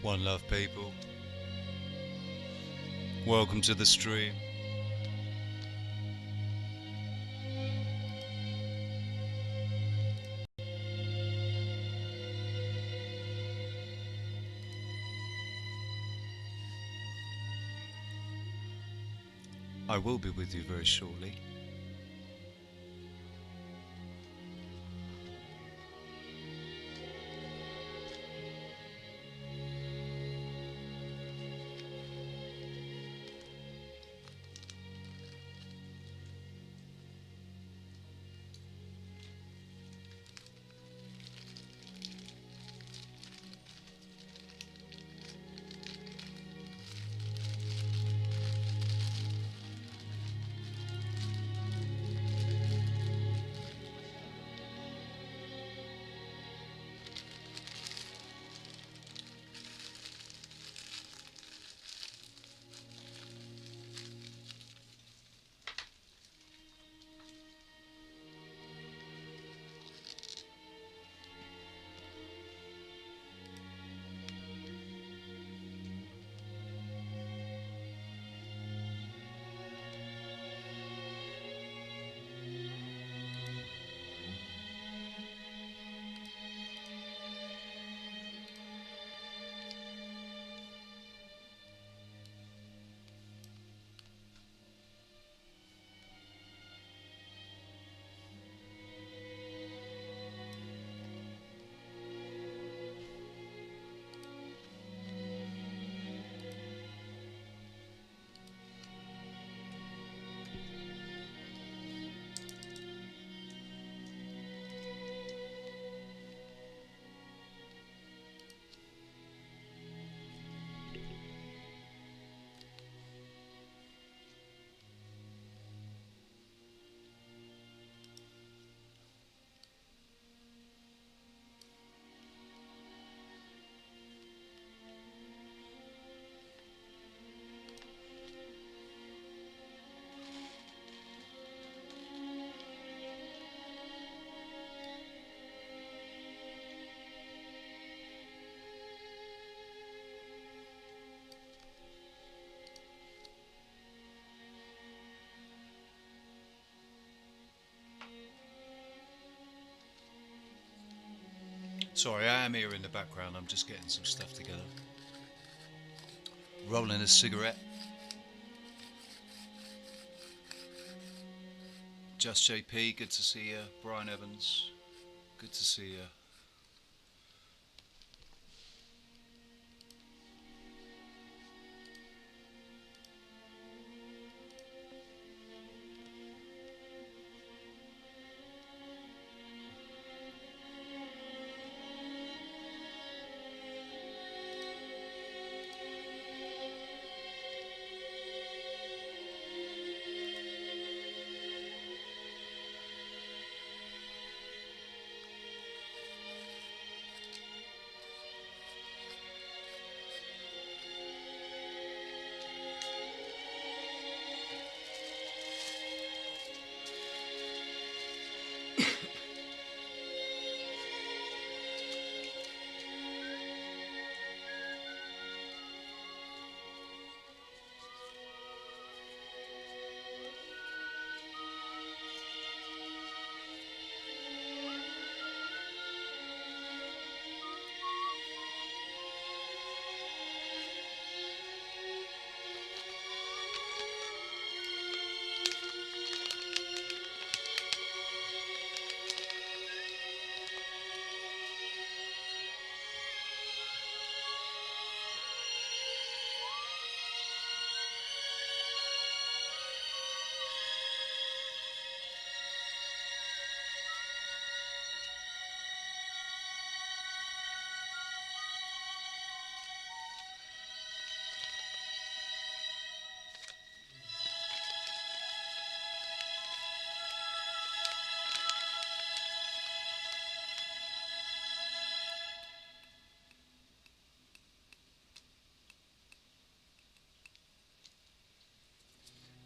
One love, people. Welcome to the stream. I will be with you very shortly. Sorry, I am here in the background. I'm just getting some stuff together. Rolling a cigarette. Just JP, good to see you. Brian Evans, good to see you.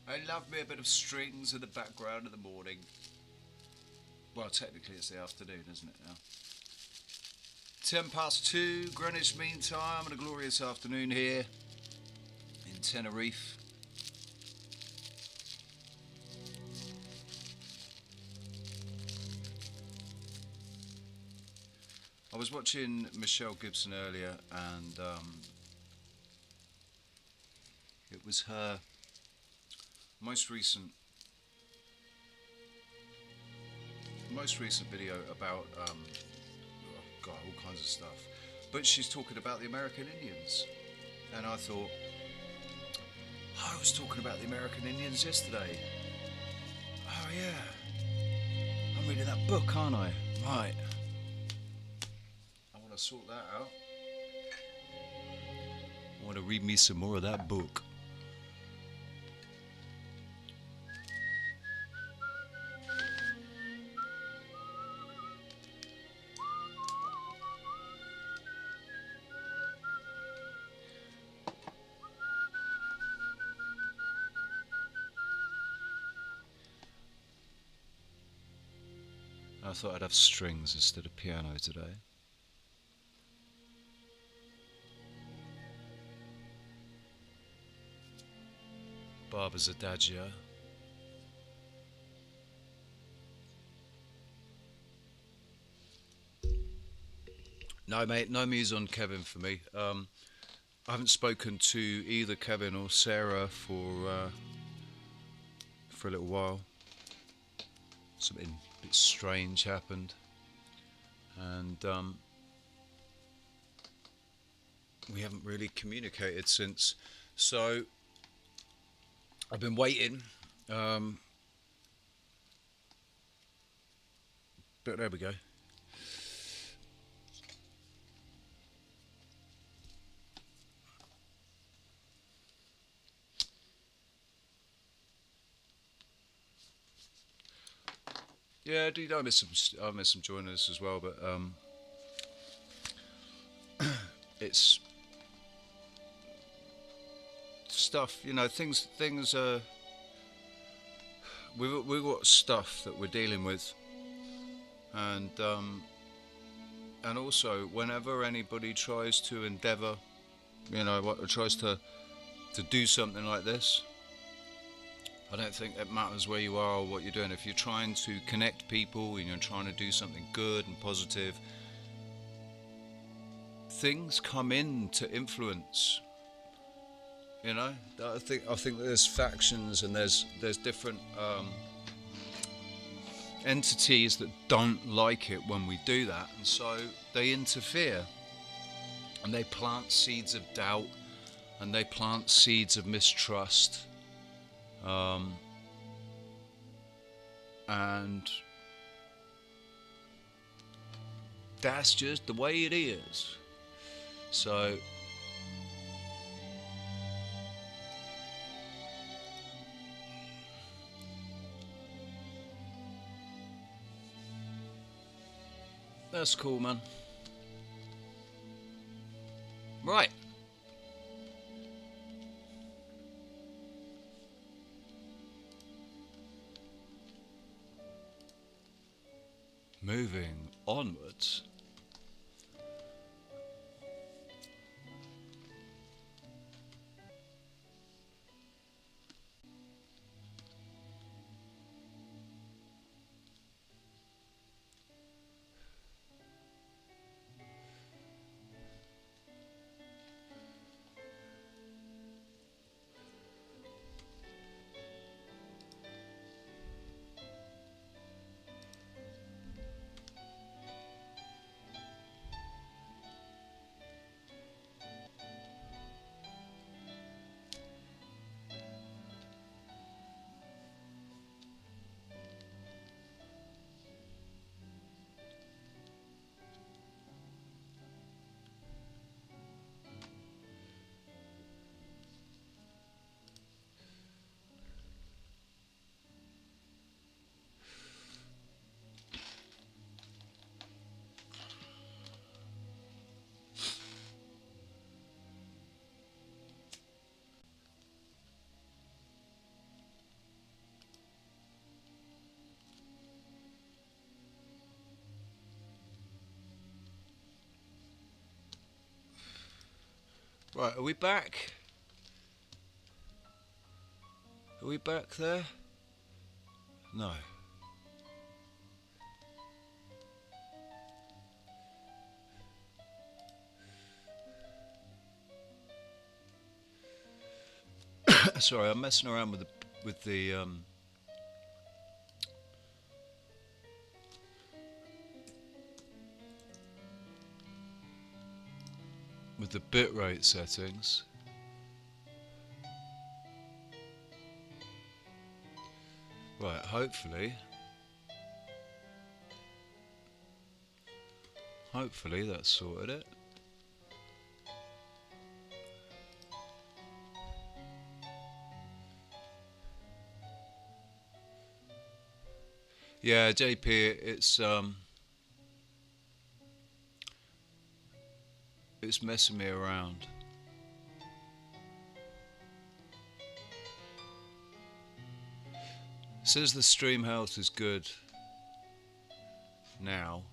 I love me a bit of strings in the background in the morning. Well, technically it's the afternoon, isn't it now? 2 Greenwich Mean Time and a glorious afternoon here in Tenerife. I was watching Michelle Gibson earlier, and it was her most recent video about oh God, all kinds of stuff, but she's talking about the American Indians, and I thought, I was talking about the American Indians yesterday. Oh yeah, I'm reading that book, aren't I? Right, I want to sort that out. I want to read me some more of that book. I thought I'd have strings instead of piano today. Barber's Adagio. No mate, no muse on Kevin for me. I haven't spoken to either Kevin or Sarah for a little while. Something a bit strange happened, and we haven't really communicated since. So I've been waiting, but there we go. Yeah, I miss some joining us as well, but it's stuff, you know. Things are. We've got stuff that we're dealing with, and also whenever anybody tries to endeavour, you know, tries to do something like this, I don't think it matters where you are or what you're doing. If you're trying to connect people and you're trying to do something good and positive, things come in to influence. You know, I think there's factions and there's different entities that don't like it when we do that, and so they interfere and they plant seeds of doubt and they plant seeds of mistrust. And that's just the way it is. So that's cool, man. Right. Moving onwards. Right, are we back? Are we back there? No. Sorry, I'm messing around with the bitrate settings. Right, hopefully that's sorted it. Yeah, JP, it's messing me around. Says the stream health is good now.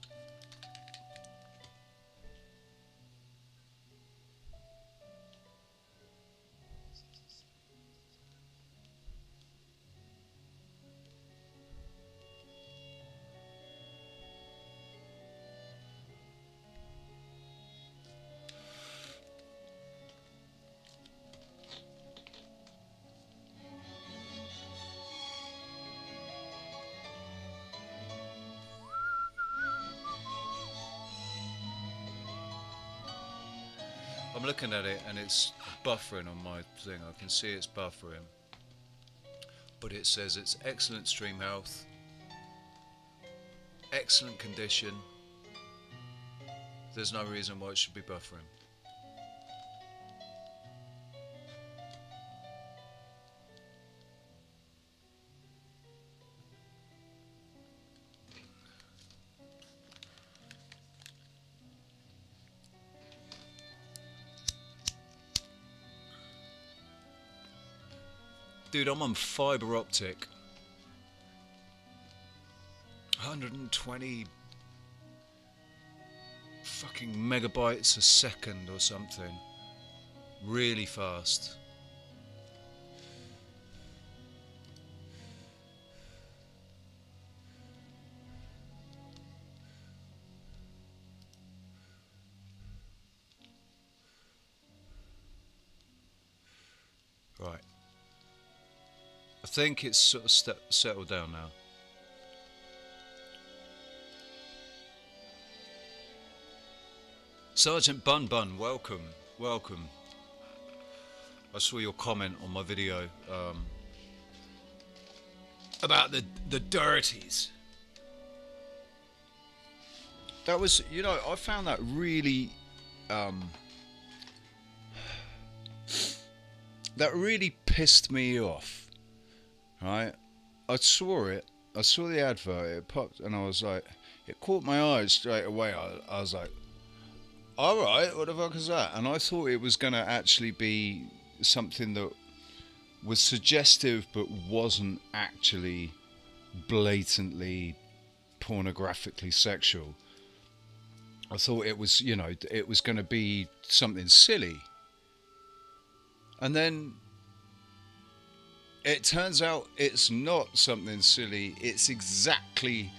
I'm looking at it and it's buffering on my thing. I can see it's buffering. But it says it's excellent stream health, excellent condition. There's no reason why it should be buffering. Dude, I'm on fibre optic. 120 fucking megabytes a second or something. Really fast. Right. I think it's sort of settled down now. Sergeant Bun Bun, welcome, welcome. I saw your comment on my video about the dirties. That was, you know, I found that really, that really pissed me off. Right, I saw it. I saw the advert. It popped, and I was like, it caught my eye straight away. I was like, all right, what the fuck is that? And I thought it was going to actually be something that was suggestive, but wasn't actually blatantly pornographically sexual. I thought it was, you know, it was going to be something silly, and then it turns out it's not something silly. It's exactly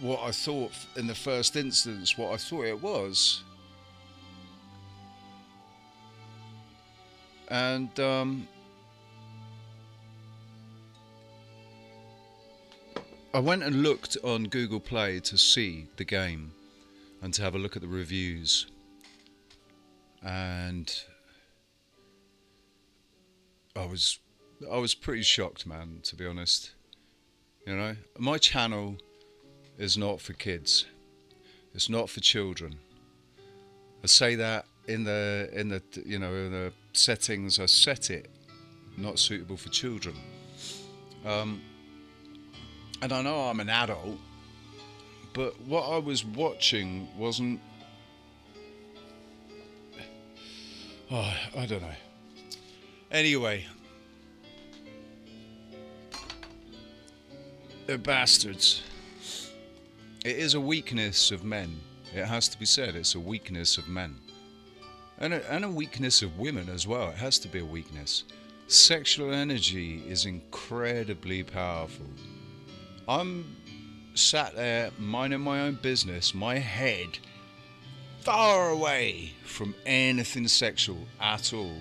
what I thought in the first instance, what I thought it was. And I went and looked on Google Play to see the game and to have a look at the reviews. And I was pretty shocked, man, to be honest. You know, my channel is not for kids. It's not for children. I say that in the you know, in the settings I set it, not suitable for children. And I know I'm an adult, but what I was watching wasn't. Oh, I don't know. Anyway. They're bastards. It is a weakness of men. It has to be said, it's a weakness of men. and a weakness of women as well. It has to be a weakness. Sexual energy is incredibly powerful. I'm sat there minding my own business, my head far away from anything sexual at all.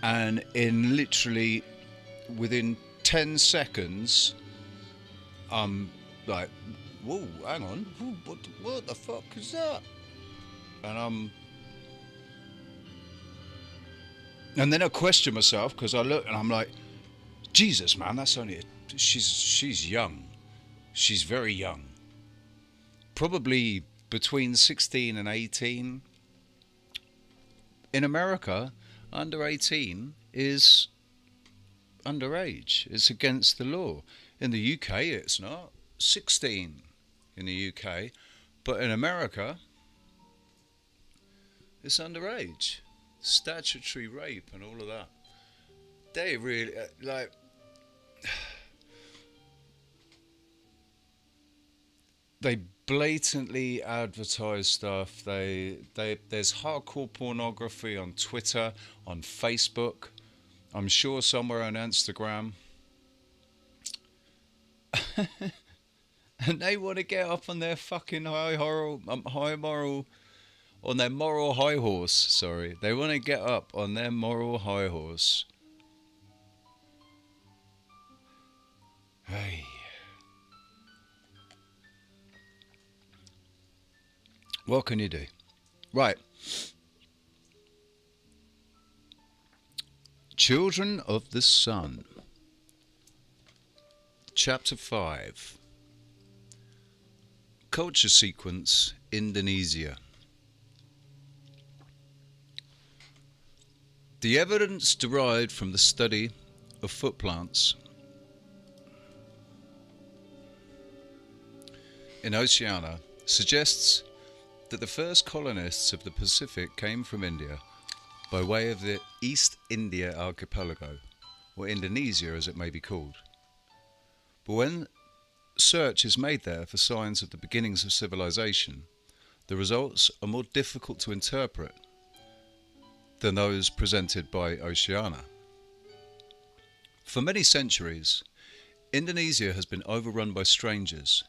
And in literally within 10 seconds, I'm like, whoa, hang on, what the fuck is that? And then I question myself because I look and I'm like, Jesus, man, that's only she's young. She's very young. Probably between 16 and 18. In America, under 18 is underage. It's against the law. In the UK, it's not. 16 in the UK. But in America, it's underage. Statutory rape and all of that. They really, like... They blatantly advertise stuff. There's hardcore pornography on Twitter, on Facebook. I'm sure somewhere on Instagram. And they want to get up on their fucking on their moral high horse. Sorry, they want to get up on their moral high horse. Hey. What can you do? Right. Children of the Sun. Chapter 5. Culture Sequence, Indonesia. The evidence derived from the study of foot plants in Oceania suggests that the first colonists of the Pacific came from India by way of the East India Archipelago, or Indonesia as it may be called. But when search is made there for signs of the beginnings of civilization, the results are more difficult to interpret than those presented by Oceania. For many centuries, Indonesia has been overrun by strangers,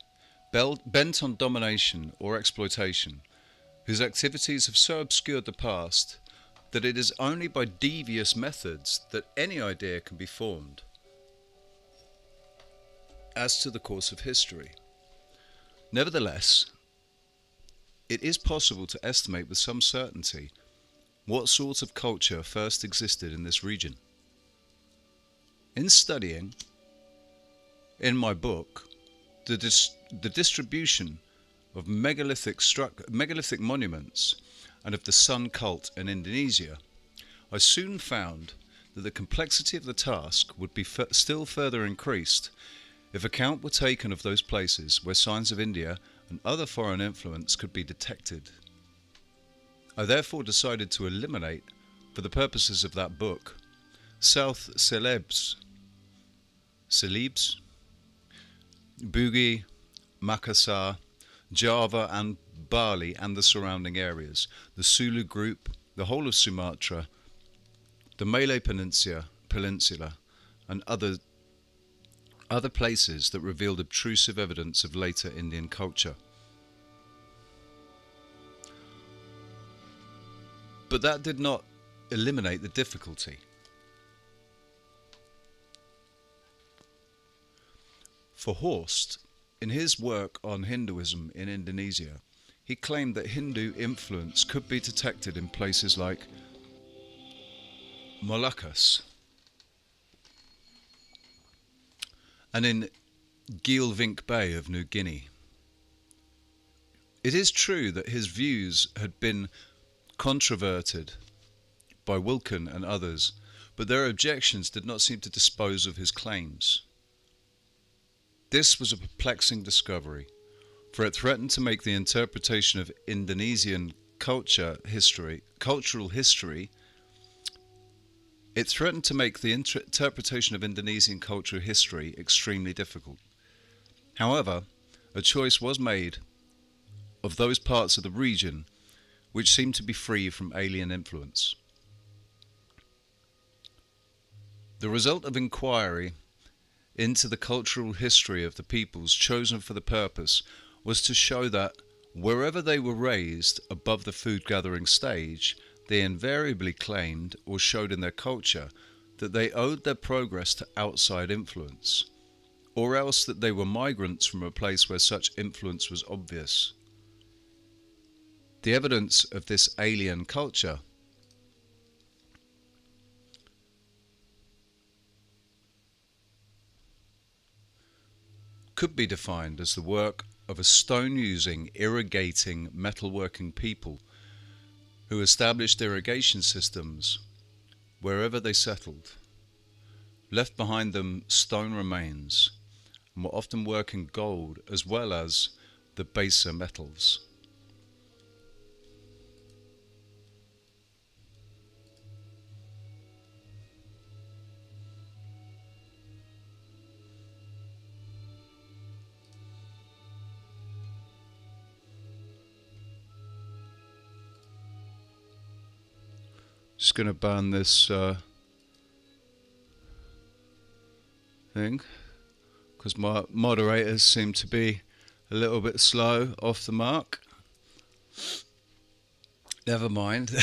bent on domination or exploitation, whose activities have so obscured the past that it is only by devious methods that any idea can be formed as to the course of history. Nevertheless, it is possible to estimate with some certainty what sort of culture first existed in this region. In studying, in my book, the distribution of megalithic monuments and of the sun cult in Indonesia, I soon found that the complexity of the task would be still further increased if account were taken of those places where signs of India and other foreign influence could be detected. I therefore decided to eliminate, for the purposes of that book, South Celebes, Bugis, Makassar, Java and Bali and the surrounding areas, the Sulu group, the whole of Sumatra, the Malay Peninsula, and other places that revealed obtrusive evidence of later Indian culture. But that did not eliminate the difficulty. For Horst, in his work on Hinduism in Indonesia, he claimed that Hindu influence could be detected in places like Moluccas and in Geelvink Bay of New Guinea. It is true that his views had been controverted by Wilken and others, but their objections did not seem to dispose of his claims. This was a perplexing discovery, for it threatened to make the interpretation of Indonesian cultural history, it threatened to make the interpretation of Indonesian cultural history extremely difficult. However, a choice was made of those parts of the region which seem to be free from alien influence. The result of inquiry into the cultural history of the peoples chosen for the purpose was to show that wherever they were raised above the food gathering stage, they invariably claimed or showed in their culture that they owed their progress to outside influence, or else that they were migrants from a place where such influence was obvious. The evidence of this alien culture could be defined as the work of a stone-using, irrigating, metalworking people who established irrigation systems wherever they settled, left behind them stone remains, and were often working gold as well as the baser metals. Just going to burn this thing because my moderators seem to be a little bit slow off the mark. Never mind.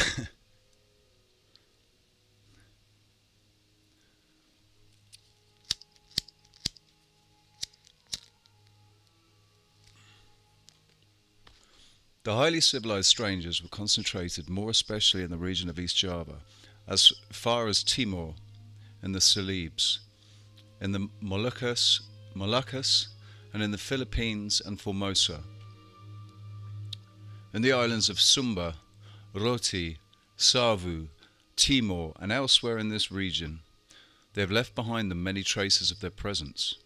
The highly civilized strangers were concentrated more especially in the region of East Java, as far as Timor, in the Celebes, in the Moluccas, and in the Philippines and Formosa. In the islands of Sumba, Roti, Savu, Timor, and elsewhere in this region, they have left behind them many traces of their presence.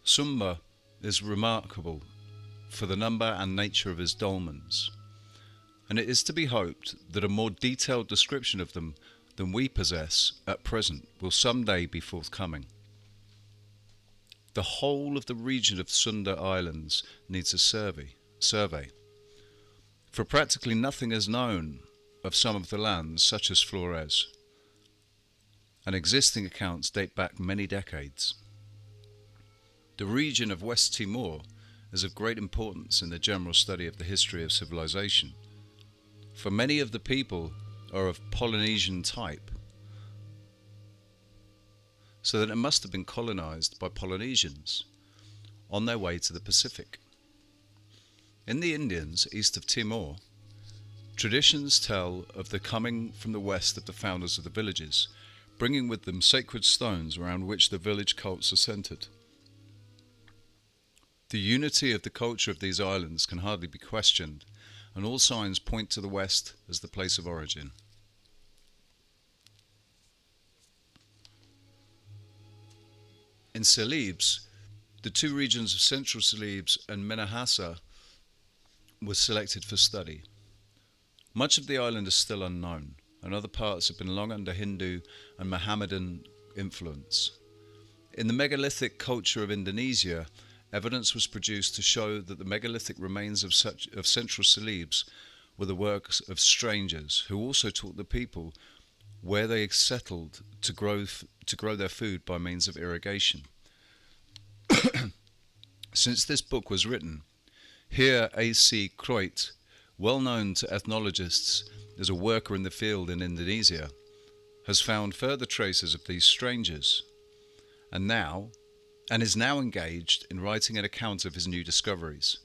Sumba is remarkable for the number and nature of his dolmens, and it is to be hoped that a more detailed description of them than we possess at present will someday be forthcoming. The whole of the region of Sunda Islands needs a survey, for practically nothing is known of some of the lands, such as Flores, and existing accounts date back many decades. The region of West Timor is of great importance in the general study of the history of civilization, for many of the people are of Polynesian type, so that it must have been colonized by Polynesians on their way to the Pacific. In the Indians east of Timor, traditions tell of the coming from the west of the founders of the villages, bringing with them sacred stones around which the village cults are centered. The unity of the culture of these islands can hardly be questioned, and all signs point to the west as the place of origin. In Celebes, the two regions of Central Celebes and Minahasa were selected for study. Much of the island is still unknown, and other parts have been long under Hindu and Mohammedan influence. In the megalithic culture of Indonesia, evidence was produced to show that the megalithic remains of Central Celebes were the works of strangers who also taught the people where they settled to grow their food by means of irrigation. Since this book was written, here A.C. Kroit, well known to ethnologists as a worker in the field in Indonesia, has found further traces of these strangers, and is now engaged in writing an account of his new discoveries.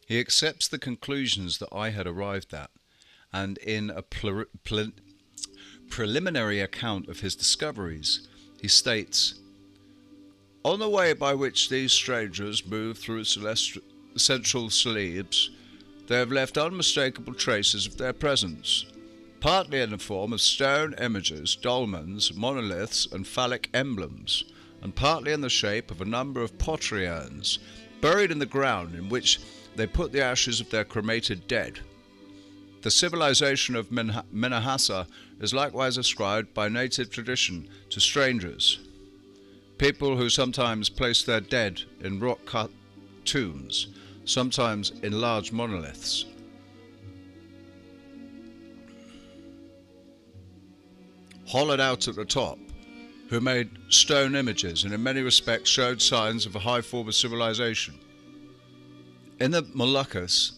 He accepts the conclusions that I had arrived at, and in a preliminary account of his discoveries, he states, "On the way by which these strangers moved through Central Celebes, they have left unmistakable traces of their presence, partly in the form of stone images, dolmens, monoliths, and phallic emblems, and partly in the shape of a number of pottery urns, buried in the ground in which they put the ashes of their cremated dead. The civilization of Minahasa is likewise ascribed by native tradition to strangers, people who sometimes place their dead in rock-cut tombs, sometimes in large monoliths. hollowed out at the top, who made stone images and in many respects showed signs of a high form of civilization. In the Moluccas,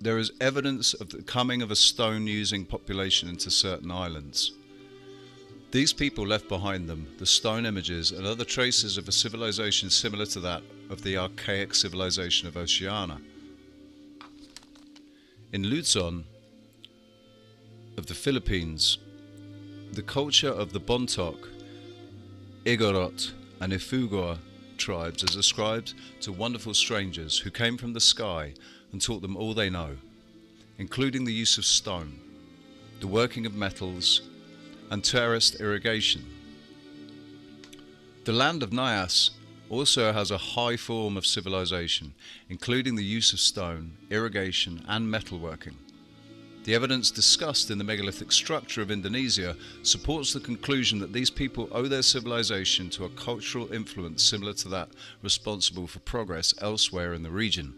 there is evidence of the coming of a stone-using population into certain islands. These people left behind them the stone images and other traces of a civilization similar to that of the archaic civilization of Oceania. In Luzon of the Philippines, the culture of the Bontoc, Igorot and Ifugor tribes is ascribed to wonderful strangers who came from the sky and taught them all they know, including the use of stone, the working of metals, and terraced irrigation. The land of Nias also has a high form of civilization, including the use of stone, irrigation, and metalworking. The evidence discussed in the megalithic structure of Indonesia supports the conclusion that these people owe their civilization to a cultural influence similar to that responsible for progress elsewhere in the region.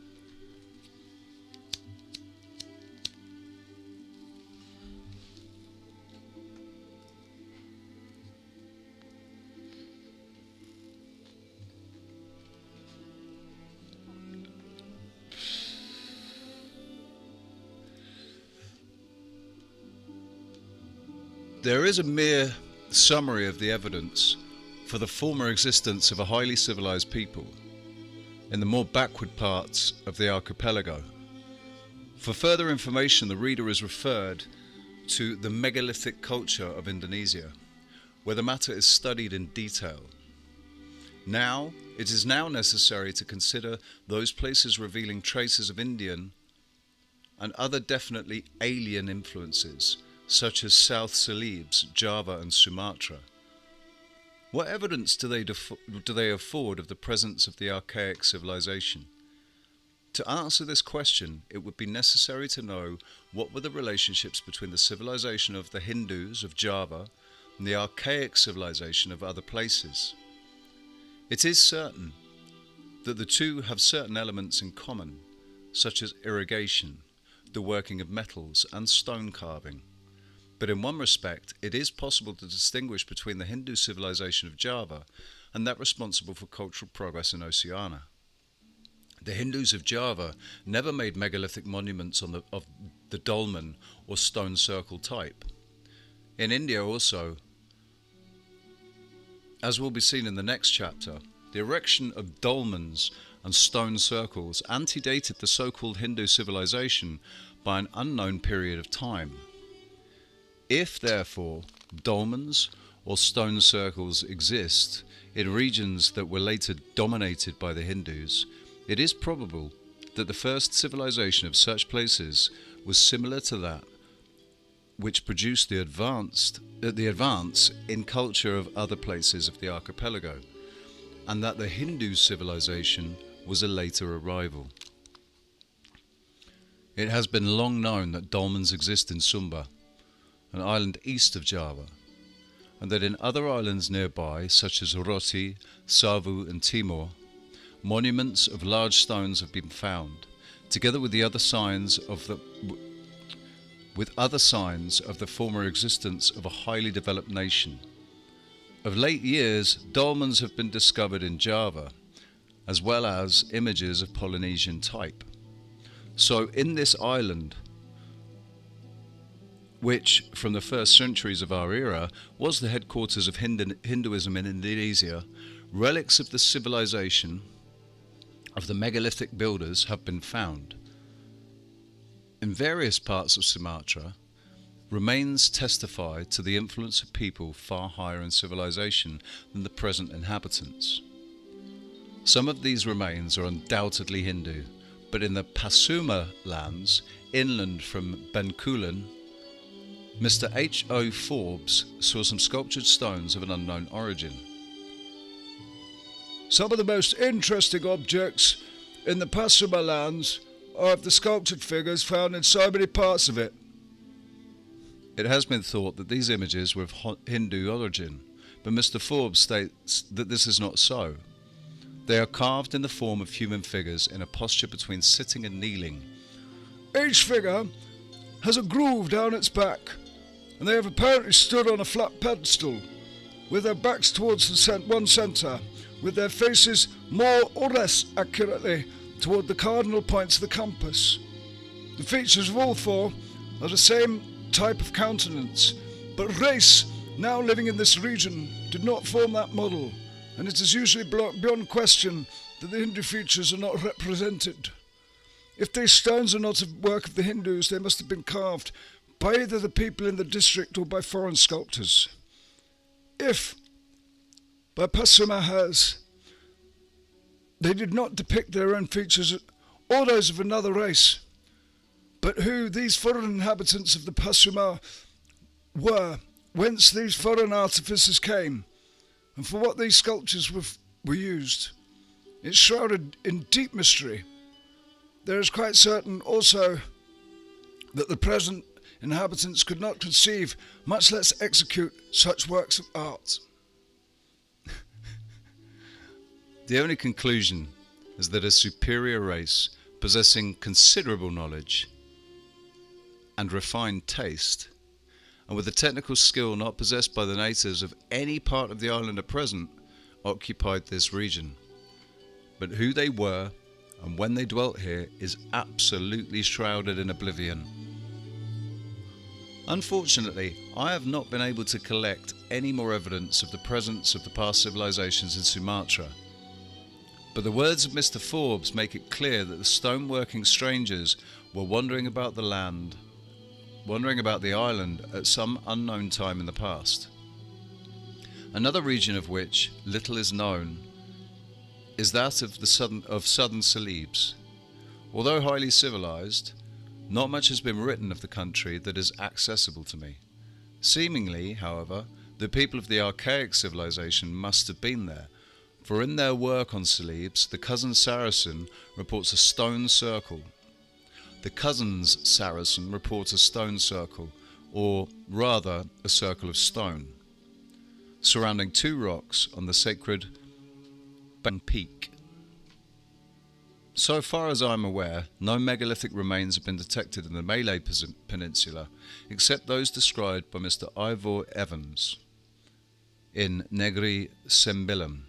There is a mere summary of the evidence for the former existence of a highly civilized people in the more backward parts of the archipelago. For further information, the reader is referred to the megalithic culture of Indonesia, where the matter is studied in detail. It is now necessary to consider those places revealing traces of Indian and other definitely alien influences, such as South Celebes, Java and Sumatra. What evidence do they afford of the presence of the archaic civilization? To answer this question, it would be necessary to know what were the relationships between the civilization of the Hindus of Java and the archaic civilization of other places. It is certain that the two have certain elements in common, such as irrigation, the working of metals, and stone carving. But in one respect, it is possible to distinguish between the Hindu civilization of Java and that responsible for cultural progress in Oceania. The Hindus of Java never made megalithic monuments of the dolmen or stone circle type. In India also, as will be seen in the next chapter, the erection of dolmens and stone circles antedated the so-called Hindu civilization by an unknown period of time. If, therefore, dolmens or stone circles exist in regions that were later dominated by the Hindus, it is probable that the first civilization of such places was similar to that which produced the advance in culture of other places of the archipelago, and that the Hindu civilization was a later arrival. It has been long known that dolmens exist in Sumba, an island east of Java, and that in other islands nearby, such as Roti, Savu and Timor, monuments of large stones have been found, together with other signs of the former existence of a highly developed nation. Of late years, dolmens have been discovered in Java, as well as images of Polynesian type. So in this island, which from the first centuries of our era was the headquarters of Hinduism in Indonesia, relics of the civilization of the megalithic builders have been found. In various parts of Sumatra, remains testify to the influence of people far higher in civilization than the present inhabitants. Some of these remains are undoubtedly Hindu, but in the Pasuma lands, inland from Bencoolen, Mr. H.O. Forbes saw some sculptured stones of an unknown origin. Some of the most interesting objects in the Pasuma lands are of the sculptured figures found in so many parts of it. It has been thought that these images were of Hindu origin, but Mr. Forbes states that this is not so. They are carved in the form of human figures in a posture between sitting and kneeling. Each figure has a groove down its back, and they have apparently stood on a flat pedestal, with their backs towards the one centre, with their faces more or less accurately toward the cardinal points of the compass. The features of all four are the same type of countenance, but race now living in this region did not form that model, and it is usually beyond question that the Hindu features are not represented. If these stones are not a work of the Hindus, they must have been carved by either the people in the district or by foreign sculptors. If, by Pasumahas, they did not depict their own features or those of another race, but who these foreign inhabitants of the Pasuma were, whence these foreign artificers came, and for what these sculptures were used, it's shrouded in deep mystery. There is quite certain also that the present inhabitants could not conceive, much less execute, such works of art. The only conclusion is that a superior race possessing considerable knowledge and refined taste, and with a technical skill not possessed by the natives of any part of the island at present, occupied this region. But who they were and when they dwelt here is absolutely shrouded in oblivion. Unfortunately, I have not been able to collect any more evidence of the presence of the past civilizations in Sumatra. But the words of Mr. Forbes make it clear that the stone-working strangers were wandering about the island at some unknown time in the past. Another region of which little is known is that of the southern Celebes. Although highly civilized, not much has been written of the country that is accessible to me. Seemingly, however, the people of the archaic civilization must have been there, for in their work on Celebes, the Cousins Saracen reports a stone circle. Or rather a circle of stone, surrounding two rocks on the sacred peak. So far as I am aware, no megalithic remains have been detected in the Malay Peninsula, except those described by Mr. Ivor Evans in Negri Sembilan.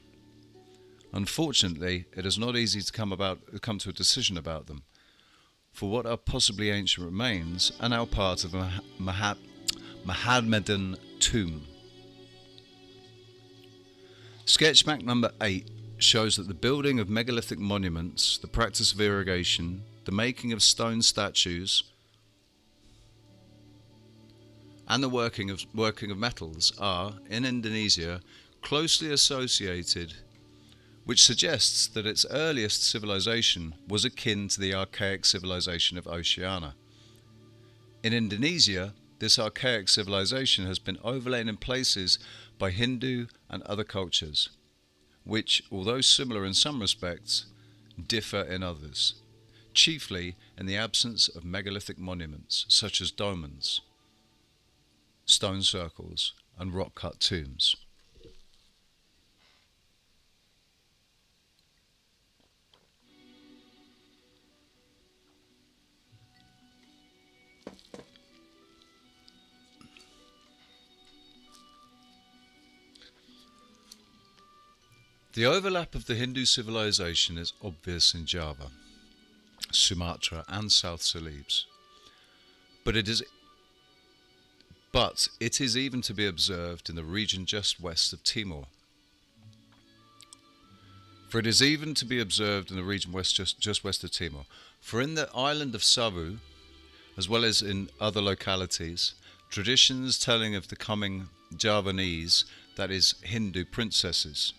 Unfortunately, it is not easy to come to a decision about them, for what are possibly ancient remains are now part of a Mohammedan tomb. Sketch map number 8 shows that the building of megalithic monuments, the practice of irrigation, the making of stone statues, and the working of metals are, in Indonesia, closely associated, which suggests that its earliest civilization was akin to the archaic civilization of Oceania. In Indonesia, this archaic civilization has been overlain in places by Hindu and other cultures, which, although similar in some respects, differ in others, chiefly in the absence of megalithic monuments such as dolmens, stone circles, and rock-cut tombs. The overlap of the Hindu civilization is obvious in Java, Sumatra and South Celebes, but it is even to be observed in the region just west of Timor. For in the island of Savu, as well as in other localities, traditions telling of the coming Javanese, that is, Hindu princesses.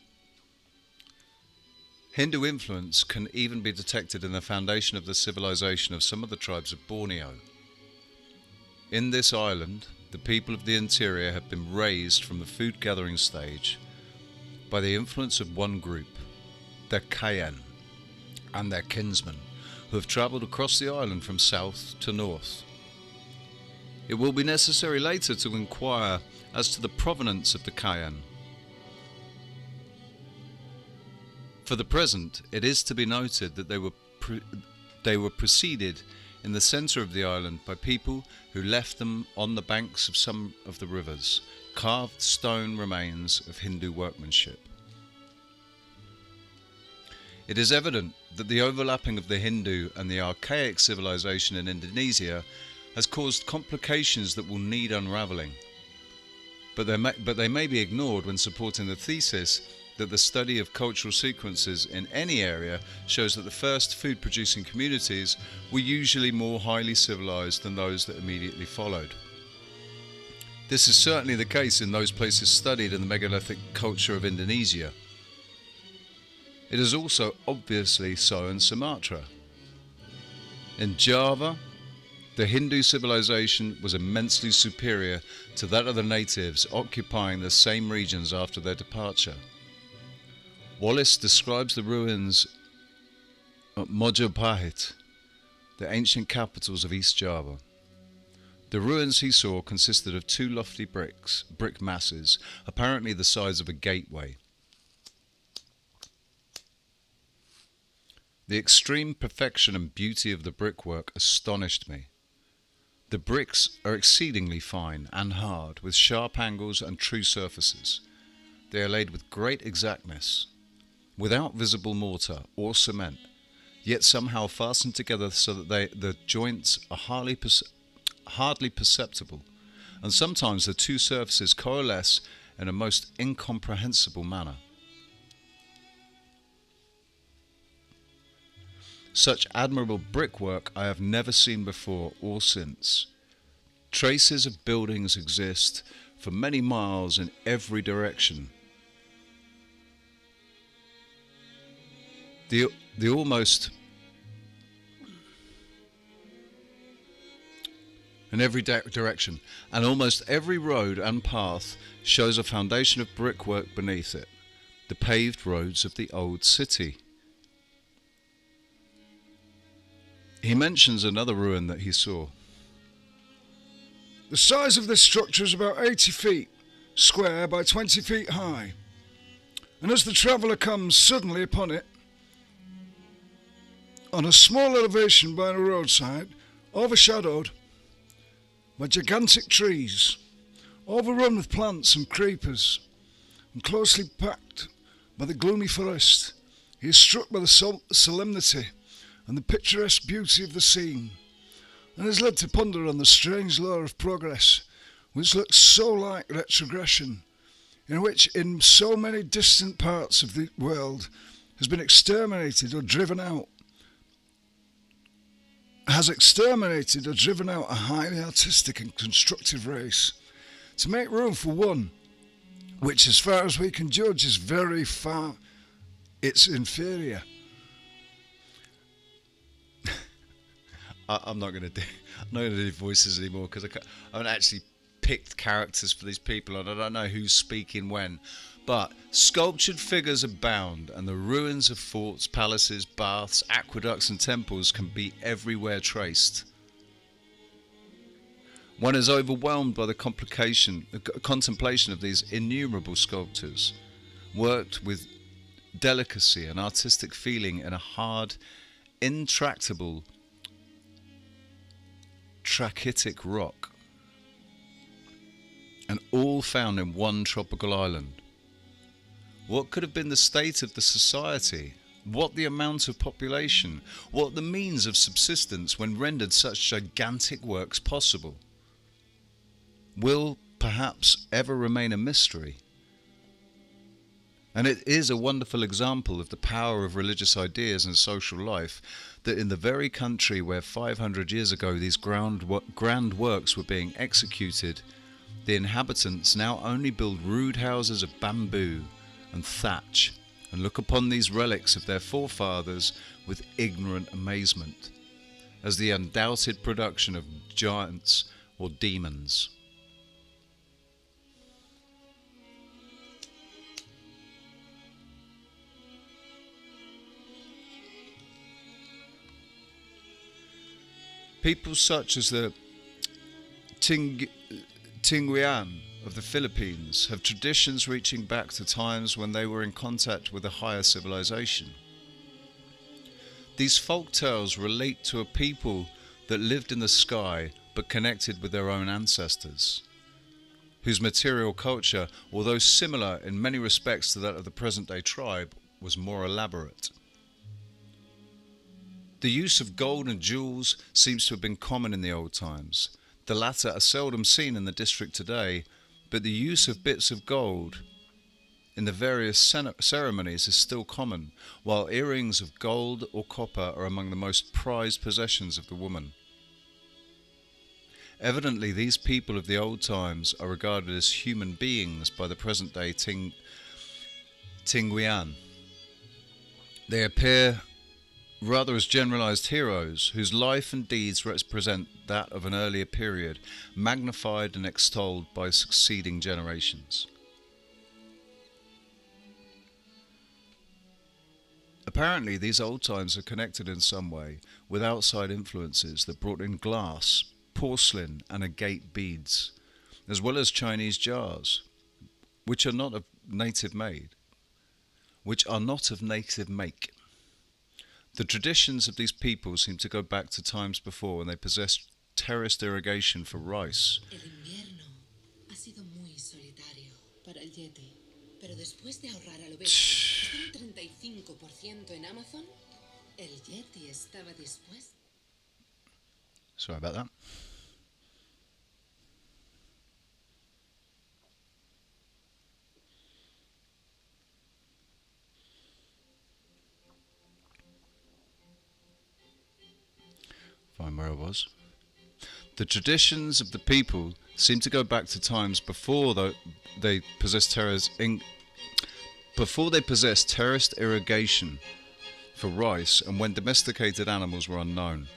Hindu influence can even be detected in the foundation of the civilization of some of the tribes of Borneo. In this island, the people of the interior have been raised from the food-gathering stage by the influence of one group, the Kayan, and their kinsmen, who have travelled across the island from south to north. It will be necessary later to inquire as to the provenance of the Kayan. For the present, it is to be noted that they were preceded in the centre of the island by people who left them on the banks of some of the rivers, carved stone remains of Hindu workmanship. It is evident that the overlapping of the Hindu and the archaic civilization in Indonesia has caused complications that will need unravelling. But they may be ignored when supporting the thesis that the study of cultural sequences in any area shows that the first food-producing communities were usually more highly civilized than those that immediately followed. This is certainly the case in those places studied in the megalithic culture of Indonesia. It is also obviously so in Sumatra. In Java, the Hindu civilization was immensely superior to that of the natives occupying the same regions after their departure. Wallace describes the ruins at Mojopahit, the ancient capitals of East Java. The ruins he saw consisted of two lofty brick masses, apparently the size of a gateway. The extreme perfection and beauty of the brickwork astonished me. The bricks are exceedingly fine and hard, with sharp angles and true surfaces. They are laid with great exactness, without visible mortar or cement, yet somehow fastened together so that the joints are hardly perceptible, and sometimes the two surfaces coalesce in a most incomprehensible manner. Such admirable brickwork I have never seen before or since. Traces of buildings exist for many miles in every direction. The almost in every direction, and almost every road and path shows a foundation of brickwork beneath it, the paved roads of the old city. He mentions another ruin that he saw. The size of this structure is about 80 feet square by 20 feet high, and as the traveller comes suddenly upon it, on a small elevation by the roadside, overshadowed by gigantic trees, overrun with plants and creepers, and closely packed by the gloomy forest, he is struck by the solemnity and the picturesque beauty of the scene, and is led to ponder on the strange law of progress, which looks so like retrogression, in which in so many distant parts of the world has been exterminated or driven out a highly artistic and constructive race, to make room for one which, as far as we can judge, is very far its inferior. I'm not going to do voices anymore because I haven't actually picked characters for these people and I don't know who's speaking when. But sculptured figures abound, and the ruins of forts, palaces, baths, aqueducts and temples can be everywhere traced. One is overwhelmed by the contemplation of these innumerable sculptures, worked with delicacy and artistic feeling in a hard, intractable, trachytic rock, and all found in one tropical island. What could have been the state of the society? What the amount of population? What the means of subsistence when rendered such gigantic works possible? Will perhaps ever remain a mystery. And it is a wonderful example of the power of religious ideas and social life that in the very country where 500 years ago these grand works were being executed, the inhabitants now only build rude houses of bamboo and thatch, and look upon these relics of their forefathers with ignorant amazement, as the undoubted production of giants or demons. People such as the Tingwian of the Philippines have traditions reaching back to times when they were in contact with a higher civilization. These folk tales relate to a people that lived in the sky but connected with their own ancestors, whose material culture, although similar in many respects to that of the present-day tribe, was more elaborate. The use of gold and jewels seems to have been common in the old times. The latter are seldom seen in the district today, but the use of bits of gold in the various ceremonies is still common, while earrings of gold or copper are among the most prized possessions of the woman. Evidently, these people of the old times are regarded as human beings by the present-day Tingguian. They appear rather as generalized heroes whose life and deeds represent that of an earlier period, magnified and extolled by succeeding generations. Apparently, these old times are connected in some way with outside influences that brought in glass, porcelain and agate beads, as well as Chinese jars, which are not of native make. The traditions of these people seem to go back to times before when they possessed terraced irrigation for rice. El invierno ha sido muy solitario para el Yeti, pero después de ahorrar a lo bestia hasta un 35% en Amazon, el Yeti estaba dispuesto. Sorry about that. Find where I was. The traditions of the people seem to go back to times before they possessed terraced irrigation for rice and when domesticated animals were unknown.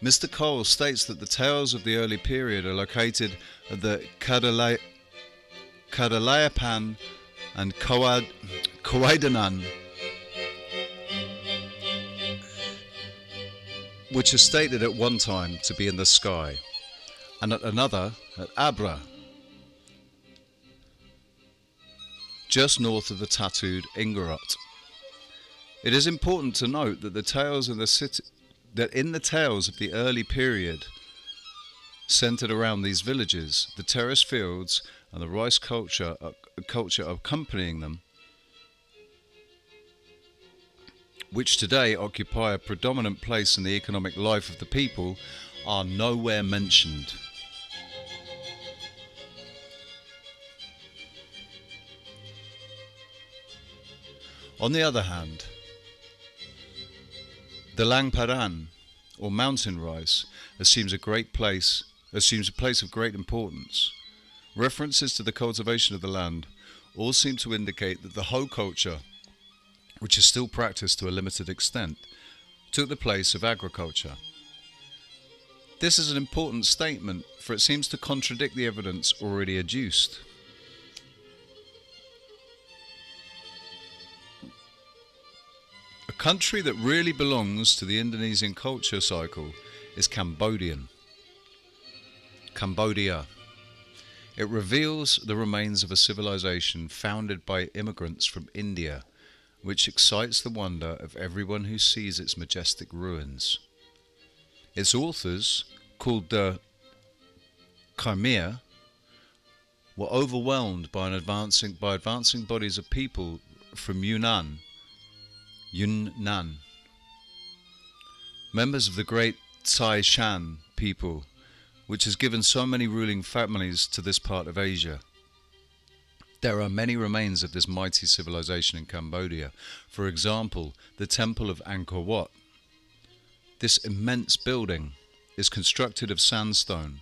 Mr. Cole states that the tales of the early period are located at the Kadalayapan and Kawaidanan, which are stated at one time to be in the sky, and at another at Abra, just north of the tattooed Ingarot. It is important to note that in the tales of the early period centered around these villages, the terrace fields and the rice culture accompanying them, which today occupy a predominant place in the economic life of the people, are nowhere mentioned. On the other hand, the Langparan, or mountain rice, assumes a place of great importance. References to the cultivation of the land all seem to indicate that the Ho culture, which is still practiced to a limited extent, took the place of agriculture. This is an important statement, for it seems to contradict the evidence already adduced. A country that really belongs to the Indonesian culture cycle is Cambodia. It reveals the remains of a civilization founded by immigrants from India, which excites the wonder of everyone who sees its majestic ruins. Its authors, called the Khmer, were overwhelmed by advancing bodies of people from Yunnan, members of the great Tai Shan people, which has given so many ruling families to this part of Asia. There are many remains of this mighty civilization in Cambodia. For example, the Temple of Angkor Wat. This immense building is constructed of sandstone,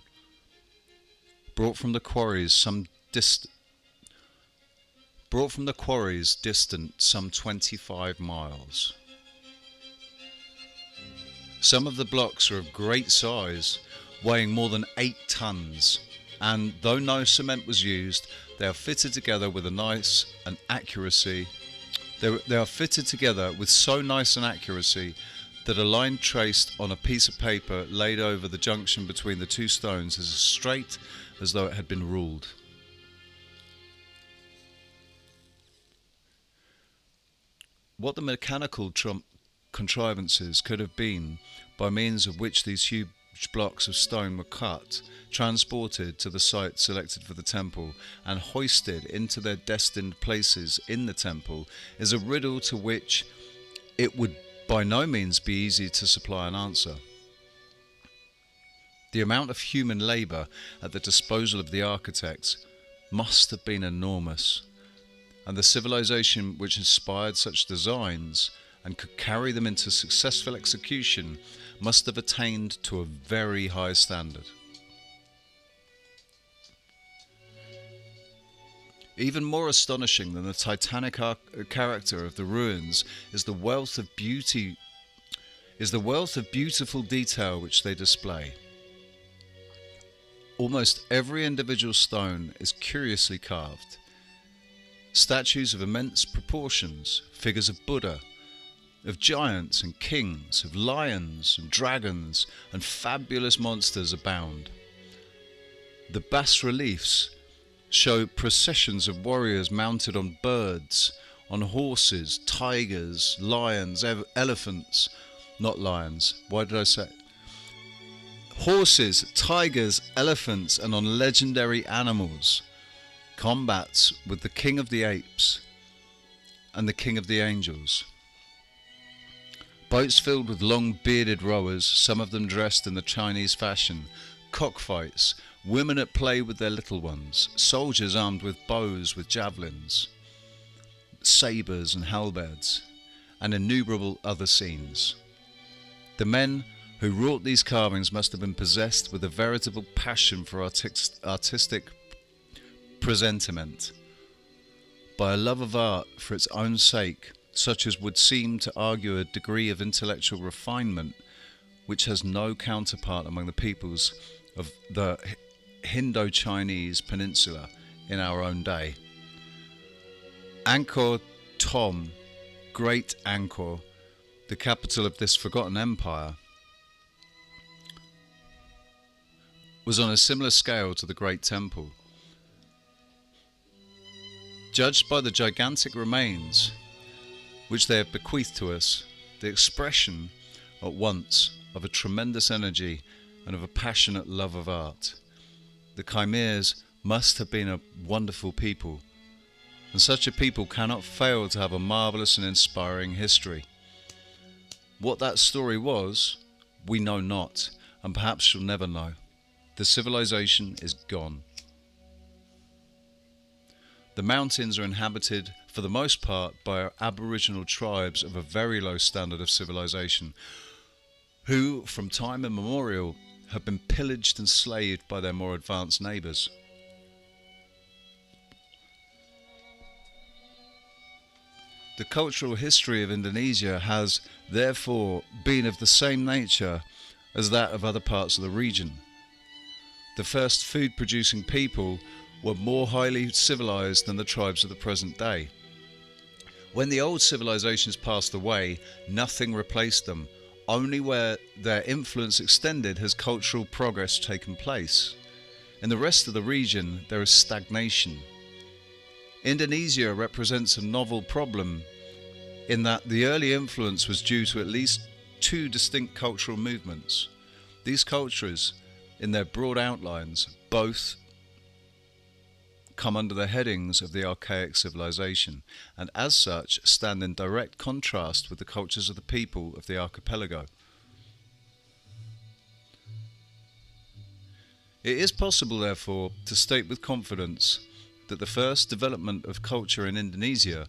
brought from the quarries distant some 25 miles. Some of the blocks are of great size, weighing more than 8 tons, and though no cement was used, they are fitted together with a nice and accuracy. They are fitted together with so nice an accuracy that a line traced on a piece of paper laid over the junction between the two stones is as straight as though it had been ruled. What the mechanical contrivances could have been by means of which these huge huge blocks of stone were cut, transported to the site selected for the temple, and hoisted into their destined places in the temple is a riddle to which it would by no means be easy to supply an answer. The amount of human labour at the disposal of the architects must have been enormous, and the civilization which inspired such designs and could carry them into successful execution must have attained to a very high standard. Even more astonishing than the titanic character of the ruins is the wealth of beautiful detail which they display. Almost every individual stone is curiously carved. Statues of immense proportions, figures of Buddha, of giants and kings, of lions and dragons and fabulous monsters abound. The bas-reliefs show processions of warriors mounted on birds, on horses, tigers, lions, elephants, not lions, why did I say? Horses, tigers, elephants, and on legendary animals. Combats with the king of the apes and the king of the angels. Boats filled with long bearded rowers, some of them dressed in the Chinese fashion, cockfights, women at play with their little ones, soldiers armed with bows with javelins, sabres and halberds, and innumerable other scenes. The men who wrought these carvings must have been possessed with a veritable passion for artistic presentiment, by a love of art for its own sake, such as would seem to argue a degree of intellectual refinement which has no counterpart among the peoples of the Indo-Chinese peninsula in our own day. Angkor Thom, Great Angkor, the capital of this forgotten empire, was on a similar scale to the Great Temple. Judged by the gigantic remains which they have bequeathed to us, the expression at once of a tremendous energy and of a passionate love of art, the Khmers must have been a wonderful people, and such a people cannot fail to have a marvellous and inspiring history. What that story was, we know not, and perhaps shall never know. The civilization is gone. The mountains are inhabited, for the most part, by aboriginal tribes of a very low standard of civilization, who, from time immemorial, have been pillaged and slaved by their more advanced neighbours. The cultural history of Indonesia has, therefore, been of the same nature as that of other parts of the region. The first food-producing people were more highly civilized than the tribes of the present day. When the old civilizations passed away, nothing replaced them. Only where their influence extended has cultural progress taken place. In the rest of the region, there is stagnation. Indonesia represents a novel problem in that the early influence was due to at least two distinct cultural movements. These cultures, in their broad outlines, both come under the headings of the archaic civilization, and as such stand in direct contrast with the cultures of the people of the archipelago. It is possible, therefore, to state with confidence that the first development of culture in Indonesia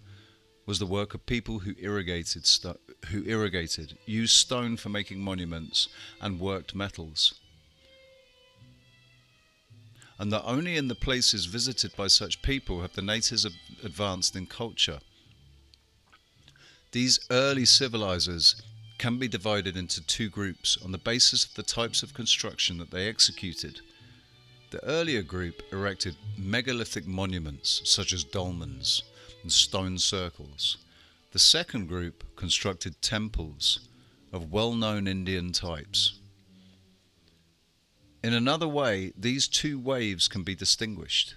was the work of people who irrigated, used stone for making monuments, and worked metals. And that only in the places visited by such people have the natives advanced in culture. These early civilizers can be divided into two groups on the basis of the types of construction that they executed. The earlier group erected megalithic monuments such as dolmens and stone circles. The second group constructed temples of well-known Indian types. In another way, these two waves can be distinguished.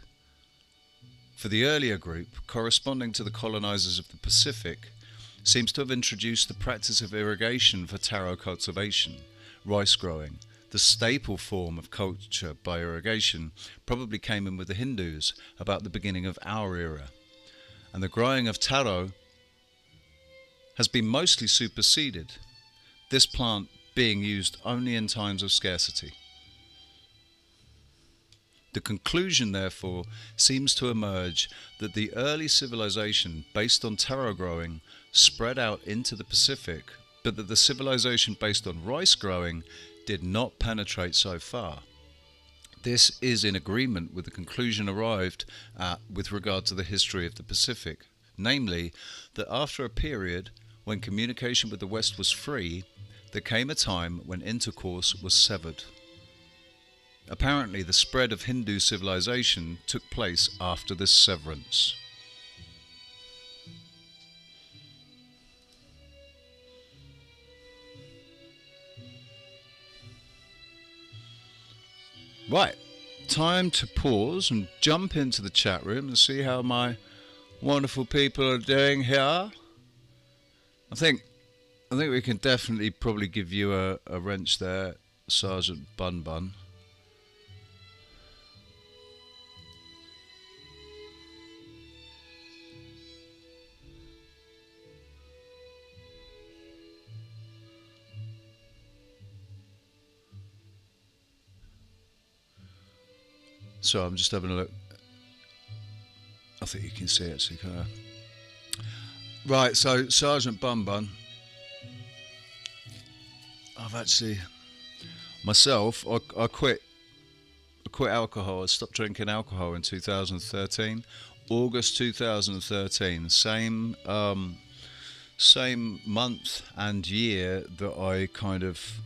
For the earlier group, corresponding to the colonizers of the Pacific, seems to have introduced the practice of irrigation for taro cultivation, rice growing, the staple form of culture by irrigation, probably came in with the Hindus about the beginning of our era. And the growing of taro has been mostly superseded, this plant being used only in times of scarcity. The conclusion, therefore, seems to emerge that the early civilization based on taro growing spread out into the Pacific, but that the civilization based on rice growing did not penetrate so far. This is in agreement with the conclusion arrived at with regard to the history of the Pacific, namely that after a period when communication with the West was free, there came a time when intercourse was severed. Apparently, the spread of Hindu civilization took place after this severance. Right, time to pause and jump into the chat room and see how my wonderful people are doing here. I think we can definitely probably give you a wrench there, Sergeant Bun Bun. So I'm just having a look. I think you can see it, so you can. Right, so Sergeant Bun Bun. I've actually myself. I quit alcohol. I stopped drinking alcohol in 2013, August 2013. Same month and year that I kind of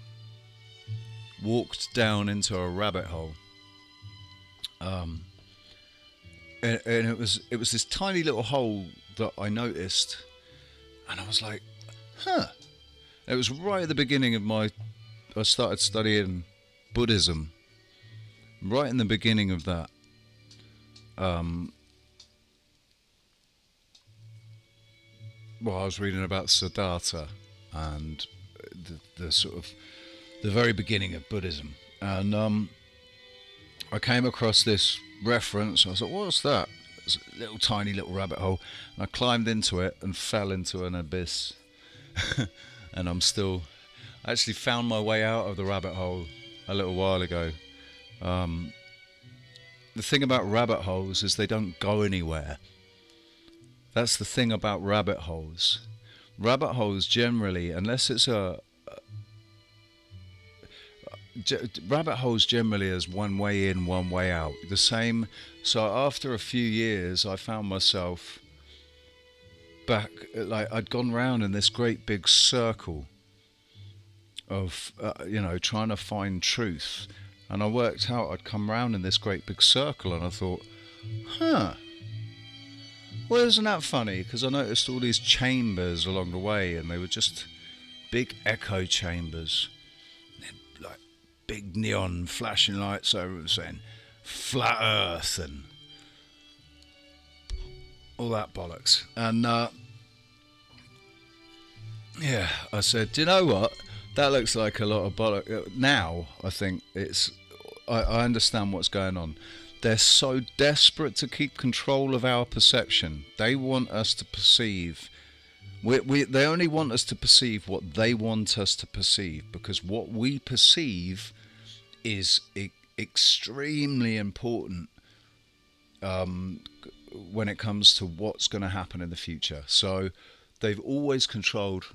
walked down into a rabbit hole. And it was this tiny little hole that I noticed, and I was like, huh. It was right at the beginning of I started studying Buddhism. Right in the beginning of that. Well, I was reading about Siddhartha and the sort of the very beginning of Buddhism, and I came across this reference. I was like, what's that? It's a little tiny little rabbit hole, and I climbed into it and fell into an abyss. And I actually found my way out of the rabbit hole a little while ago. The thing about rabbit holes is they don't go anywhere. That's the thing about rabbit holes. Rabbit holes generally, unless it's rabbit holes generally is one way in, one way out. The same. So after a few years, I found myself back, like I'd gone round in this great big circle of, trying to find truth. And I worked out I'd come round in this great big circle, and I thought, well, isn't that funny? Because I noticed all these chambers along the way, and they were just big echo chambers. Like big neon flashing lights over saying, flat earth, and all that bollocks. And I said, do you know what? That looks like a lot of bollocks. Now I think I understand what's going on. They're so desperate to keep control of our perception. They want us to perceive. They only want us to perceive what they want us to perceive, because what we perceive is extremely important when it comes to what's going to happen in the future. So they've always controlled,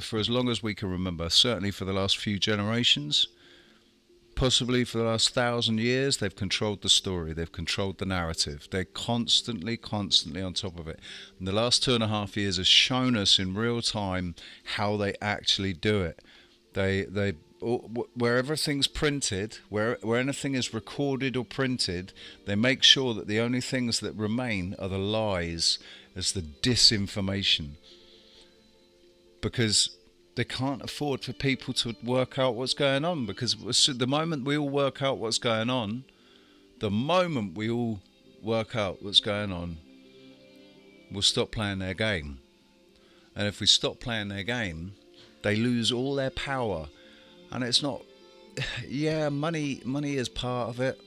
for as long as we can remember, certainly for the last few generations, possibly for the last 1,000 years, they've controlled the story, they've controlled the narrative. They're constantly on top of it. And the last 2.5 years has shown us in real time how they actually do it. They where everything's printed, where anything is recorded or printed, they make sure that the only things that remain are the lies, as the disinformation. Because they can't afford for people to work out what's going on, because the moment we all work out what's going on, we'll stop playing their game. And if we stop playing their game, they lose all their power. And it's not yeah, money is part of it,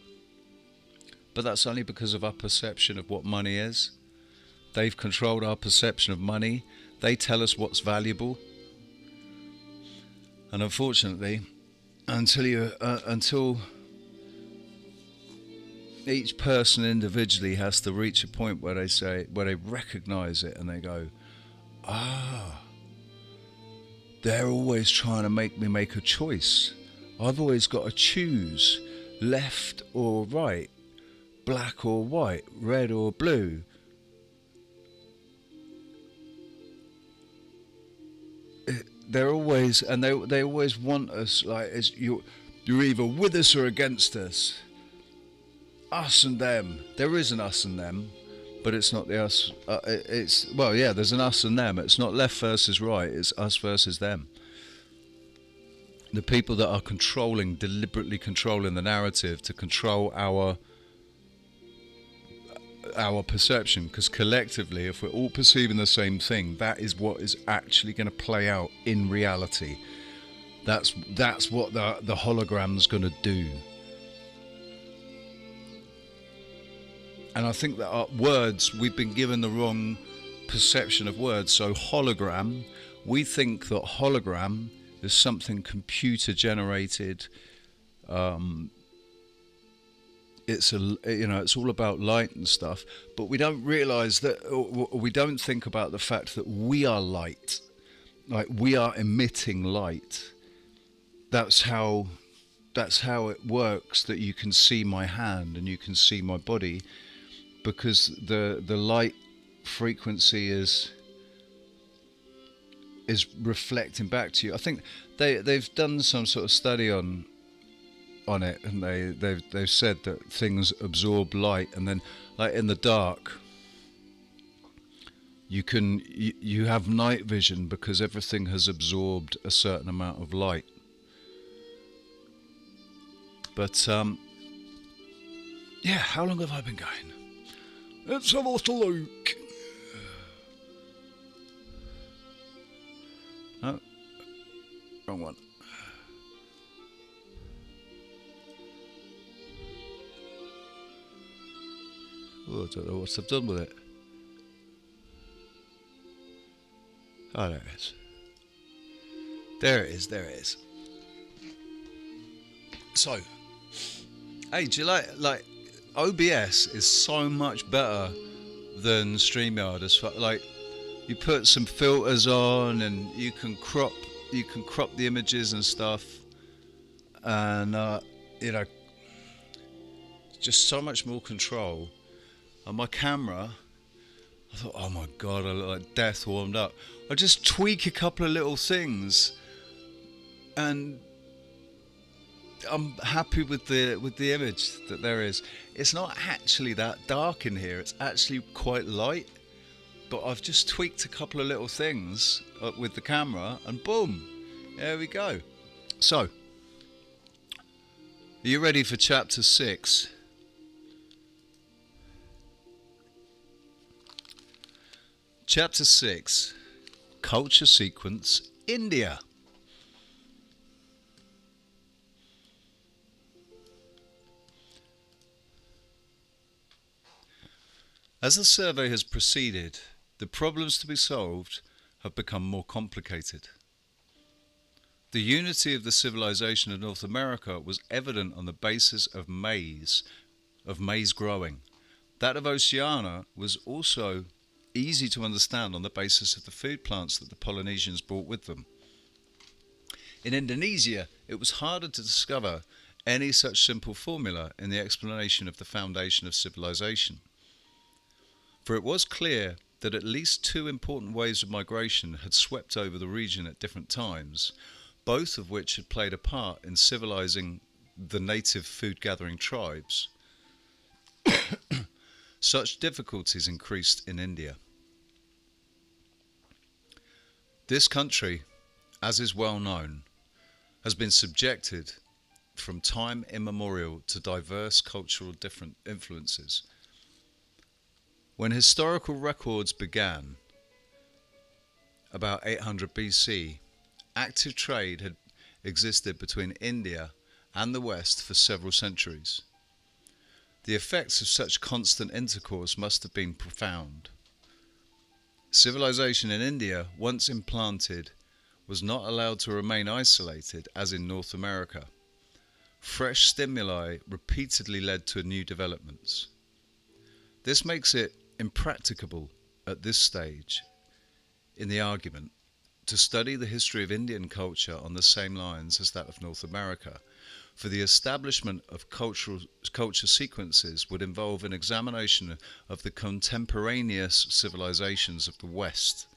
but that's only because of our perception of what money is. They've controlled our perception of money. They tell us what's valuable, and unfortunately, until each person individually has to reach a point where they recognise it and they go, they're always trying to make me make a choice. I've always got to choose left or right, black or white, red or blue. They're always, and they always want us like, you're either with us or against us. Us and them. There is an us and them, but it's not the us. There's an us and them. It's not left versus right. It's us versus them. The people that are deliberately controlling the narrative to control our perception, because collectively, if we're all perceiving the same thing, that is what is actually going to play out in reality. That's what the hologram's going to do. And I think that our words, we've been given the wrong perception of words. So hologram, we think that hologram is something computer generated. It's all about light and stuff, but we don't realize that, or we don't think about the fact that we are light, like we are emitting light. That's how it works, that you can see my hand and you can see my body, because the light frequency is reflecting back to you. I think they've done some sort of study on it, and they've said that things absorb light, and then like in the dark you have night vision because everything has absorbed a certain amount of light. But how long have I been going? Let's have a little look. Oh, wrong one. Oh, I don't know what I've done with it. Oh, there it is. There it is. So, hey, do you like OBS is so much better than StreamYard. Like, you put some filters on and you can crop the images and stuff, and just so much more control. And my camera, I thought, oh my god, I look like death warmed up. I just tweak a couple of little things, and I'm happy with the image that there is. It's not actually that dark in here. It's actually quite light, but I've just tweaked a couple of little things with the camera, and boom, there we go. So, are you ready for chapter 6? Chapter 6, Culture Sequence, India. As the survey has proceeded, the problems to be solved have become more complicated. The unity of the civilization of North America was evident on the basis of maize growing. That of Oceania was also easy to understand on the basis of the food plants that the Polynesians brought with them. In Indonesia, it was harder to discover any such simple formula in the explanation of the foundation of civilization. For it was clear that at least two important waves of migration had swept over the region at different times, both of which had played a part in civilizing the native food-gathering tribes. Such difficulties increased in India. This country, as is well known, has been subjected from time immemorial to diverse cultural different influences. When historical records began, about 800 BC, active trade had existed between India and the West for several centuries. The effects of such constant intercourse must have been profound. Civilization in India, once implanted, was not allowed to remain isolated as in North America. Fresh stimuli repeatedly led to new developments. This makes it impracticable at this stage in the argument to study the history of Indian culture on the same lines as that of North America, for the establishment of culture sequences would involve an examination of the contemporaneous civilizations of the West.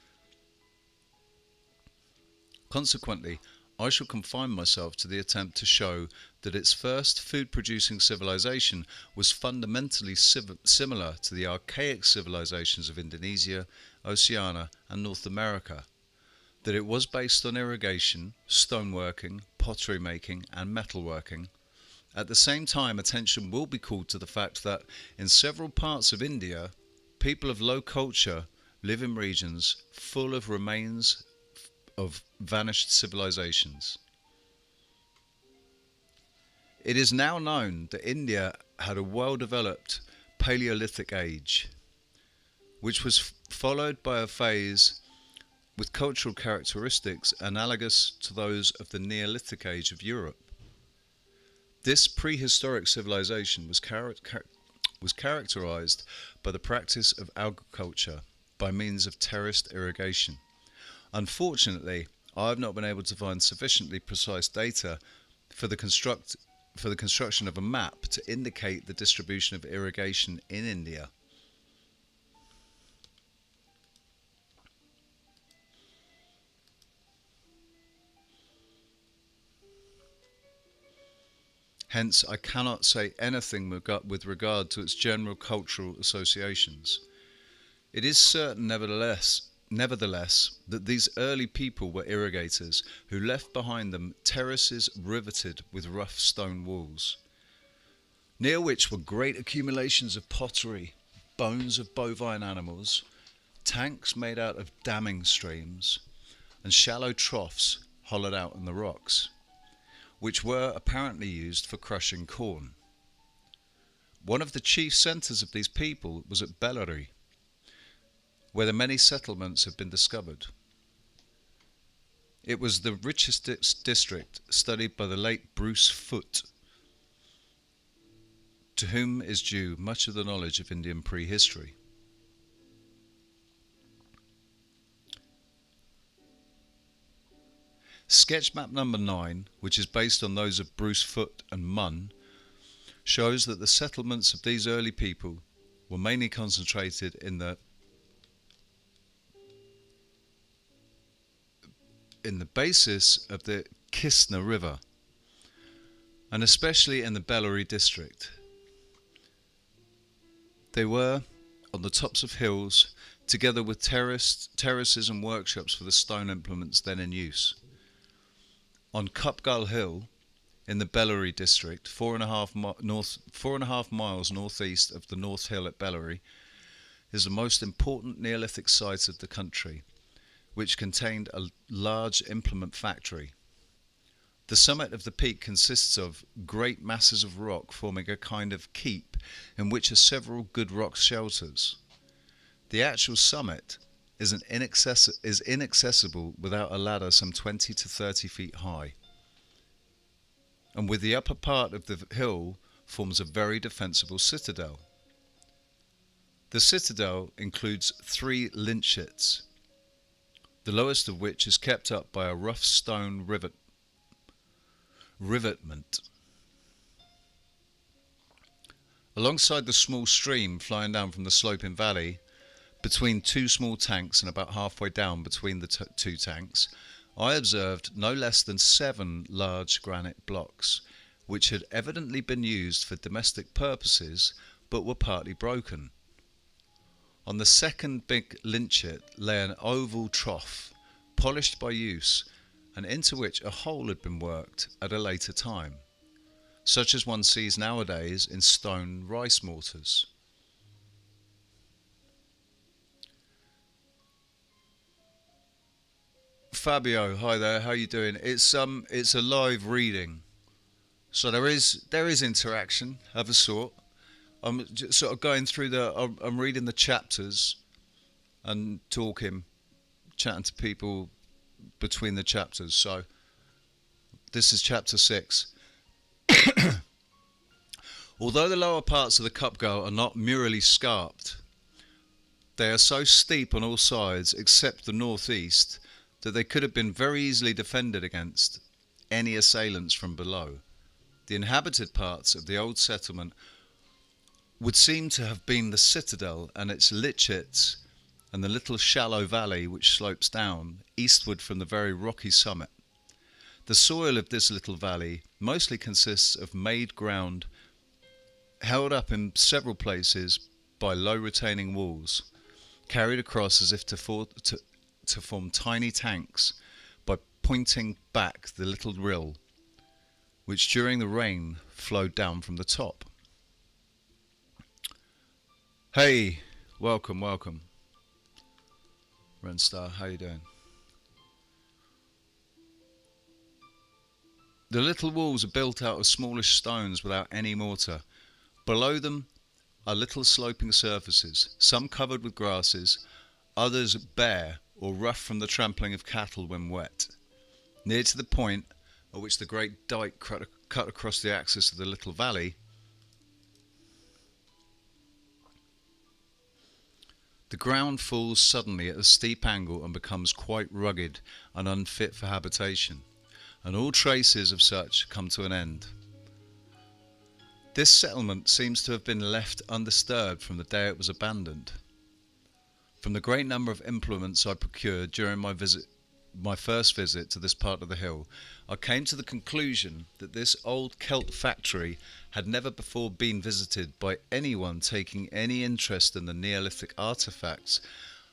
Consequently, I shall confine myself to the attempt to show that its first food-producing civilization was fundamentally similar to the archaic civilizations of Indonesia, Oceania, and North America, that it was based on irrigation, stoneworking, pottery making, and metalworking. At the same time, attention will be called to the fact that in several parts of India, people of low culture live in regions full of remains of vanished civilizations. It is now known that India had a well-developed Paleolithic age, which was followed by a phase with cultural characteristics analogous to those of the Neolithic age of Europe. This prehistoric civilization was characterized by the practice of agriculture by means of terraced irrigation. Unfortunately, I have not been able to find sufficiently precise data for the construction of a map to indicate the distribution of irrigation in India. Hence, I cannot say anything with regard to its general cultural associations. It is certain, nevertheless, that these early people were irrigators who left behind them terraces riveted with rough stone walls, near which were great accumulations of pottery, bones of bovine animals, tanks made out of damming streams, and shallow troughs hollowed out in the rocks, which were apparently used for crushing corn. One of the chief centres of these people was at Bellary, where the many settlements have been discovered. It was the richest district studied by the late Bruce Foote, to whom is due much of the knowledge of Indian prehistory. Sketch map number 9, which is based on those of Bruce Foote and Munn, shows that the settlements of these early people were mainly concentrated in the basis of the Kistna River, and especially in the Bellary district. They were on the tops of hills, together with terraces and workshops for the stone implements then in use. On Cupgull Hill, in the Bellary district, 4.5 miles northeast of the North Hill at Bellary, is the most important Neolithic site of the country, which contained a large implement factory. The summit of the peak consists of great masses of rock forming a kind of keep in which are several good rock shelters. The actual summit is inaccessible without a ladder some 20 to 30 feet high, and with the upper part of the hill forms a very defensible citadel. The citadel includes 3 lynchets, the lowest of which is kept up by a rough stone rivetment. Alongside the small stream flying down from the sloping valley, between 2 small tanks and about halfway down between the 2 tanks, I observed no less than 7 large granite blocks, which had evidently been used for domestic purposes but were partly broken. On the second big lynchet lay an oval trough, polished by use, and into which a hole had been worked at a later time, such as one sees nowadays in stone rice mortars. Fabio, hi there, how you doing? It's a live reading, So there is interaction of a sort. I'm just sort of going through I'm reading the chapters and chatting to people between the chapters. So this is chapter 6. Although the lower parts of the Cupgirl are not murally scarped, they are so steep on all sides except the northeast that they could have been very easily defended against any assailants from below. The inhabited parts of the old settlement would seem to have been the citadel and its lychets and the little shallow valley which slopes down eastward from the very rocky summit. The soil of this little valley mostly consists of made ground held up in several places by low retaining walls, carried across as if to form tiny tanks by pointing back the little rill which during the rain flowed down from the top. Hey, welcome. Renstar, how you doing? The little walls are built out of smallish stones without any mortar. Below them are little sloping surfaces, some covered with grasses, others bare or rough from the trampling of cattle when wet. Near to the point at which the great dike cut across the axis of the little valley, the ground falls suddenly at a steep angle and becomes quite rugged and unfit for habitation, and all traces of such come to an end. This settlement seems to have been left undisturbed from the day it was abandoned. From the great number of implements I procured during my first visit to this part of the hill, I came to the conclusion that this old Celt factory had never before been visited by anyone taking any interest in the Neolithic artefacts,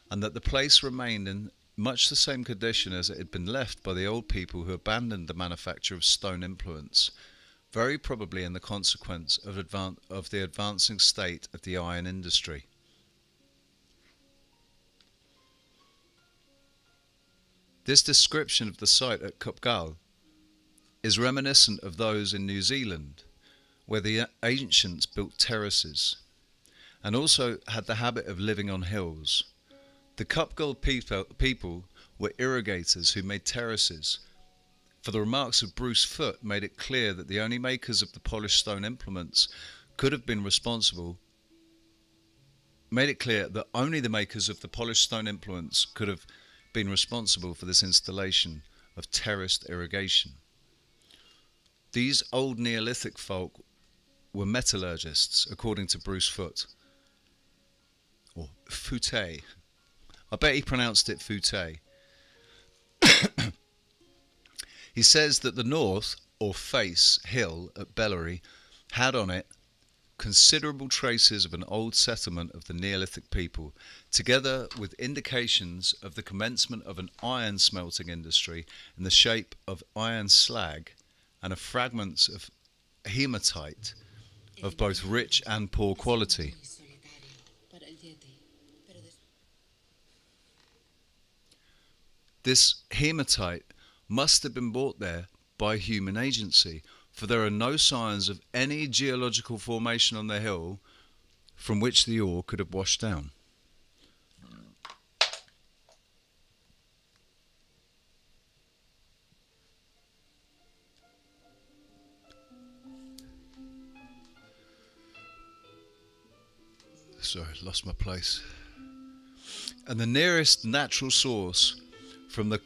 and that the place remained in much the same condition as it had been left by the old people who abandoned the manufacture of stone implements, very probably in the consequence of the advancing state of the iron industry. This description of the site at Cupgirl is reminiscent of those in New Zealand, where the ancients built terraces, and also had the habit of living on hills. The Cupgirl people were irrigators who made terraces, for the remarks of Bruce Foote made it clear that the only makers of the polished stone implements could have been responsible. Made it clear that only the makers of the polished stone implements could have been responsible for this installation of terraced irrigation. These old Neolithic folk were metallurgists, according to Bruce Foote, or Foote. I bet he pronounced it Foote. He says that the north, or face, hill at Bellary had on it considerable traces of an old settlement of the Neolithic people, together with indications of the commencement of an iron smelting industry in the shape of iron slag and of fragments of hematite of both rich and poor quality. This hematite must have been brought there by human agency, for there are no signs of any geological formation on the hill from which the ore could have washed down. Sorry, lost my place. And the nearest natural source from the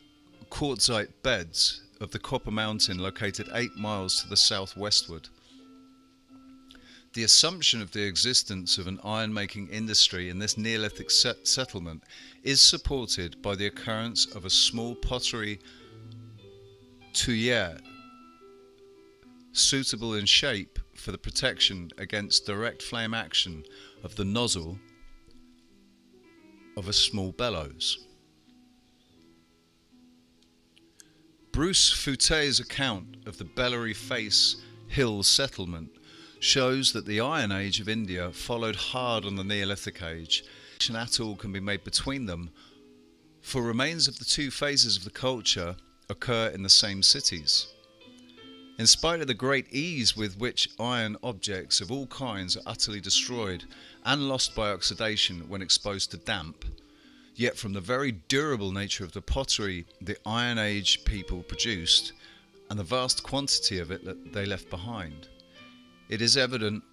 quartzite beds of the Copper Mountain, located 8 miles to the southwestward. The assumption of the existence of an iron-making industry in this Neolithic settlement is supported by the occurrence of a small pottery tuyere suitable in shape for the protection against direct flame action of the nozzle of a small bellows. Bruce Foote's account of the Bellary Face Hill settlement shows that the Iron Age of India followed hard on the Neolithic Age. No connection at all can be made between them, for remains of the two phases of the culture occur in the same cities. In spite of the great ease with which iron objects of all kinds are utterly destroyed and lost by oxidation when exposed to damp, yet from the very durable nature of the pottery the Iron Age people produced, and the vast quantity of it that they left behind, it is evident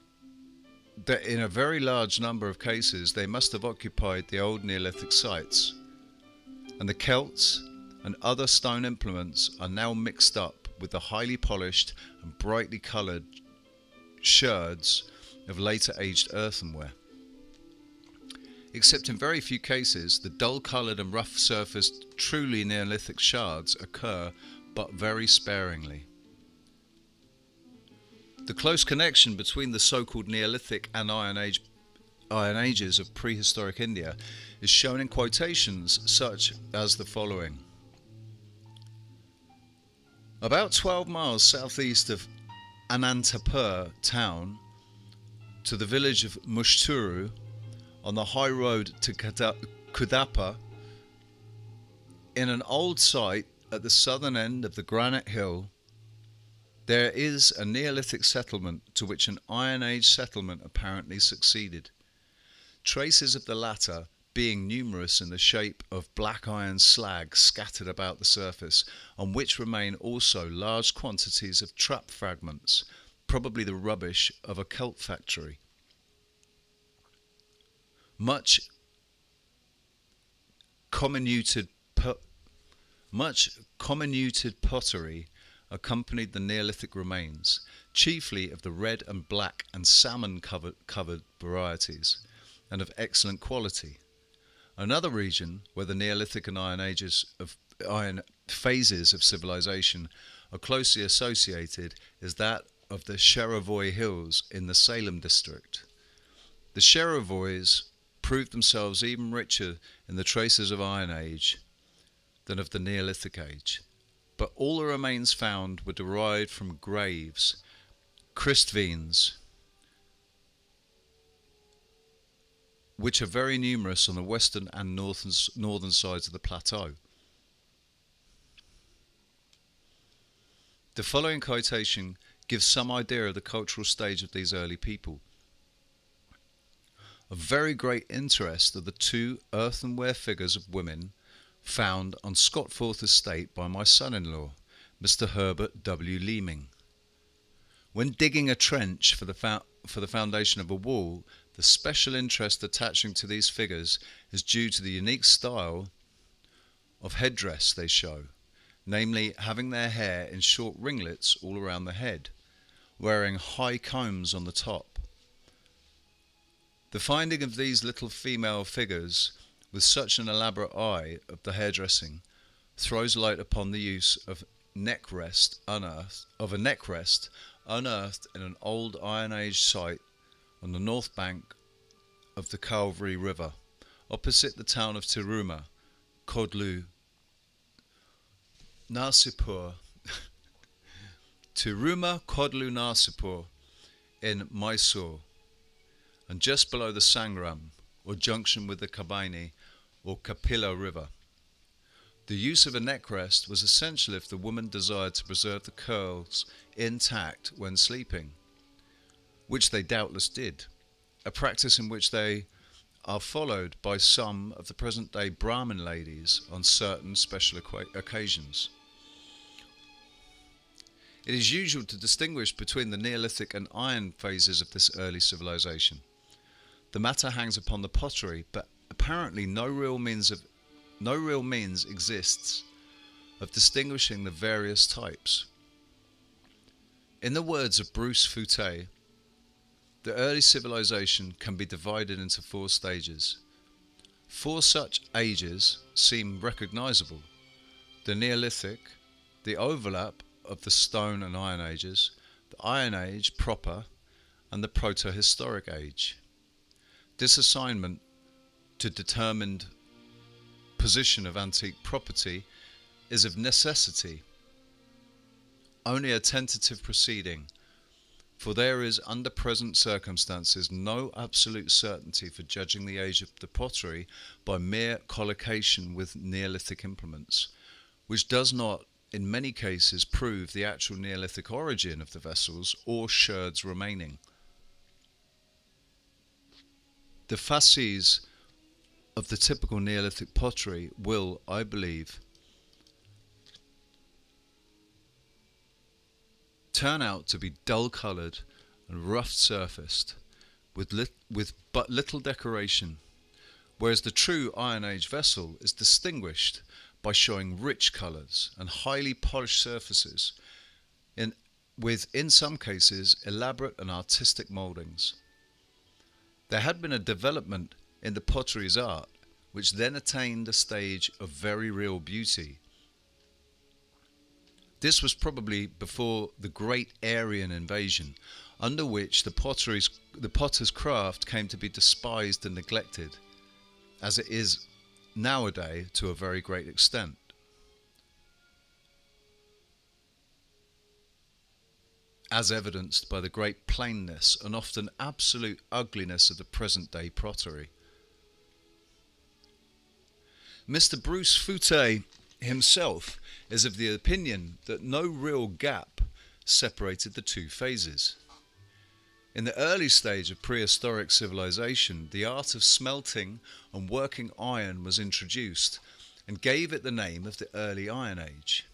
that in a very large number of cases they must have occupied the old Neolithic sites, and the Celts and other stone implements are now mixed up with the highly polished and brightly coloured sherds of later aged earthenware. Except in very few cases, the dull-coloured and rough-surfaced truly Neolithic shards occur but very sparingly. The close connection between the so-called Neolithic and Iron Ages of prehistoric India is shown in quotations such as the following. About 12 miles southeast of Anantapur town, to the village of Mushturu, on the high road to Kudapa, in an old site at the southern end of the granite hill, there is a Neolithic settlement to which an Iron Age settlement apparently succeeded. Traces of the latter being numerous in the shape of black iron slag scattered about the surface, on which remain also large quantities of trap fragments, probably the rubbish of a Celt factory. Much comminuted pottery accompanied the Neolithic remains, chiefly of the red and black and salmon covered varieties, and of excellent quality. Another region where the Neolithic and Iron phases of civilization are closely associated is that of the Sherovoy Hills in the Salem district. The Sherovoys proved themselves even richer in the traces of Iron Age than of the Neolithic Age, but all the remains found were derived from graves, Christvenes, which are very numerous on the western and northern sides of the plateau. The following quotation gives some idea of the cultural stage of these early people. Of very great interest are the two earthenware figures of women found on Scotforth Estate by my son-in-law, Mr. Herbert W. Leeming. When digging a trench for the foundation of a wall, the special interest attaching to these figures is due to the unique style of headdress they show, namely having their hair in short ringlets all around the head, wearing high combs on the top. The finding of these little female figures with such an elaborate eye of the hairdressing throws light upon the use of a neck rest unearthed in an old Iron Age site on the north bank of the Calvary River, opposite the town of Tiruma, Kodlu, Narsipur, Tiruma, Kodlu, Narsipur, in Mysore, and just below the Sangram, or junction with the Kabini, or Kapila River. The use of a neck rest was essential if the woman desired to preserve the curls intact when sleeping, which they doubtless did, a practice in which they are followed by some of the present-day Brahmin ladies on certain special occasions. It is usual to distinguish between the Neolithic and Iron phases of this early civilization. The matter hangs upon the pottery, but apparently no real means exists of distinguishing the various types. In the words of Bruce Fouté, the early civilization can be divided into 4 stages. 4 such ages seem recognizable: the Neolithic, the overlap of the Stone and Iron Ages, the Iron Age proper, and the Proto-Historic Age. This assignment to determined position of antique property is of necessity only a tentative proceeding, for there is under present circumstances no absolute certainty for judging the age of the pottery by mere collocation with Neolithic implements, which does not in many cases prove the actual Neolithic origin of the vessels or sherds remaining. The fasces of the typical Neolithic pottery will, I believe, turn out to be dull-coloured and rough-surfaced, with but little decoration, whereas the true Iron Age vessel is distinguished by showing rich colours and highly polished surfaces, with, in some cases, elaborate and artistic mouldings. There had been a development in the pottery's art, which then attained a stage of very real beauty. This was probably before the Great Aryan Invasion, under which the potter's craft came to be despised and neglected, as it is nowadays to a very great extent. As evidenced by the great plainness and often absolute ugliness of the present-day pottery. Mr. Bruce Fouté himself is of the opinion that no real gap separated the two phases. In the early stage of prehistoric civilization, the art of smelting and working iron was introduced and gave it the name of the Early Iron Age.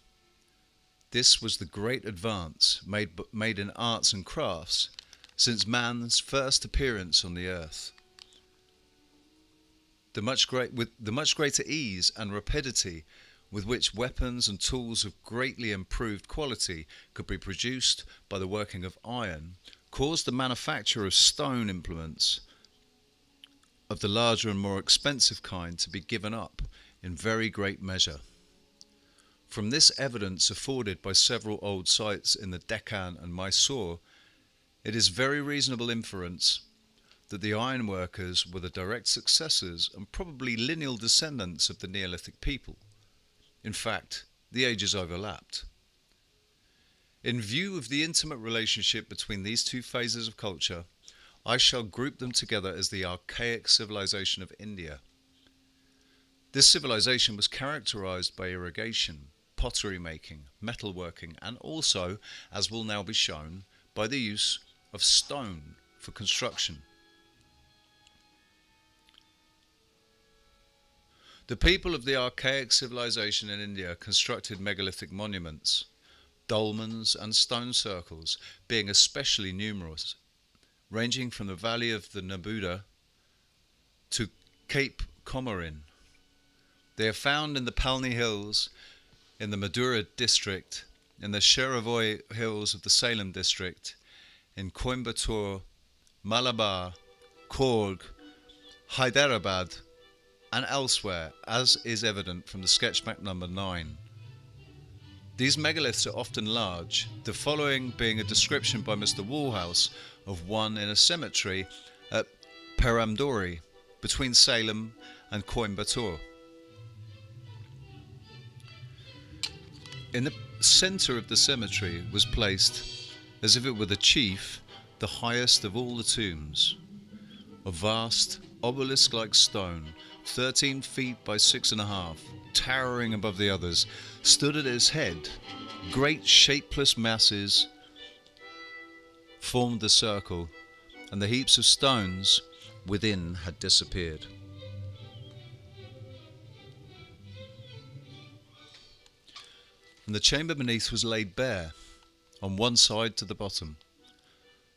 This was the great advance made in arts and crafts since man's first appearance on the earth. With the much greater ease and rapidity with which weapons and tools of greatly improved quality could be produced by the working of iron, caused the manufacture of stone implements of the larger and more expensive kind to be given up in very great measure. From this evidence afforded by several old sites in the Deccan and Mysore, it is very reasonable inference that the ironworkers were the direct successors and probably lineal descendants of the Neolithic people. In fact, the ages overlapped. In view of the intimate relationship between these two phases of culture, I shall group them together as the archaic civilization of India. This civilization was characterized by irrigation, pottery making, metalworking, and also, as will now be shown, by the use of stone for construction. The people of the archaic civilization in India constructed megalithic monuments, dolmens and stone circles being especially numerous, ranging from the valley of the Nebuda to Cape Comorin. They are found in the Palni Hills, in the Madura district, in the Sheravoi Hills of the Salem district, in Coimbatore, Malabar, Coorg, Hyderabad, and elsewhere, as is evident from the sketch map number 9. These megaliths are often large, the following being a description by Mr. Woolhouse of one in a cemetery at Peramdori, between Salem and Coimbatore. In the centre of the cemetery was placed, as if it were the chief, the highest of all the tombs, a vast obelisk-like stone, 13 feet by 6.5, towering above the others, stood at its head. Great shapeless masses formed the circle, and the heaps of stones within had disappeared. And the chamber beneath was laid bare, on one side to the bottom.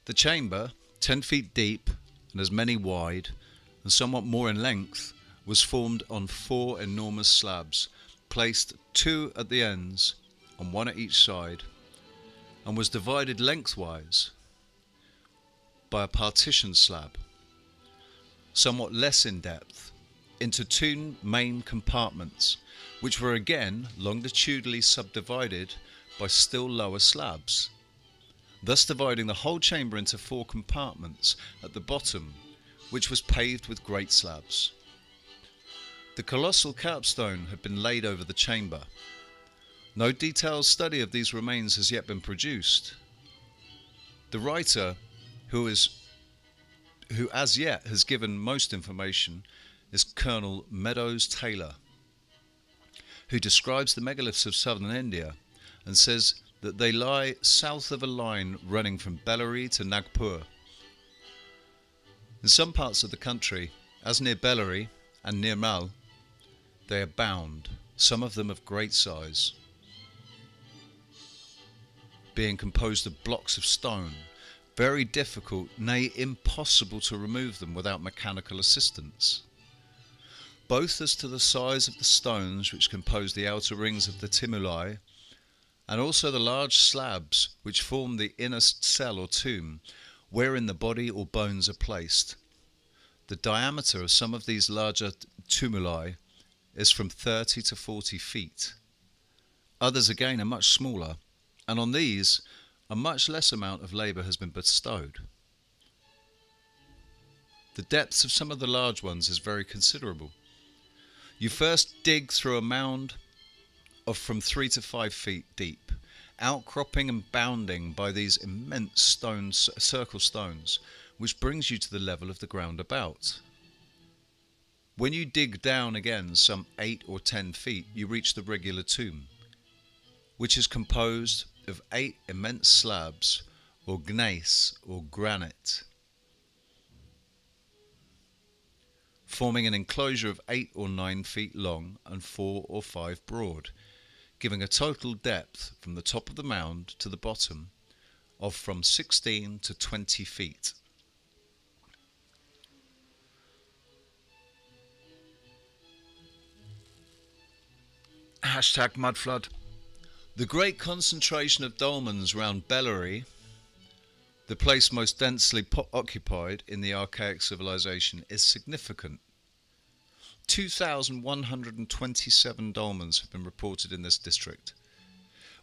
The chamber, 10 feet deep and as many wide, and somewhat more in length, was formed on 4 enormous slabs, placed 2 at the ends and 1 at each side, and was divided lengthwise by a partition slab, somewhat less in depth, into 2 main compartments, which were again longitudinally subdivided by still lower slabs, thus dividing the whole chamber into 4 compartments at the bottom, which was paved with great slabs. The colossal capstone had been laid over the chamber. No detailed study of these remains has yet been produced. The writer, who as yet has given most information, is Colonel Meadows Taylor, who describes the megaliths of southern India and says that they lie south of a line running from Bellary to Nagpur. In some parts of the country, as near Bellary and Nirmal, they abound, some of them of great size, being composed of blocks of stone, very difficult, nay impossible to remove them without mechanical assistance, both as to the size of the stones which compose the outer rings of the tumuli, and also the large slabs which form the inner cell or tomb, wherein the body or bones are placed. The diameter of some of these larger tumuli is from 30 to 40 feet. Others again are much smaller, and on these a much less amount of labour has been bestowed. The depths of some of the large ones is very considerable. You first dig through a mound of from 3 to 5 feet deep, outcropping and bounding by these immense circle stones, which brings you to the level of the ground about. When you dig down again some 8 or 10 feet, you reach the regular tomb, which is composed of 8 immense slabs, or gneiss, or granite, forming an enclosure of 8 or 9 feet long and 4 or 5 broad, giving a total depth from the top of the mound to the bottom of from 16 to 20 feet. Hashtag mudflood. The great concentration of dolmens round Bellary, the place most densely occupied in the archaic civilization, is significant. 2,127 dolmens have been reported in this district,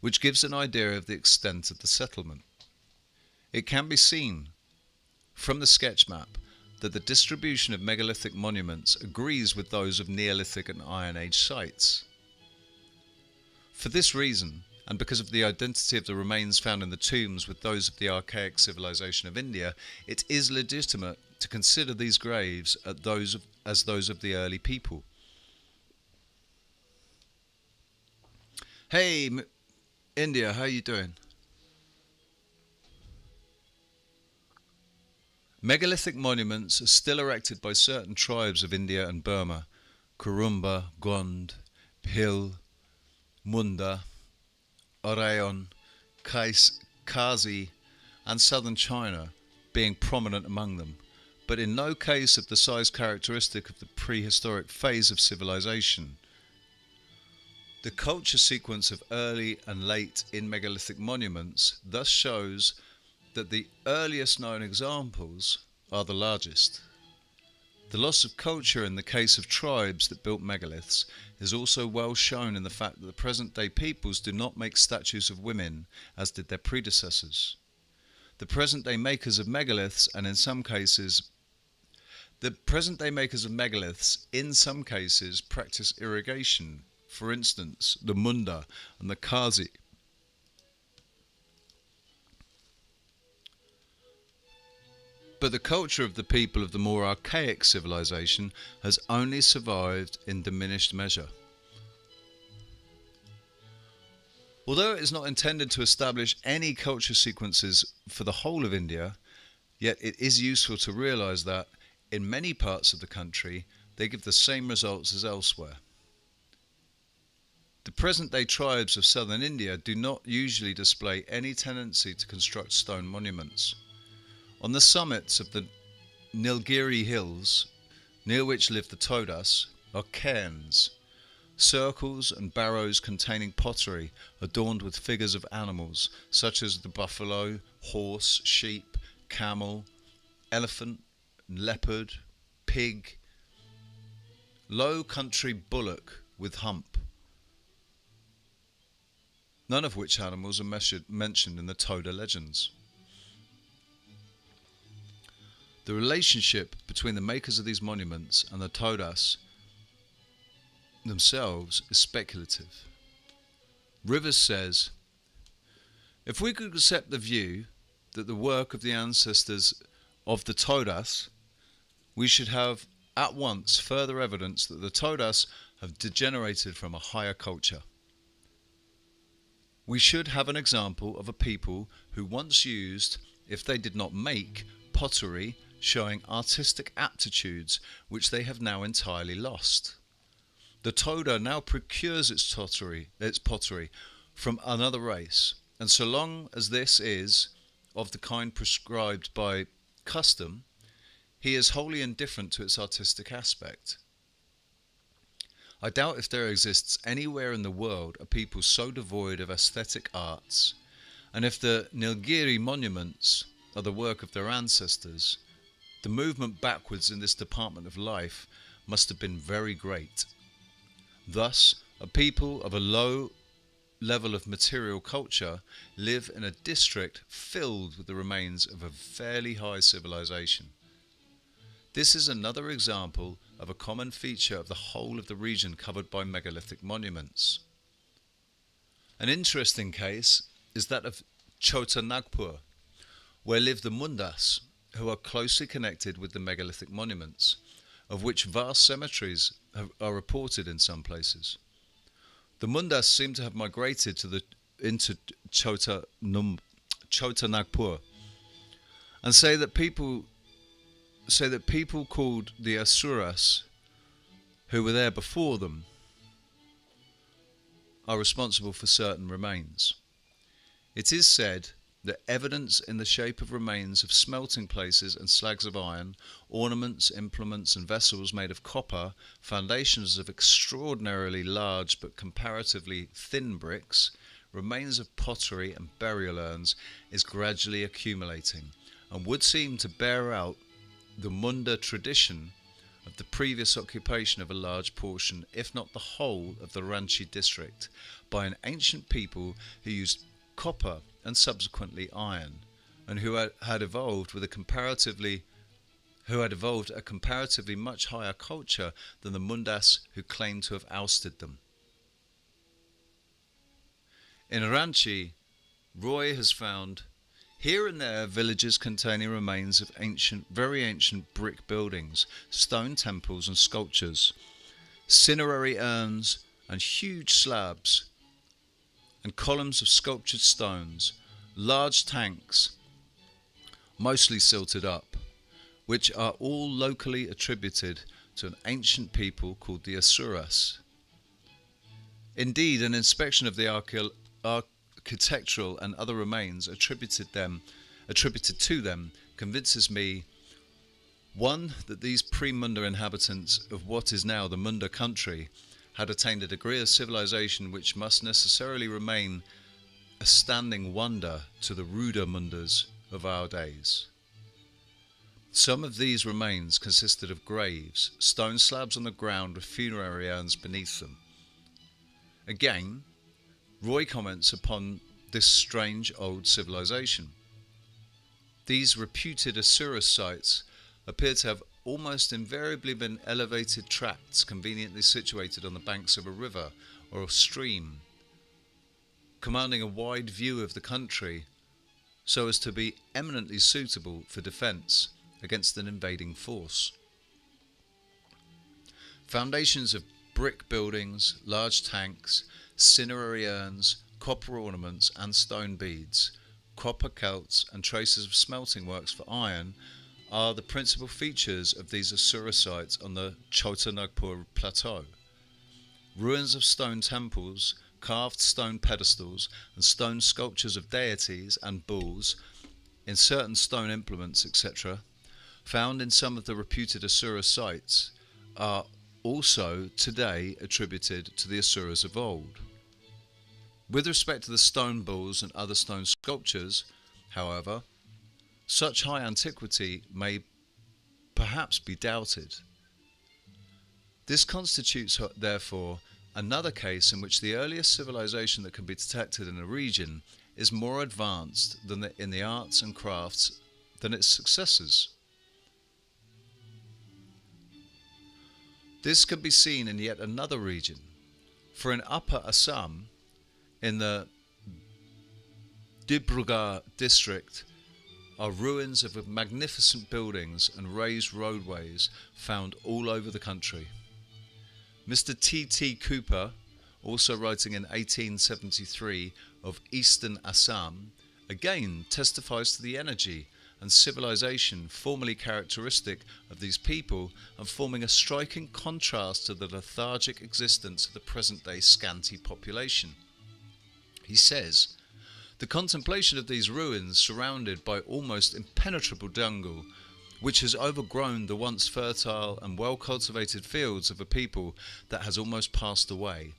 which gives an idea of the extent of the settlement. It can be seen from the sketch map that the distribution of megalithic monuments agrees with those of Neolithic and Iron Age sites. For this reason, and because of the identity of the remains found in the tombs with those of the archaic civilization of India, it is legitimate to consider these graves as those of the early people. Hey, India, how you doing? Megalithic monuments are still erected by certain tribes of India and Burma, Kurumba, Gond, Bhil, Munda, Oraon, Kazi, and southern China being prominent among them, but in no case of the size characteristic of the prehistoric phase of civilization. The culture sequence of early and late in megalithic monuments thus shows that the earliest known examples are the largest. The loss of culture in the case of tribes that built megaliths is also well shown in the fact that the present-day peoples do not make statues of women as did their predecessors. The present-day makers of megaliths in some cases practice irrigation, for instance the Munda and the Kazi. But the culture of the people of the more archaic civilization has only survived in diminished measure. Although it is not intended to establish any culture sequences for the whole of India, yet it is useful to realize that, in many parts of the country, they give the same results as elsewhere. The present-day tribes of southern India do not usually display any tendency to construct stone monuments. On the summits of the Nilgiri hills, near which live the Todas, are cairns, circles and barrows containing pottery adorned with figures of animals such as the buffalo, horse, sheep, camel, elephant, leopard, pig, low country bullock with hump, none of which animals are mentioned in the Toda legends. The relationship between the makers of these monuments and the Todas themselves is speculative. Rivers says, if we could accept the view that the work of the ancestors of the Todas, we should have at once further evidence that the Todas have degenerated from a higher culture. We should have an example of a people who once used, if they did not make, pottery, showing artistic aptitudes which they have now entirely lost. The Toda now procures its pottery from another race, and so long as this is of the kind prescribed by custom, he is wholly indifferent to its artistic aspect. I doubt if there exists anywhere in the world a people so devoid of aesthetic arts, and if the Nilgiri monuments are the work of their ancestors, the movement backwards in this department of life must have been very great. Thus, a people of a low level of material culture live in a district filled with the remains of a fairly high civilization. This is another example of a common feature of the whole of the region covered by megalithic monuments. An interesting case is that of Chota Nagpur, where live the Mundas, who are closely connected with the megalithic monuments, of which vast cemeteries are reported in some places. The Mundas seem to have migrated into Chota Nagpur, and say that people called the Asuras, who were there before them, are responsible for certain remains. It is said that evidence in the shape of remains of smelting places and slags of iron, ornaments, implements and vessels made of copper, foundations of extraordinarily large but comparatively thin bricks, remains of pottery and burial urns is gradually accumulating, and would seem to bear out the Munda tradition of the previous occupation of a large portion, if not the whole, of the Ranchi district by an ancient people who used copper and subsequently iron, and who had evolved a comparatively much higher culture than the Mundas who claimed to have ousted them. In Ranchi, Roy has found here and there villages containing remains of very ancient brick buildings, stone temples and sculptures, cinerary urns and huge slabs and columns of sculptured stones, large tanks, mostly silted up, which are all locally attributed to an ancient people called the Asuras. Indeed, an inspection of the architectural and other remains attributed to them convinces me, 1, that these pre-Munda inhabitants of what is now the Munda country had attained a degree of civilization which must necessarily remain a standing wonder to the ruder Mundas of our days. Some of these remains consisted of graves, stone slabs on the ground with funerary urns beneath them. Again, Roy comments upon this strange old civilization. These reputed Asura sites appear to have almost invariably been elevated tracts conveniently situated on the banks of a river or a stream, commanding a wide view of the country so as to be eminently suitable for defence against an invading force. Foundations of brick buildings, large tanks, cinerary urns, copper ornaments and stone beads, copper celts and traces of smelting works for iron are the principal features of these Asura sites on the Chota Nagpur plateau. Ruins of stone temples, carved stone pedestals and stone sculptures of deities and bulls in certain stone implements, etc., found in some of the reputed Asura sites are also today attributed to the Asuras of old. With respect to the stone bulls and other stone sculptures, however, such high antiquity may perhaps be doubted. This constitutes, therefore, another case in which the earliest civilization that can be detected in a region is more advanced in the arts and crafts than its successors. This can be seen in yet another region, for in Upper Assam, in the Dibrugarh district, are ruins of magnificent buildings and raised roadways found all over the country. Mr. T.T. Cooper, also writing in 1873 of Eastern Assam, again testifies to the energy and civilization formerly characteristic of these people and forming a striking contrast to the lethargic existence of the present-day scanty population. He says, "The contemplation of these ruins surrounded by almost impenetrable jungle, which has overgrown the once fertile and well-cultivated fields of a people that has almost passed away,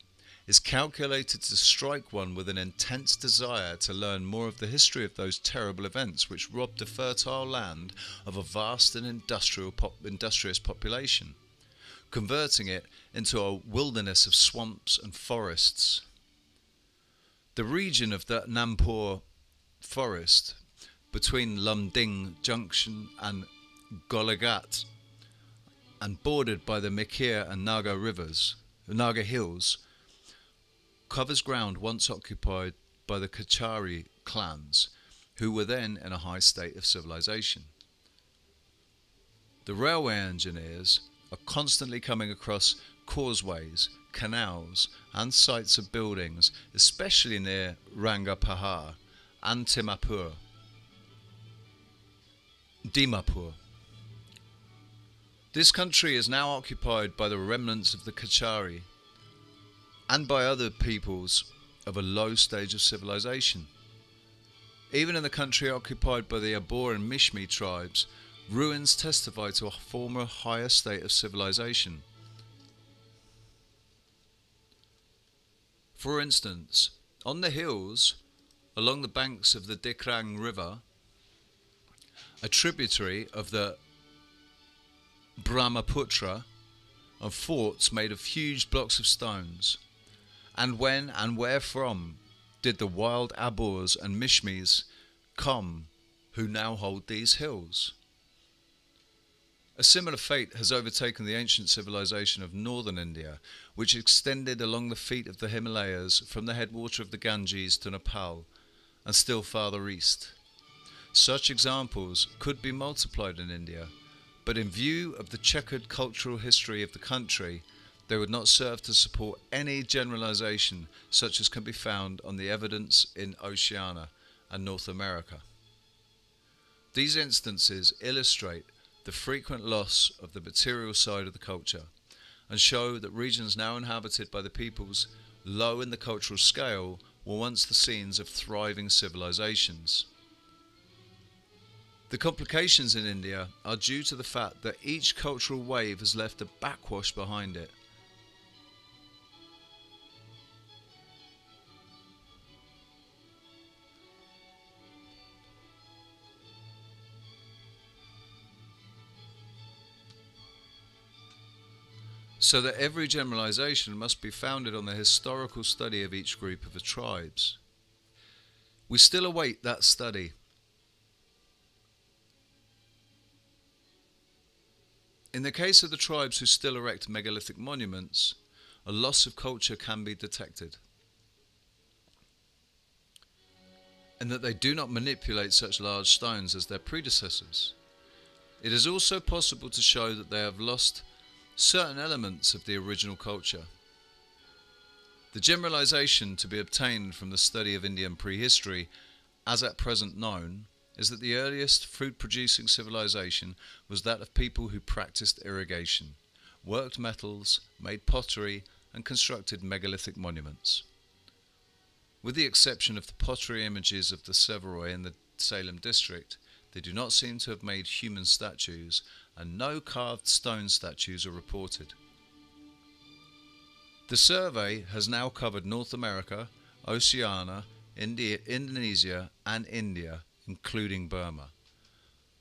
is calculated to strike one with an intense desire to learn more of the history of those terrible events which robbed a fertile land of a vast and industrious population, converting it into a wilderness of swamps and forests. The region of the Nampur forest between Lumding Junction and Golagat and bordered by the Mikir and Naga Hills, covers ground once occupied by the Kachari clans, who were then in a high state of civilization. The railway engineers are constantly coming across causeways, canals and sites of buildings, especially near Rangapahar and Dimapur. This country is now occupied by the remnants of the Kachari and by other peoples of a low stage of civilization. Even in the country occupied by the Abor and Mishmi tribes, ruins testify to a former higher state of civilization. For instance, on the hills along the banks of the Dikrang River, a tributary of the Brahmaputra, are forts made of huge blocks of stones. And when and where from did the wild Abors and Mishmis come who now hold these hills? A similar fate has overtaken the ancient civilization of northern India, which extended along the feet of the Himalayas from the headwater of the Ganges to Nepal and still farther east. Such examples could be multiplied in India, but in view of the checkered cultural history of the country, they would not serve to support any generalization such as can be found on the evidence in Oceania and North America. These instances illustrate the frequent loss of the material side of the culture and show that regions now inhabited by the peoples low in the cultural scale were once the scenes of thriving civilizations. The complications in India are due to the fact that each cultural wave has left a backwash behind it. So that every generalization must be founded on the historical study of each group of the tribes. We still await that study. In the case of the tribes who still erect megalithic monuments, a loss of culture can be detected, and that they do not manipulate such large stones as their predecessors. It is also possible to show that they have lost certain elements of the original culture. The generalization to be obtained from the study of Indian prehistory, as at present known, is that the earliest food-producing civilization was that of people who practiced irrigation, worked metals, made pottery, and constructed megalithic monuments. With the exception of the pottery images of the Severoi in the Salem district, they do not seem to have made human statues, and no carved stone statues are reported. The survey has now covered North America, Oceania, Indonesia, and India, including Burma.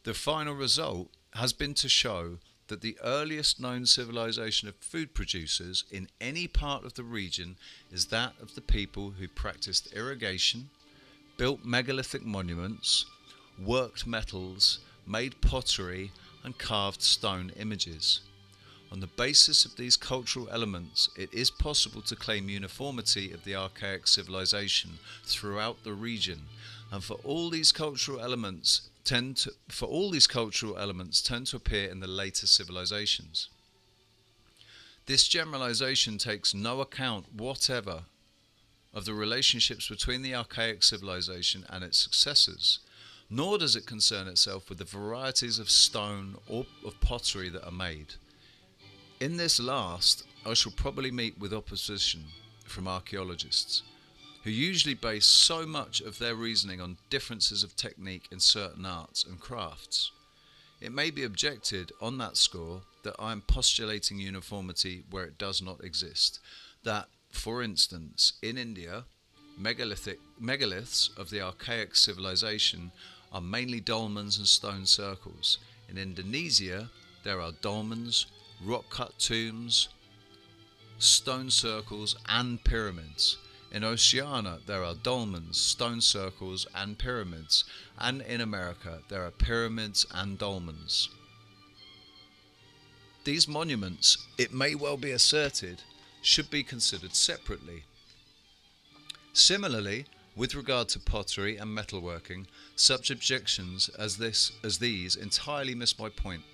The final result has been to show that the earliest known civilization of food producers in any part of the region is that of the people who practiced irrigation, built megalithic monuments, worked metals, made pottery, and carved stone images. On the basis of these cultural elements, it is possible to claim uniformity of the archaic civilization throughout the region, and for all these cultural elements tend to appear in the later civilizations. This generalization takes no account whatever of the relationships between the archaic civilization and its successors, nor does it concern itself with the varieties of stone or of pottery that are made. In this last, I shall probably meet with opposition from archaeologists, who usually base so much of their reasoning on differences of technique in certain arts and crafts. It may be objected on that score that I am postulating uniformity where it does not exist. That, for instance, in India, megaliths of the archaic civilization are mainly dolmens and stone circles. In Indonesia, there are dolmens, rock-cut tombs, stone circles and pyramids. In Oceania, there are dolmens, stone circles and pyramids, and in America, there are pyramids and dolmens. These monuments, it may well be asserted, should be considered separately. Similarly, with regard to pottery and metalworking, such objections as these entirely miss my point,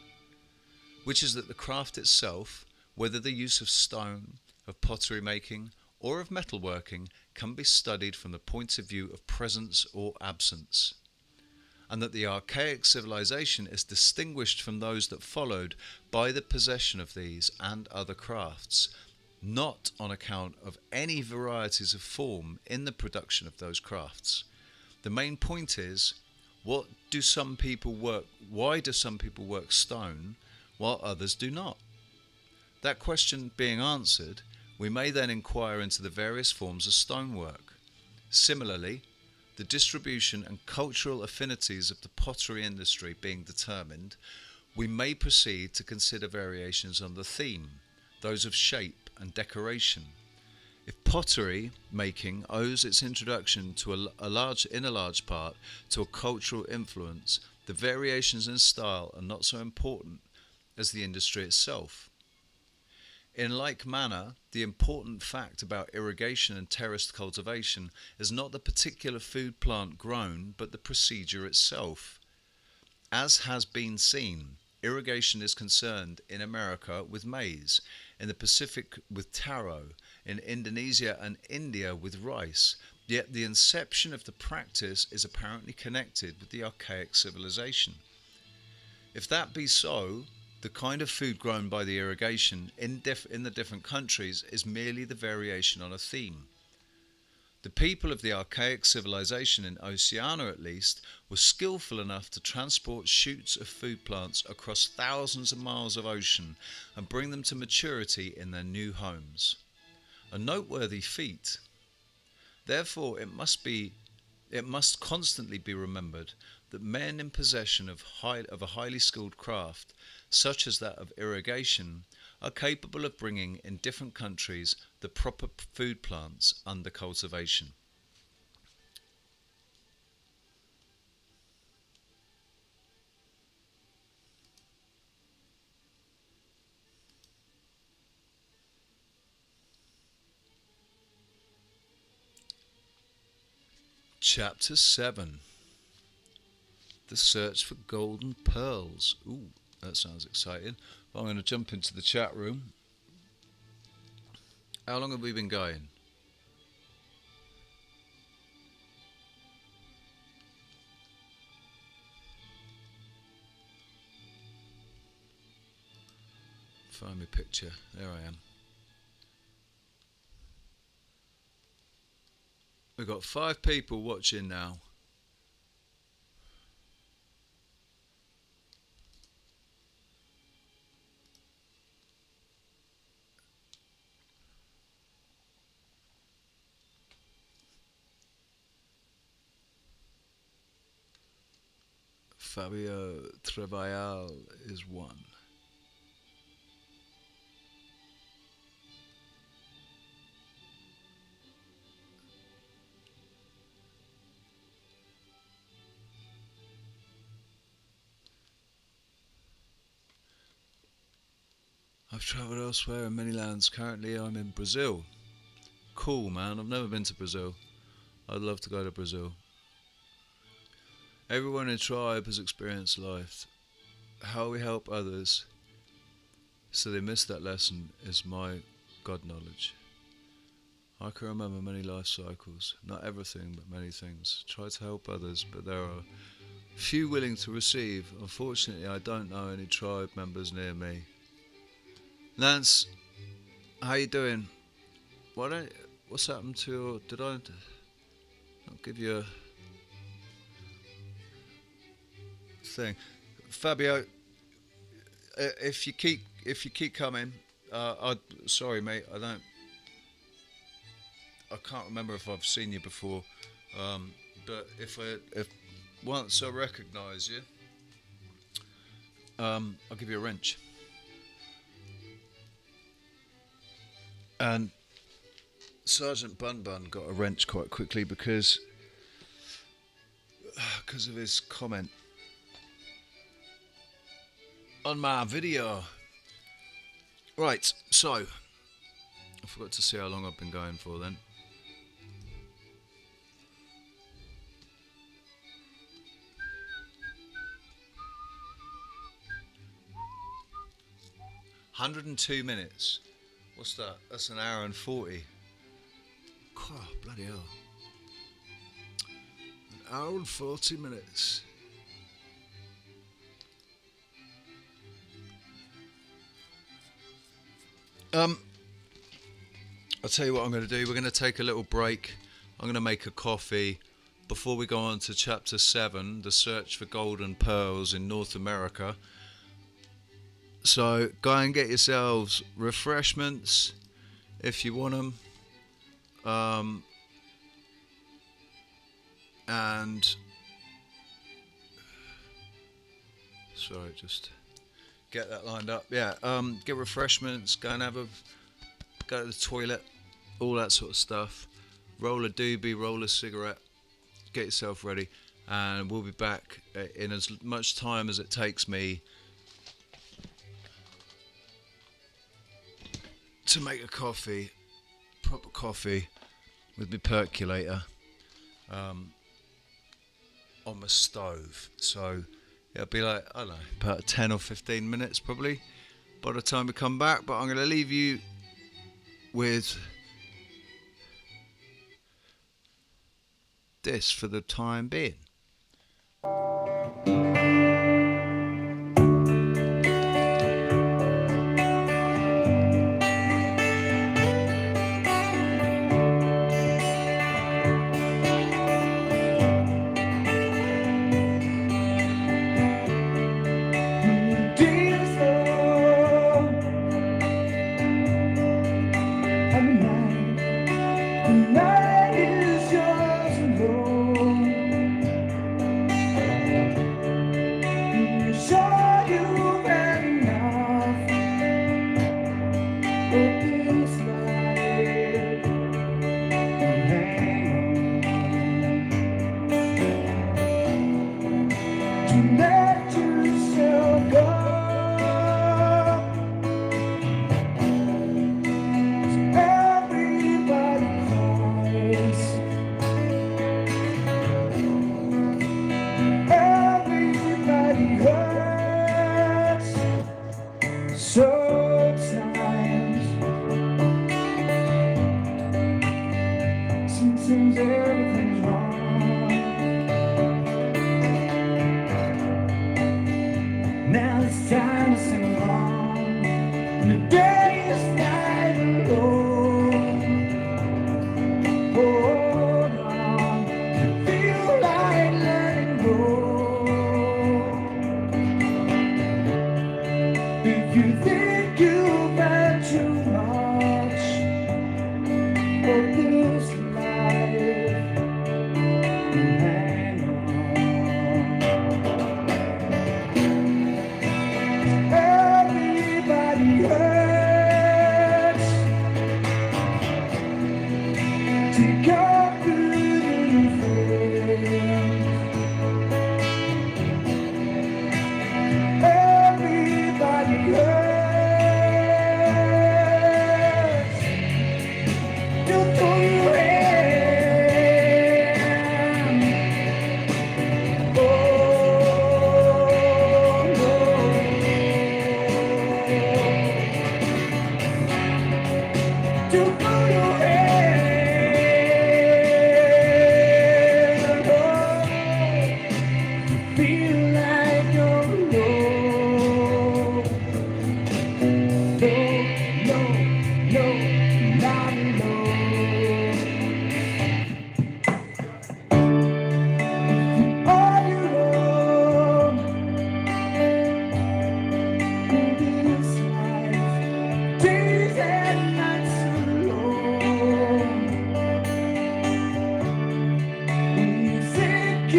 which is that the craft itself, whether the use of stone, of pottery making, or of metalworking, can be studied from the point of view of presence or absence, and that the archaic civilization is distinguished from those that followed by the possession of these and other crafts, not on account of any varieties of form in the production of those crafts. The main point is, why do some people work stone while others do not? That question being answered, we may then inquire into the various forms of stonework. Similarly, the distribution and cultural affinities of the pottery industry being determined, we may proceed to consider variations on the theme, those of shape and decoration. If pottery making owes its introduction to in a large part to a cultural influence, the variations in style are not so important as the industry itself. In like manner, the important fact about irrigation and terraced cultivation is not the particular food plant grown, but the procedure itself. As has been seen, irrigation is concerned in America with maize, in the Pacific with taro, in Indonesia and India with rice, yet the inception of the practice is apparently connected with the archaic civilization. If that be so, the kind of food grown by the irrigation in the different countries is merely the variation on a theme. The people of the archaic civilization in Oceania, at least, were skillful enough to transport shoots of food plants across thousands of miles of ocean and bring them to maturity in their new homes. A noteworthy feat. Therefore, it must constantly be remembered that men in possession of a highly skilled craft, such as that of irrigation, are capable of bringing in different countries the proper food plants under cultivation. Chapter 7. The search for golden pearls. Ooh, that sounds exciting. Well, I'm going to jump into the chat room. How long have we been going? Find my picture. There I am. We've got 5 people watching now. Fabio Travail is 1. I've travelled elsewhere in many lands. Currently I'm in Brazil. Cool, man. I've never been to Brazil. I'd love to go to Brazil. Everyone in a tribe has experienced life. How we help others So they missed that lesson, is my God knowledge. I can remember many life cycles, not everything, but many things. Try to help others, but there are few willing to receive. Unfortunately, I don't know any tribe members near me. Nance, how you doing? What's happened to your, did I not give you a thing? Fabio, if you keep coming, sorry mate, I can't remember if I've seen you before, but if once I recognise you, I'll give you a wrench. And Sergeant Bun Bun got a wrench quite quickly because of his comment on my video. Right, so I forgot to see how long I've been going for then. $102. What's that? That's an hour and 40. Oh, bloody hell. An hour and 40 minutes. I'll tell you what I'm going to do. We're going to take a little break. I'm going to make a coffee before we go on to chapter 7, the search for golden pearls in North America. So go and get yourselves refreshments if you want them, and sorry, just get that lined up. Yeah, get refreshments. Go to the toilet, all that sort of stuff. Roll a doobie, roll a cigarette. Get yourself ready, and we'll be back in as much time as it takes me to make a coffee, proper coffee, with my percolator on my stove. So it'll be like, I don't know, about 10 or 15 minutes probably by the time we come back. But I'm going to leave you with this for the time being.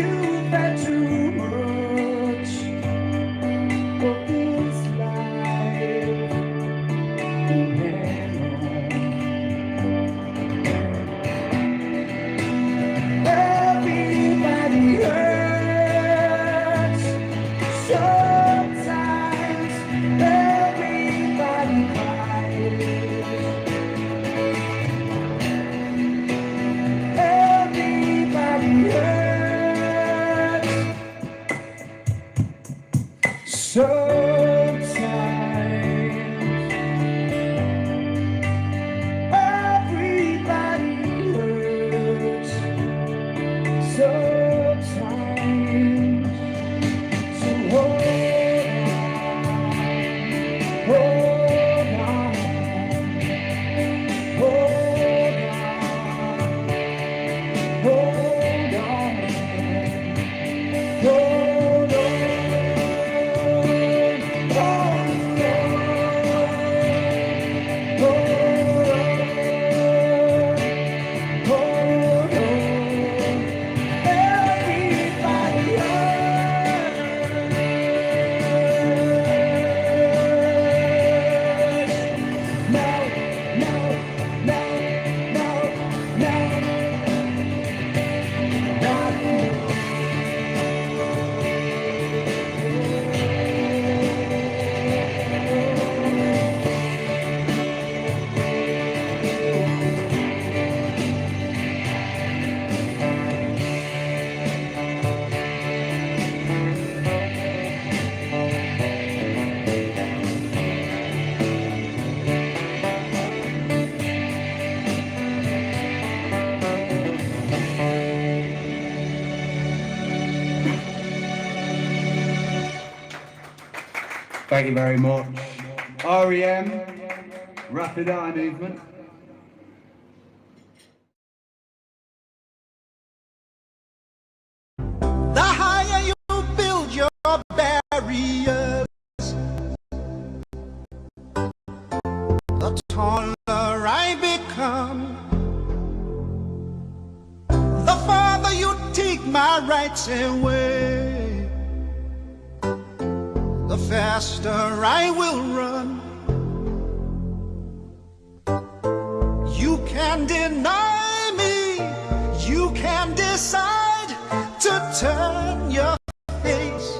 You've had too much of this life. Everybody hurts sometimes. Everybody cries. Everybody hurts sometimes. Everybody hurts sometimes. So hold on, hold on, hold on. Thank you very much. REM, Rapid Eye Movement. The higher you build your barriers, the taller I become. The farther you take my rights away, the faster I will run. You can deny me, you can decide to turn your face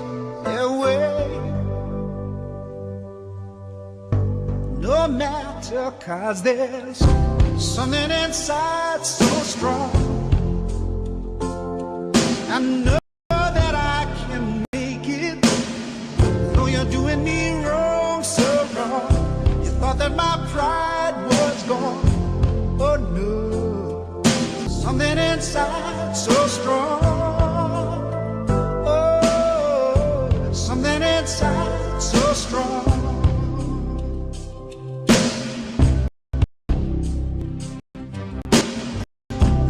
away. No matter, 'cause there's something inside so strong. I know that I can make it, though you're doing me wrong, so wrong. You thought that my pride was gone. Oh no, something inside so strong. Oh, something inside so strong.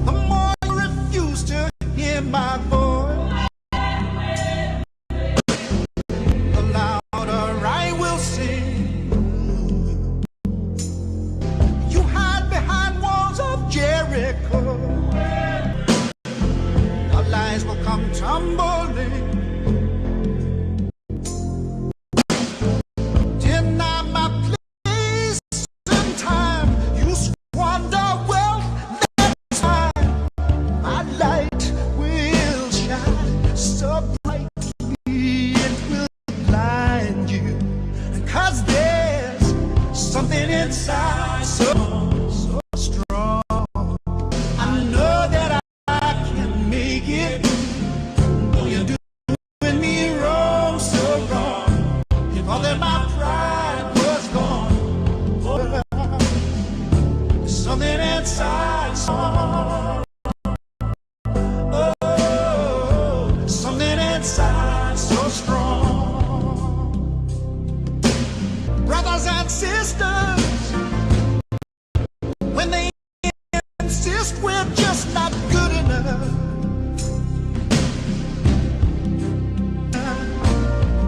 The more you refuse to hear my voice, the louder I will sing. You hide behind walls of Jericho, our lies will come tumbling. Deny my place and time, you squander wealth, that's time. My light will shine so brightly it will blind you, 'cause there's something inside so strong. I know that I can make it, though you're doing me wrong, so wrong. You thought that my pride was gone. Something inside so something inside so strong. Brothers and sisters, when they insist we're just not good enough,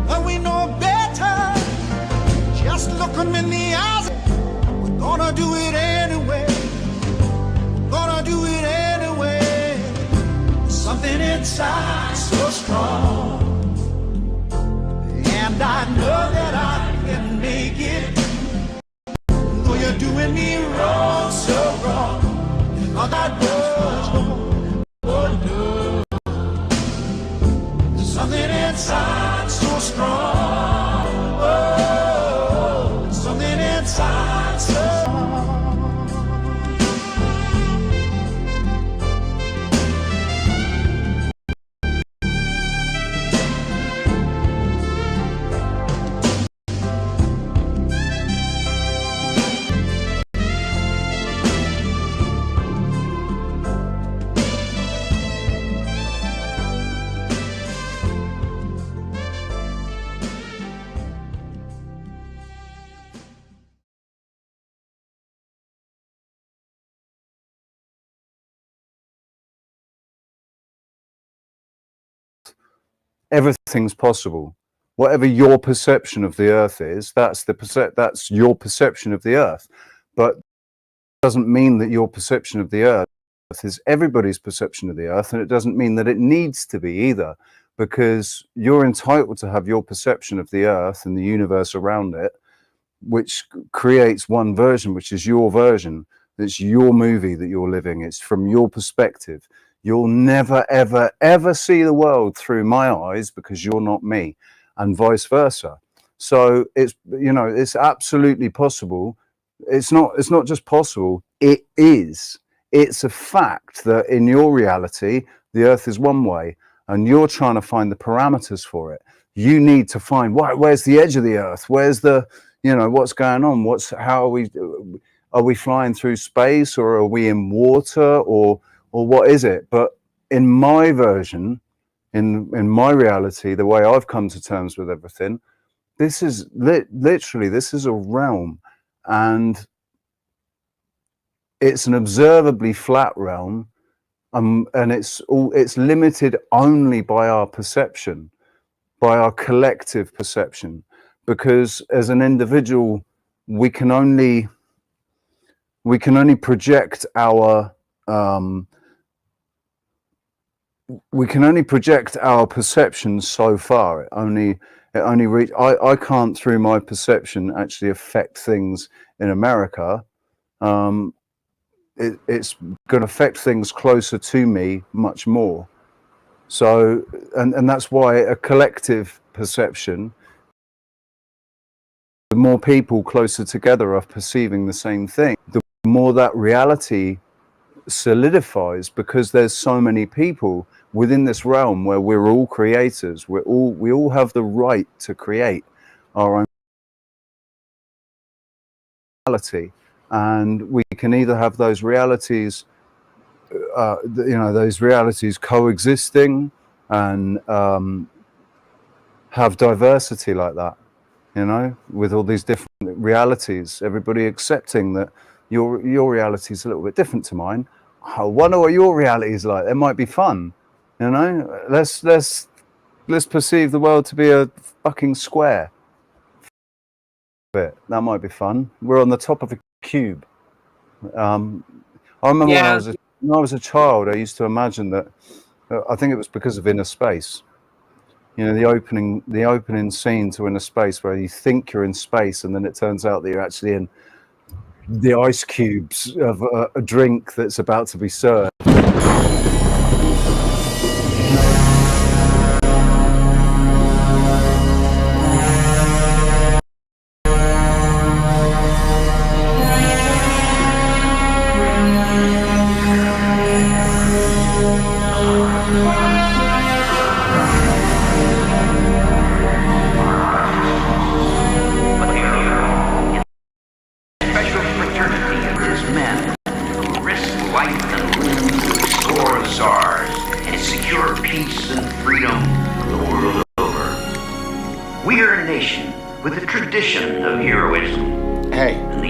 but we know better, just look them in the eyes. We're gonna do it anyway, we're gonna do it anyway. Something inside thought that was gonna do. There's something inside so strong. Oh, there's something inside so everything's possible. Whatever your perception of the earth is, that's your perception of the earth. But it doesn't mean that your perception of the earth is everybody's perception of the earth, and it doesn't mean that it needs to be either, because you're entitled to have your perception of the earth and the universe around it, which creates one version, which is your version. It's your movie that you're living. It's from your perspective. You'll never, ever, ever see the world through my eyes because you're not me, and vice versa. So it's, you know, it's absolutely possible. It's not just possible. It is. It's a fact that in your reality, the earth is one way, and you're trying to find the parameters for it. You need to find, where's the edge of the earth? Where's the, you know, what's going on? How are we flying through space, or are we in water, or what is it? But in my version, in my reality, the way I've come to terms with everything, this is literally, this is a realm, and it's an observably flat realm, and it's limited only by our perception, by our collective perception, because as an individual, we can only project our perception so far. It only I can't, through my perception, actually affect things in America. It's going to affect things closer to me much more. So, and that's why a collective perception, the more people closer together are perceiving the same thing, the more that reality solidifies, because there's so many people within this realm where we're all creators. We all have the right to create our own reality, and we can either have those realities, those realities coexisting and have diversity like that, you know, with all these different realities, everybody accepting that your reality is a little bit different to mine. I wonder what your reality is like. It might be fun, you know. Let's perceive the world to be a fucking square. That might be fun. We're on the top of a cube. I remember when I was a child, I used to imagine that. I think it was because of Inner Space. You know, the opening scene to Inner Space, where you think you're in space, and then it turns out that you're actually in the ice cubes of a drink that's about to be served.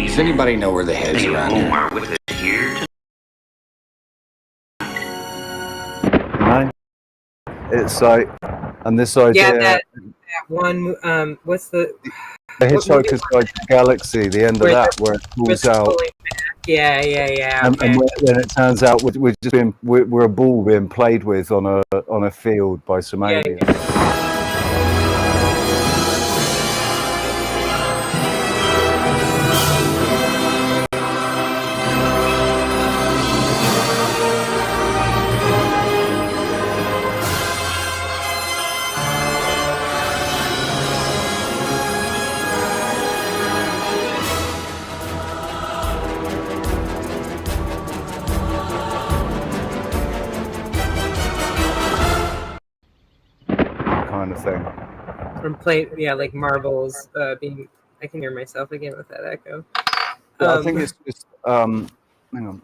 Does anybody know where the heads around here? You know, it's like, and this idea. Yeah, that one. What's the Hitchhiker's Guide to the Galaxy? The end of that, where it pulls out. Yeah. And then it turns out we're a ball being played with on a field by some aliens. Yeah. kind of thing. From play, yeah, like marbles being. I can hear myself again with that echo. Yeah, I think it's just. Hang on.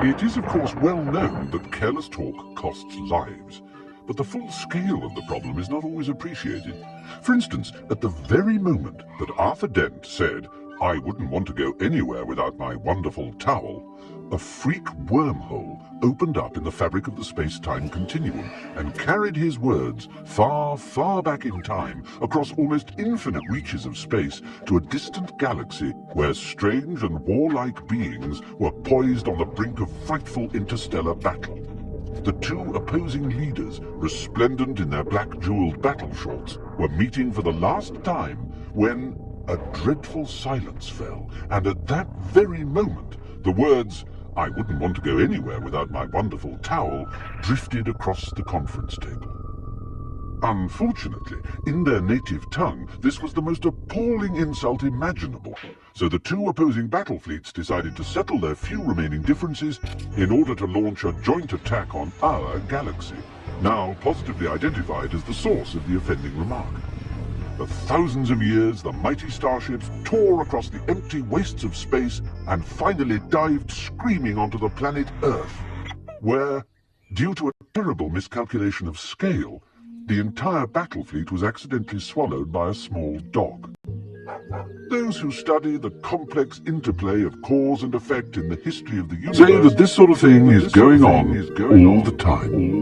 It is, of course, well known that careless talk costs lives, but the full scale of the problem is not always appreciated. For instance, at the very moment that Arthur Dent said, "I wouldn't want to go anywhere without my wonderful towel," a freak wormhole opened up in the fabric of the space-time continuum and carried his words far, far back in time, across almost infinite reaches of space, to a distant galaxy where strange and warlike beings were poised on the brink of frightful interstellar battle. The two opposing leaders, resplendent in their black jeweled battle shorts, were meeting for the last time when a dreadful silence fell, and at that very moment, the words, "I wouldn't want to go anywhere without my wonderful towel," drifted across the conference table. Unfortunately, in their native tongue, this was the most appalling insult imaginable, so the two opposing battle fleets decided to settle their few remaining differences in order to launch a joint attack on our galaxy, now positively identified as the source of the offending remark. For thousands of years, the mighty starships tore across the empty wastes of space and finally dived screaming onto the planet Earth, where, due to a terrible miscalculation of scale, the entire battle fleet was accidentally swallowed by a small dog. Those who study the complex interplay of cause and effect in the history of the universe say that this sort of thing is going on all the time.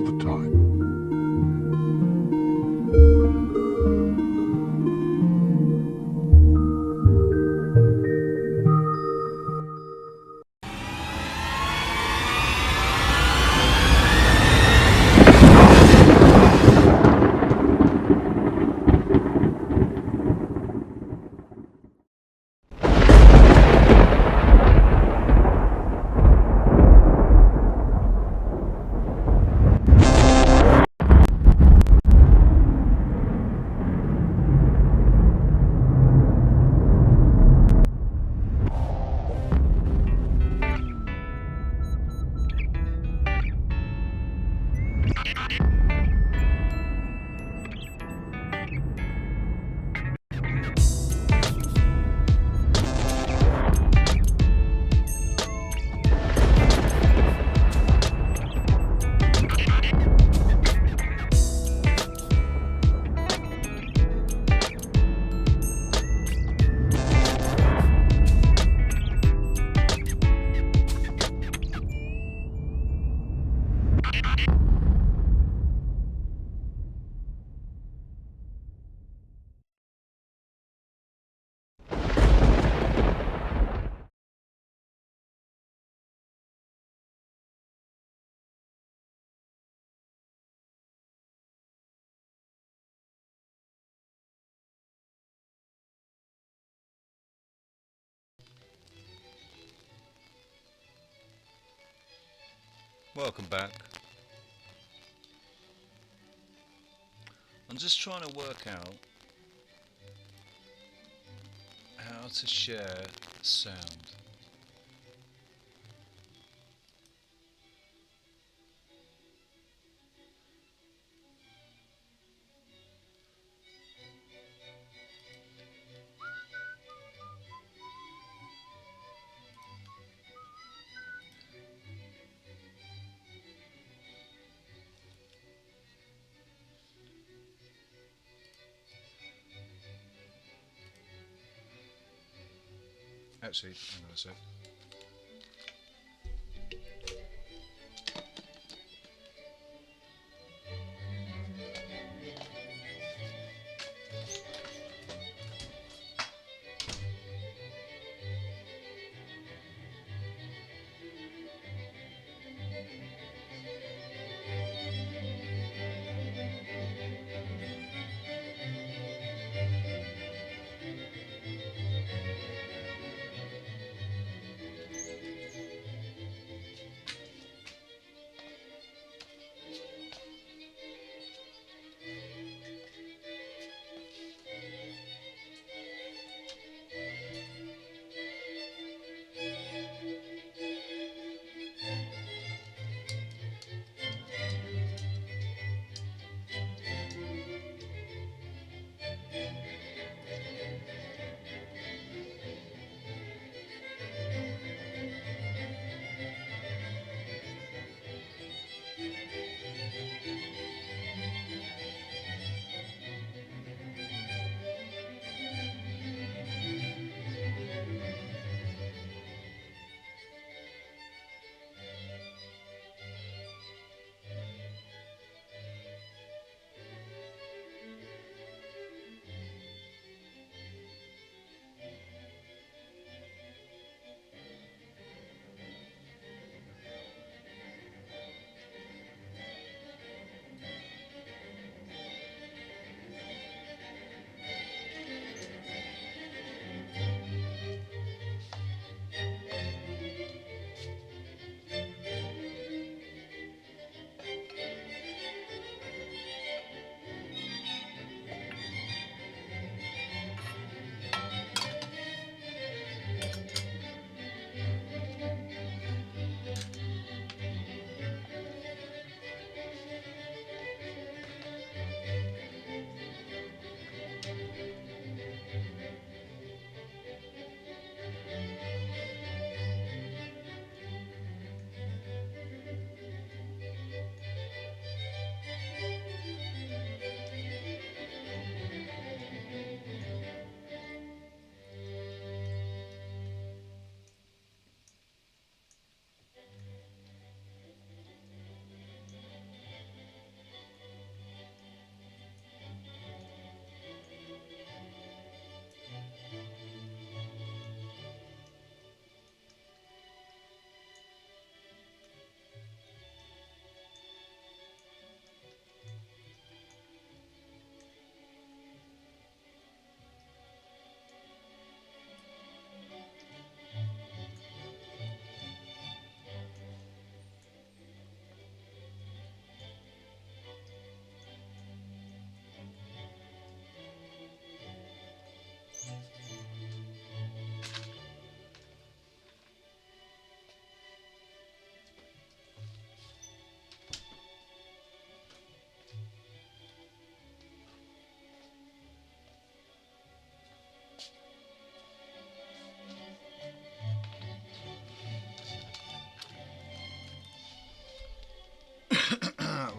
Welcome back. I'm just trying to work out how to share sound. Actually, hang on a sec.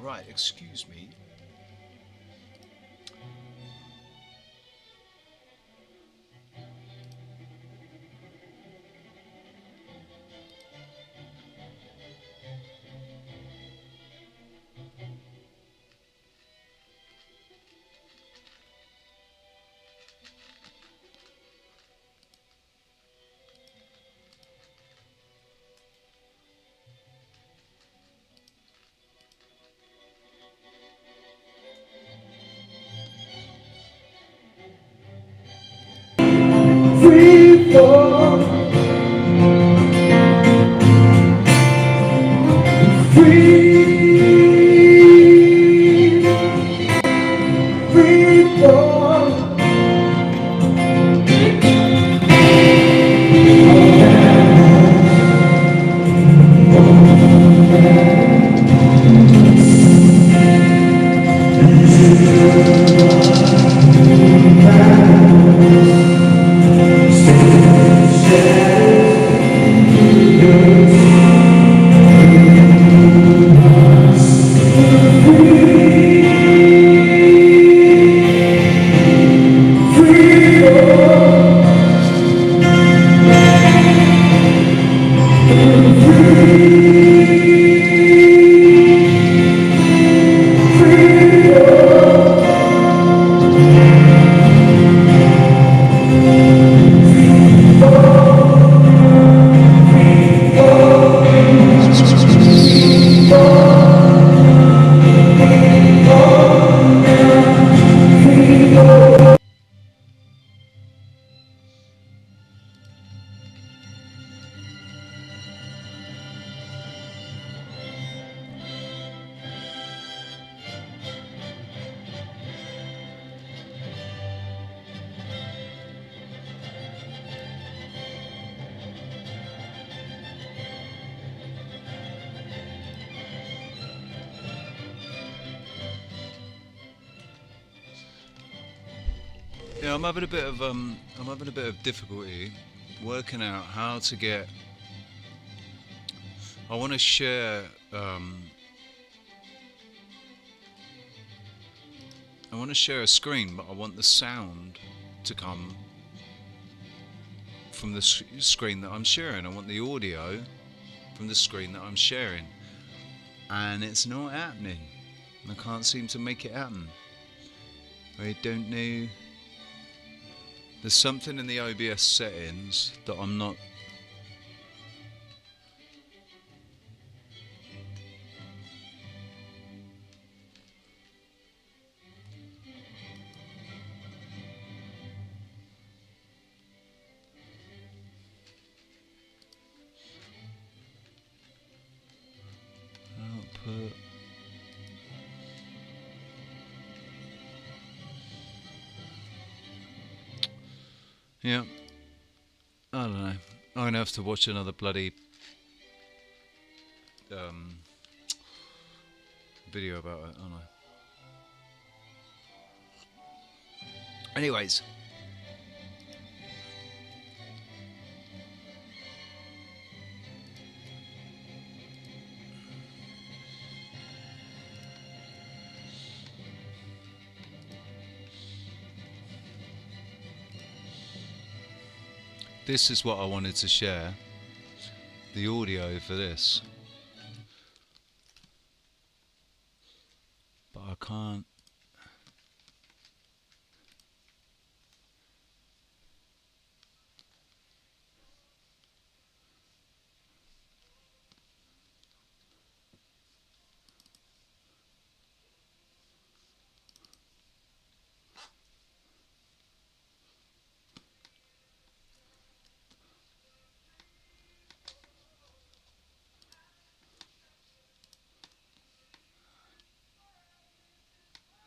Right, excuse me. Free fall, free, free fall. Yeah, I'm having a bit of difficulty working out how to get. I want to share. I want to share a screen, but I want the sound to come from the screen that I'm sharing. I want the audio from the screen that I'm sharing, and it's not happening. I can't seem to make it happen. I don't know. There's something in the OBS settings that I'm not. Output. Yeah. I don't know. I'm gonna have to watch another bloody video about it, aren't I? Anyways. This is what I wanted to share. The audio for this. But I can't.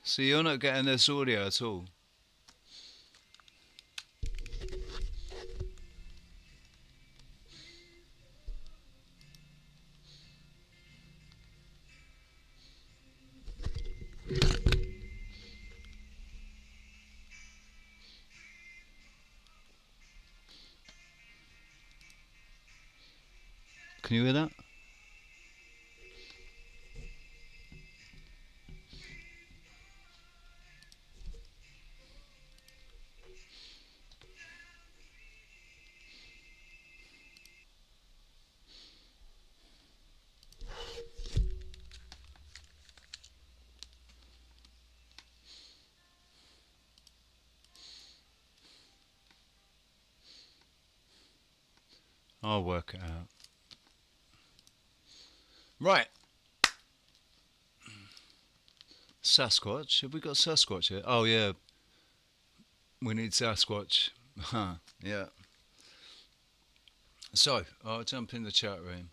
So you're not getting this audio at all? Can you hear that? I'll work it out. Right. Sasquatch. Have we got Sasquatch here? Oh, yeah. We need Sasquatch. Huh. Yeah. So, I'll jump in the chat room.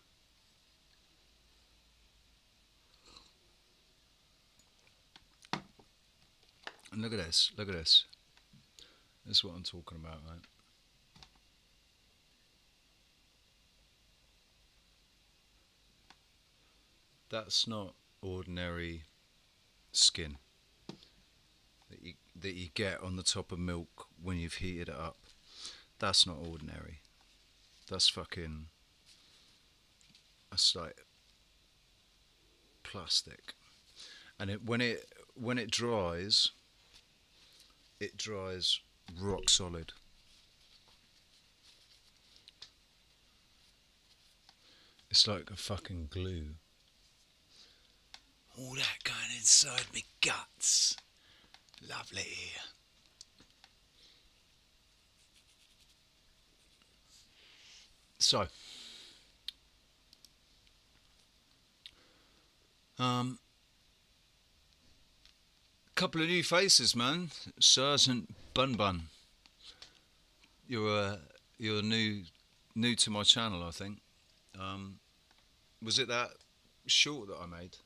And look at this. Look at this. This is what I'm talking about, right? That's not ordinary skin that you get on the top of milk when you've heated it up. That's not ordinary. That's fucking... That's like plastic. And when it dries rock solid. It's like a fucking glue. All that going inside me guts. Lovely. So, couple of new faces, man. Sergeant Bun Bun. You're new to my channel, I think. Was it that short that I made?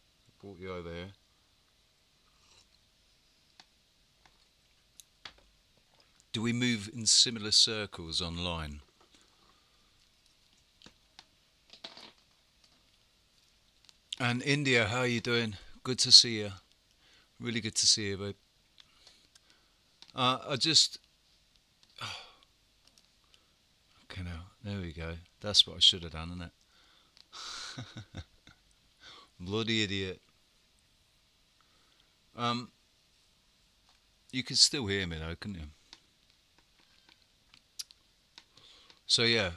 Brought you over here. Do we move in similar circles online? And India, how are you doing? Good to see you. Really good to see you, babe. Okay, now, there we go. That's what I should have done, isn't it? Bloody idiot. You can still hear me though, couldn't you? So yeah.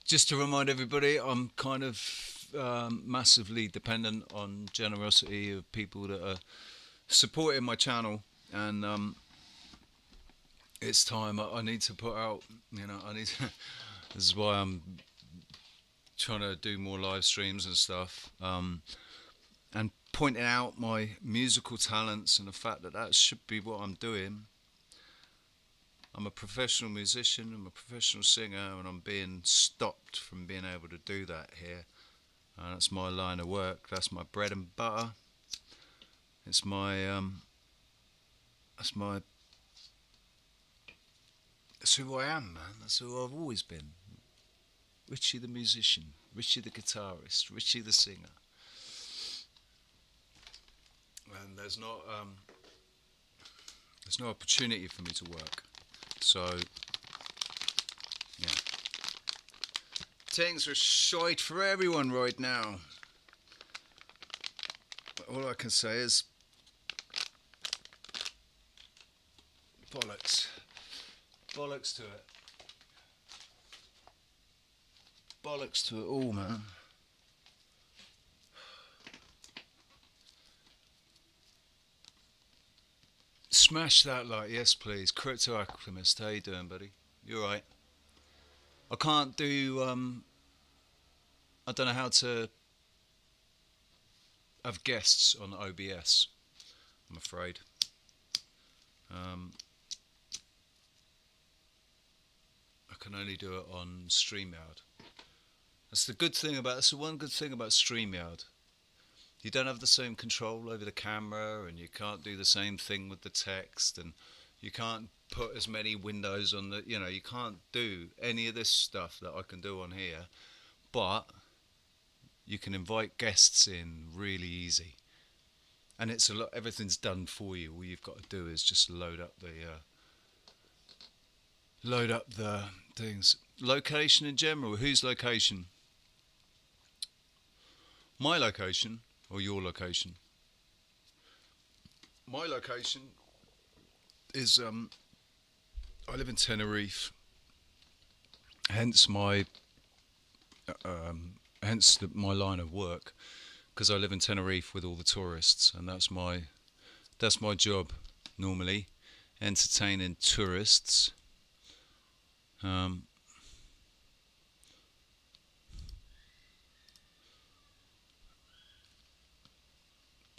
Just to remind everybody, I'm kind of massively dependent on generosity of people that are supporting my channel, and it's time. I need to put out, this is why I'm trying to do more live streams and stuff, and pointing out my musical talents and the fact that that should be what I'm doing. I'm a professional musician, I'm a professional singer, and I'm being stopped from being able to do that here. That's my line of work, that's my bread and butter. It's my, that's who I am, man. That's who I've always been. Richie the musician, Richie the guitarist, Richie the singer. And there's no opportunity for me to work. So, yeah. Things are shite for everyone right now. All I can say is bollocks. Bollocks to it. Bollocks to it all, man. Smash that like, yes please. Crypto Alchemist, how you doing, buddy? You alright? I can't do, I don't know how to have guests on OBS, I'm afraid. I can only do it on StreamYard. That's the one good thing about StreamYard. You don't have the same control over the camera, and you can't do the same thing with the text, and you can't put as many windows on the, you can't do any of this stuff that I can do on here, but you can invite guests in really easy. And it's everything's done for you. All you've got to do is just load up the things. Location in general, whose location? My location. Or your location? My location is I live in Tenerife, hence my my line of work. because I live in Tenerife with all the tourists, and that's my job normally, entertaining tourists.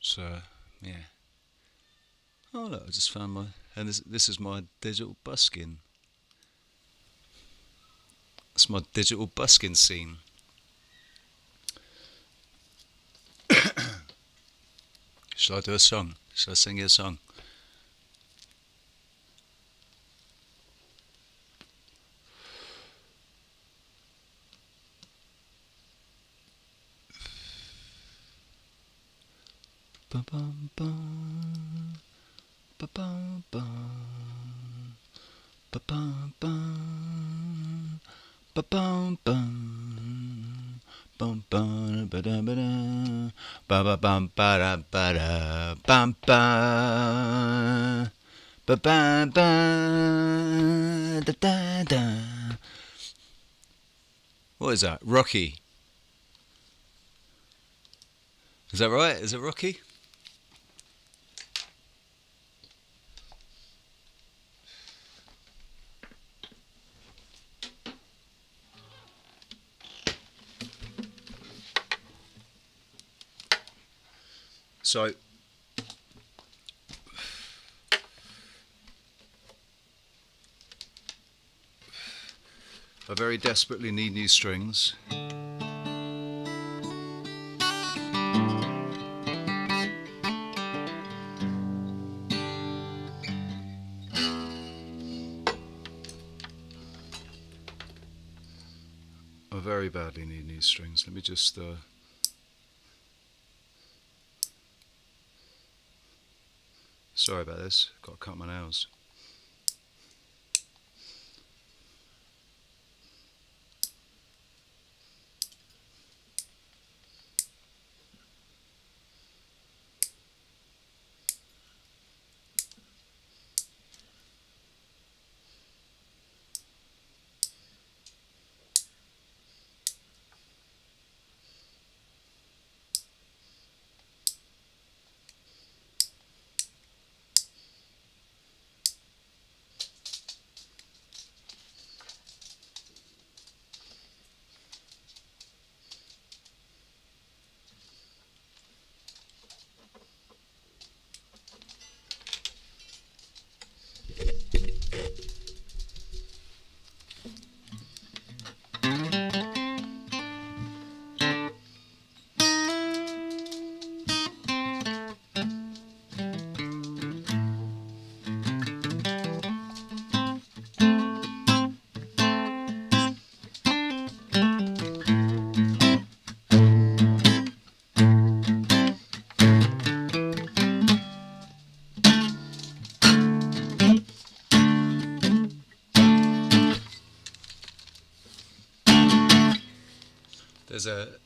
So yeah. Oh look, I just found my, and this is my digital buskin. It's my digital buskin scene. Shall I do a song? Shall I sing you a song? Ba-bum bum, ba-bum bum, ba-bum bum, ba-bum bum, bum bum ba-da-ba-da, ba-ba-bum ba-da-ba-da, bum bum, ba-bum bum, da-da-da. What is that? Rocky? Is that right? Is it Rocky? So I very desperately need new strings. I very badly need new strings. Let me just sorry about this, got to cut my nails.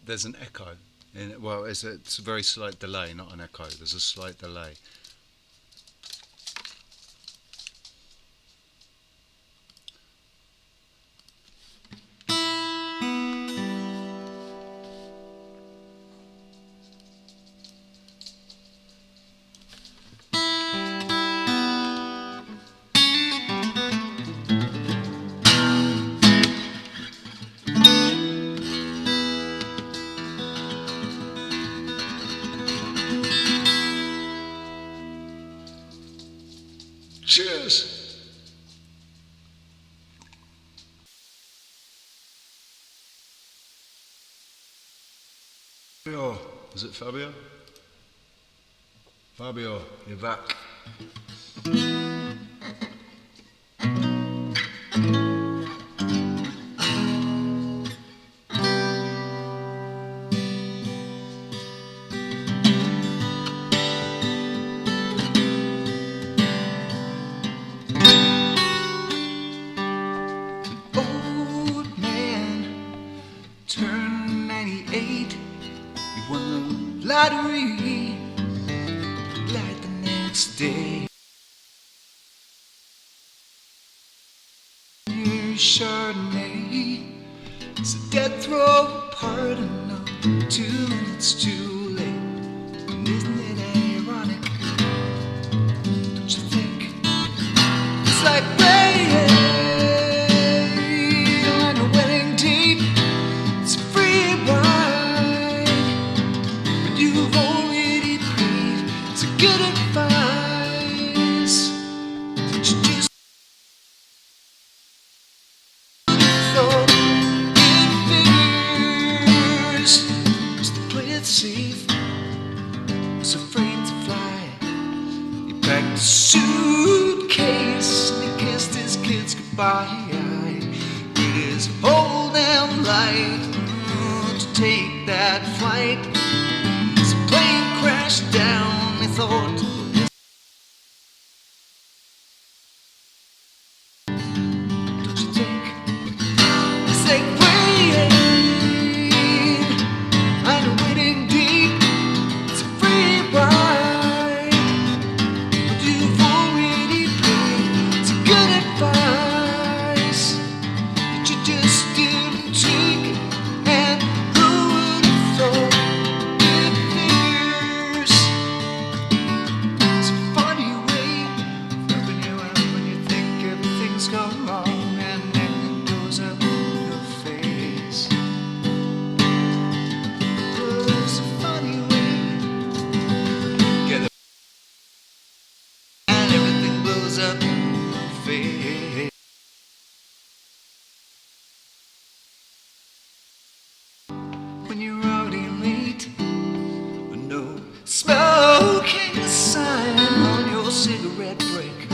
There's an echo in it. Well, it's a very slight delay, not an echo. There's a slight delay. Cheers! Fabio, is it Fabio? Fabio, you're back. Old man, turned 98. He won the lottery. Like the next day. Chardonnay. It's a death row pardon. No, 2 minutes too late. safe, was afraid to fly. He packed a suitcase and he kissed his kids goodbye. It is whole damn life to take that flight. His plane crashed down, he thought. Don't you think? It's like rain and a waiting deep. It's a free ride, but you've already paid. It's good advice that you just didn't take. And who would have thought it figures? It's a funny way of helping you out when you think everything's gone wrong, and then it goes up your face. Oh, it's a funny way. Get it, and everything blows up in your face. When you're already late, with no smoking sign on your cigarette break.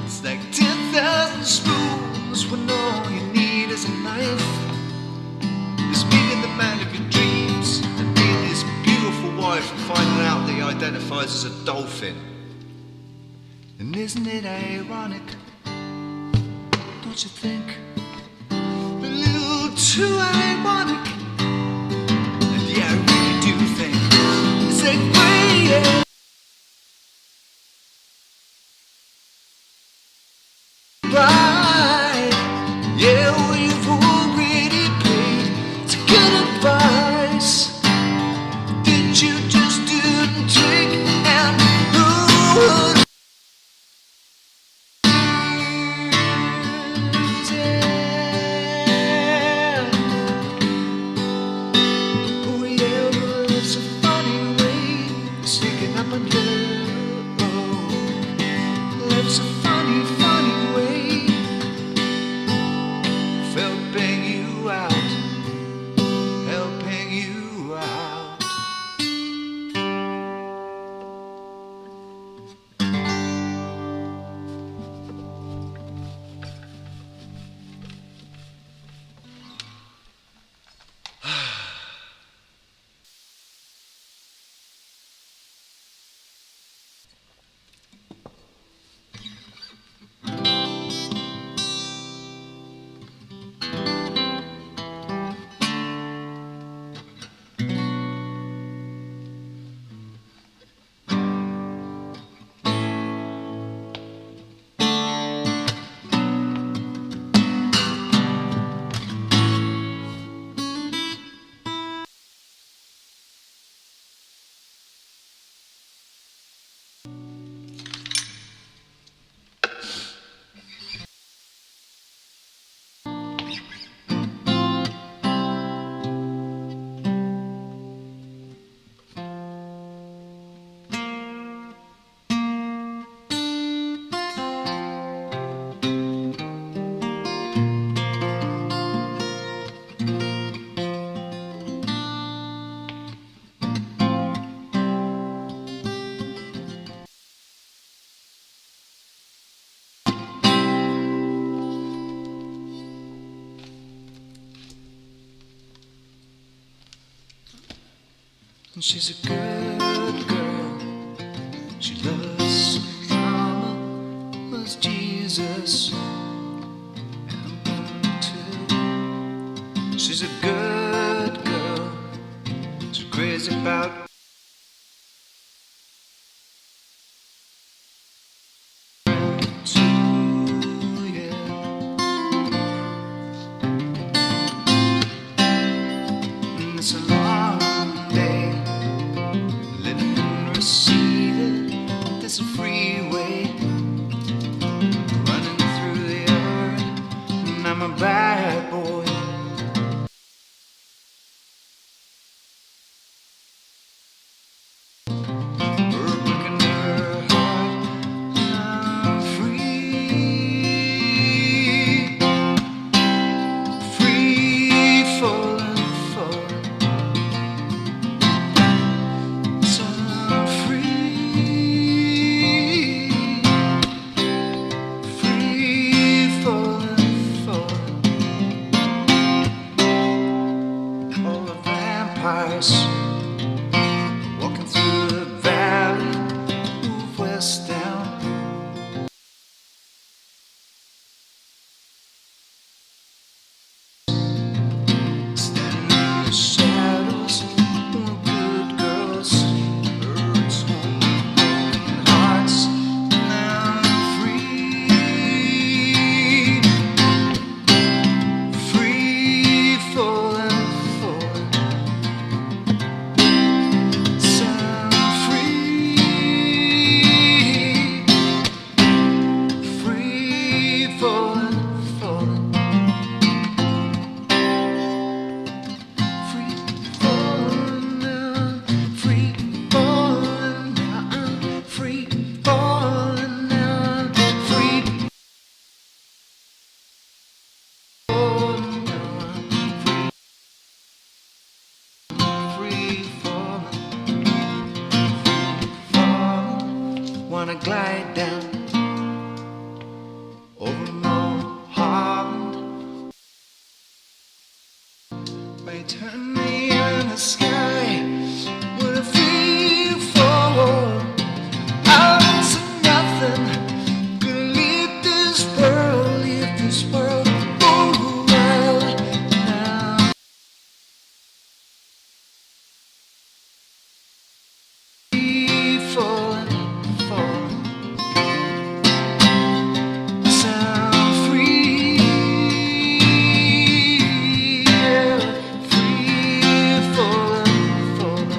It's like 10,000 spoons when all you need is a knife. It's meeting the man of your dreams and being his beautiful wife and finding out that he identifies as a dolphin. And isn't it ironic? Don't you think? A little too ironic. And yeah, I really do think it's like rain. Right, yeah, well, you've already paid. It's good advice that you just didn't take. And who would oh yeah, well, it's a funny way of sneaking up on you. It's a funny, funny way of helping you out, helping you out. And she's a good girl. She loves mama, loves Jesus, and mama too. She's a good girl. She's crazy about it's a long day, living and receiving. There's a freeway running through the yard, and I'm a bad boy. the sky. What a free fall. Out to nothing. Gonna leave this world, oh well now. Free falling, falling. Sound free, yeah. Free falling, falling.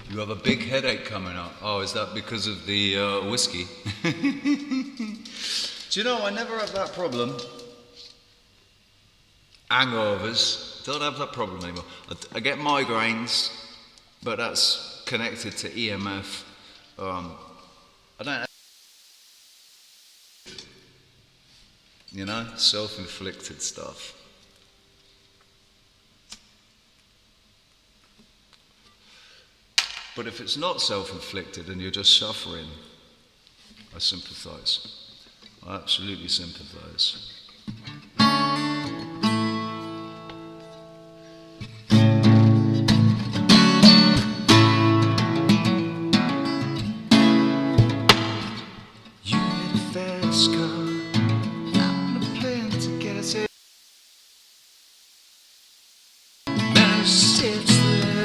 You have a big headache coming up. Oh, is that because of the whiskey? Do you know, I never have that problem. Hangovers, don't have that problem anymore. I get migraines, but that's connected to EMF. I don't, you know, self-inflicted stuff. But if it's not self-inflicted and you're just suffering, I sympathise. I absolutely sympathise. You had a fast car, I'm on a plan to get us here. Now it's the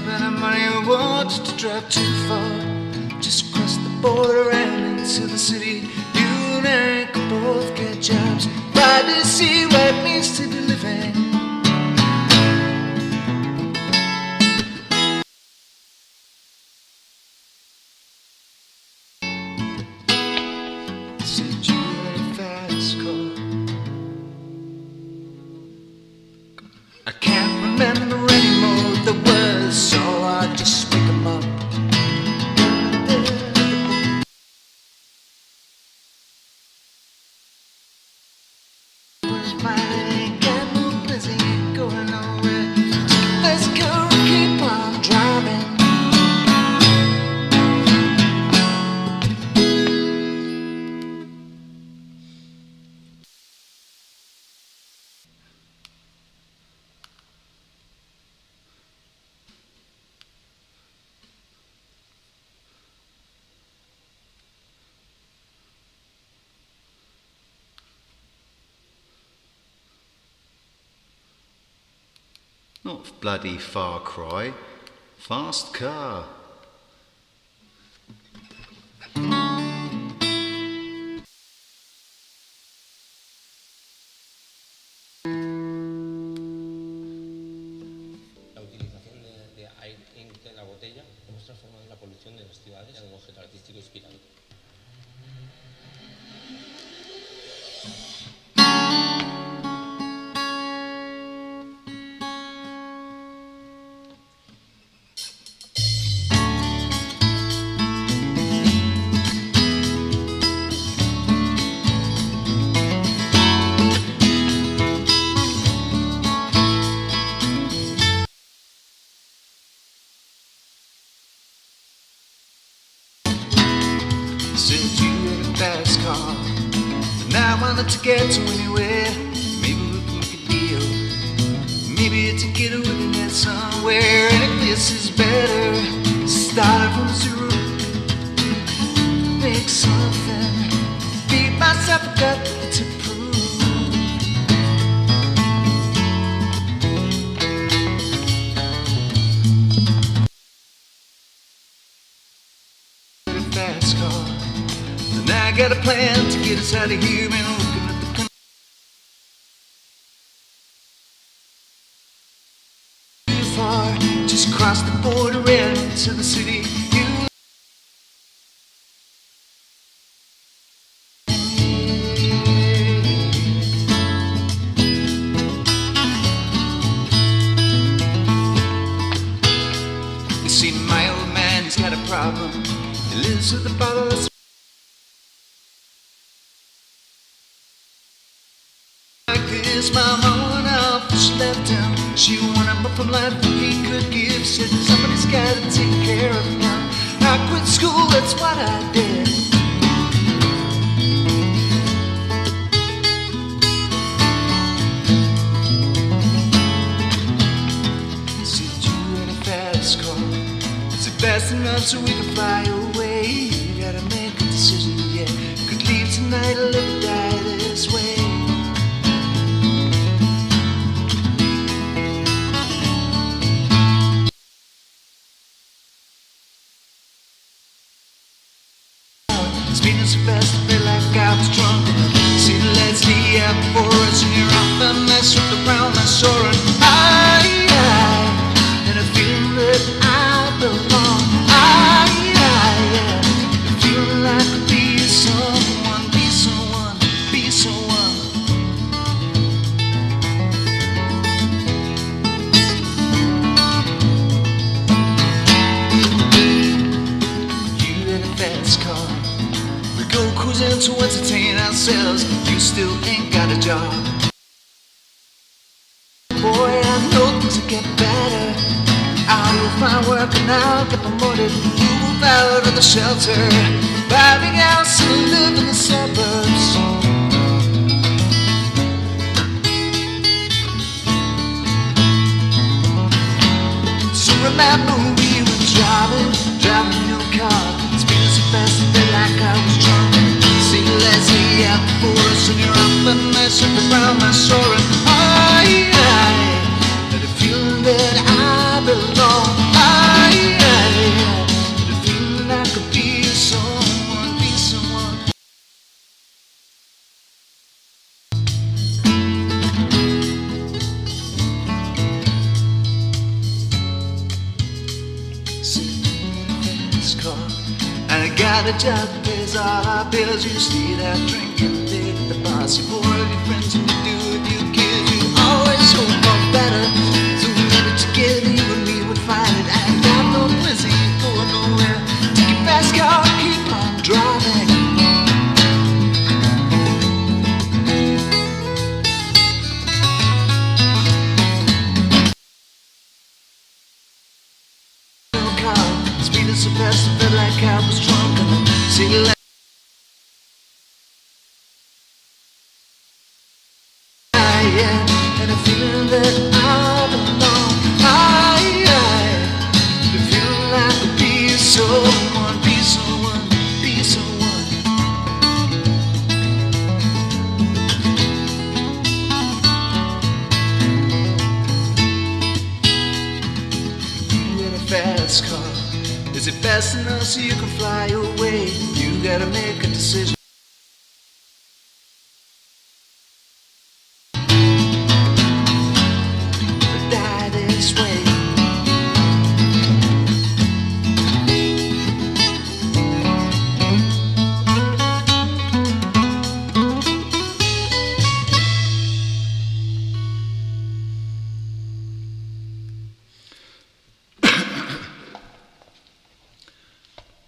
and I'm money I wanted to drive too far. Just cross the border and into the city. You and I could both get jobs. Try to see what it means to be living. Said you had a fast car. I can't remember anymore the words, so I just make them up. Mine got no busy going nowhere. Let's go, keep on driving. Not bloody Far Cry. Fast car. La utilización de aire en la botella hemos transformado la polución de las ciudades en un objeto artístico inspirado. Said you had a fast car, and I wanted to get to anywhere. Maybe we can make a deal. Maybe a ticket we can get somewhere. Any place is better. Start from zero. Make something. Beat myself, I got to prove. Fast car. And I got a plan to get us out of here, man. Looking at the cross the border into the city. You see, my old man, he's got a problem. He lives with a bottle of like this. My mama went off, she left him. She wanted more from life than he could give. Said somebody's gotta take care of him. I quit school, that's what I did. Said you in a fast car. Is it fast enough so we can fly away? You gotta make a decision, yeah. Could leave tonight or live or die this way. Speeding so fast, I felt like I was drunk. See the lights lay out before us, and you're off the mess with around my shore. And and a feeling that I belong. A feeling like I could be someone, be someone, be someone. You in a fast car. Go cruising to entertain ourselves. You still ain't got a job. Boy, I know things will get better. I'll find work and I'll get promoted. Move out of the shelter, buy a big house and live in the suburbs. So remember we were driving your car. Speeding so fast, I felt like I was drunk. See the lights lay out before us, and you're up and messing around my shore. And I had a feeling that I belong. I had a feeling I could be someone, be someone. Sitting in this car. And I got a job that pays all our bills. You stay there drinking late at the bar. See more of your friends than you do with your kids. You always hope for better. So maybe together you and me would find it. I ain't got no place, ain't going nowhere. Take your fast car, keep on driving. Speeding so fast, I felt like I was drunk. And I see the light. And a feeling that I belong. The feeling I could be someone, be someone, be someone. You in a fast car. Is it fast enough so you can fly away? You gotta make a decision. But die this way.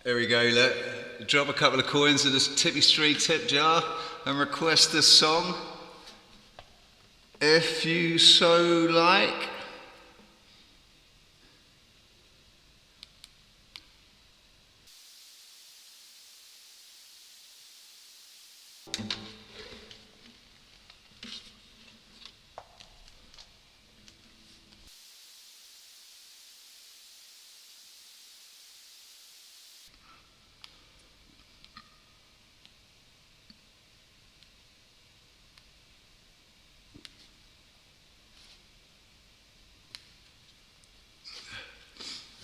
There we go, look. Drop a couple of coins in this Tippy Street tip jar and request this song if you so like.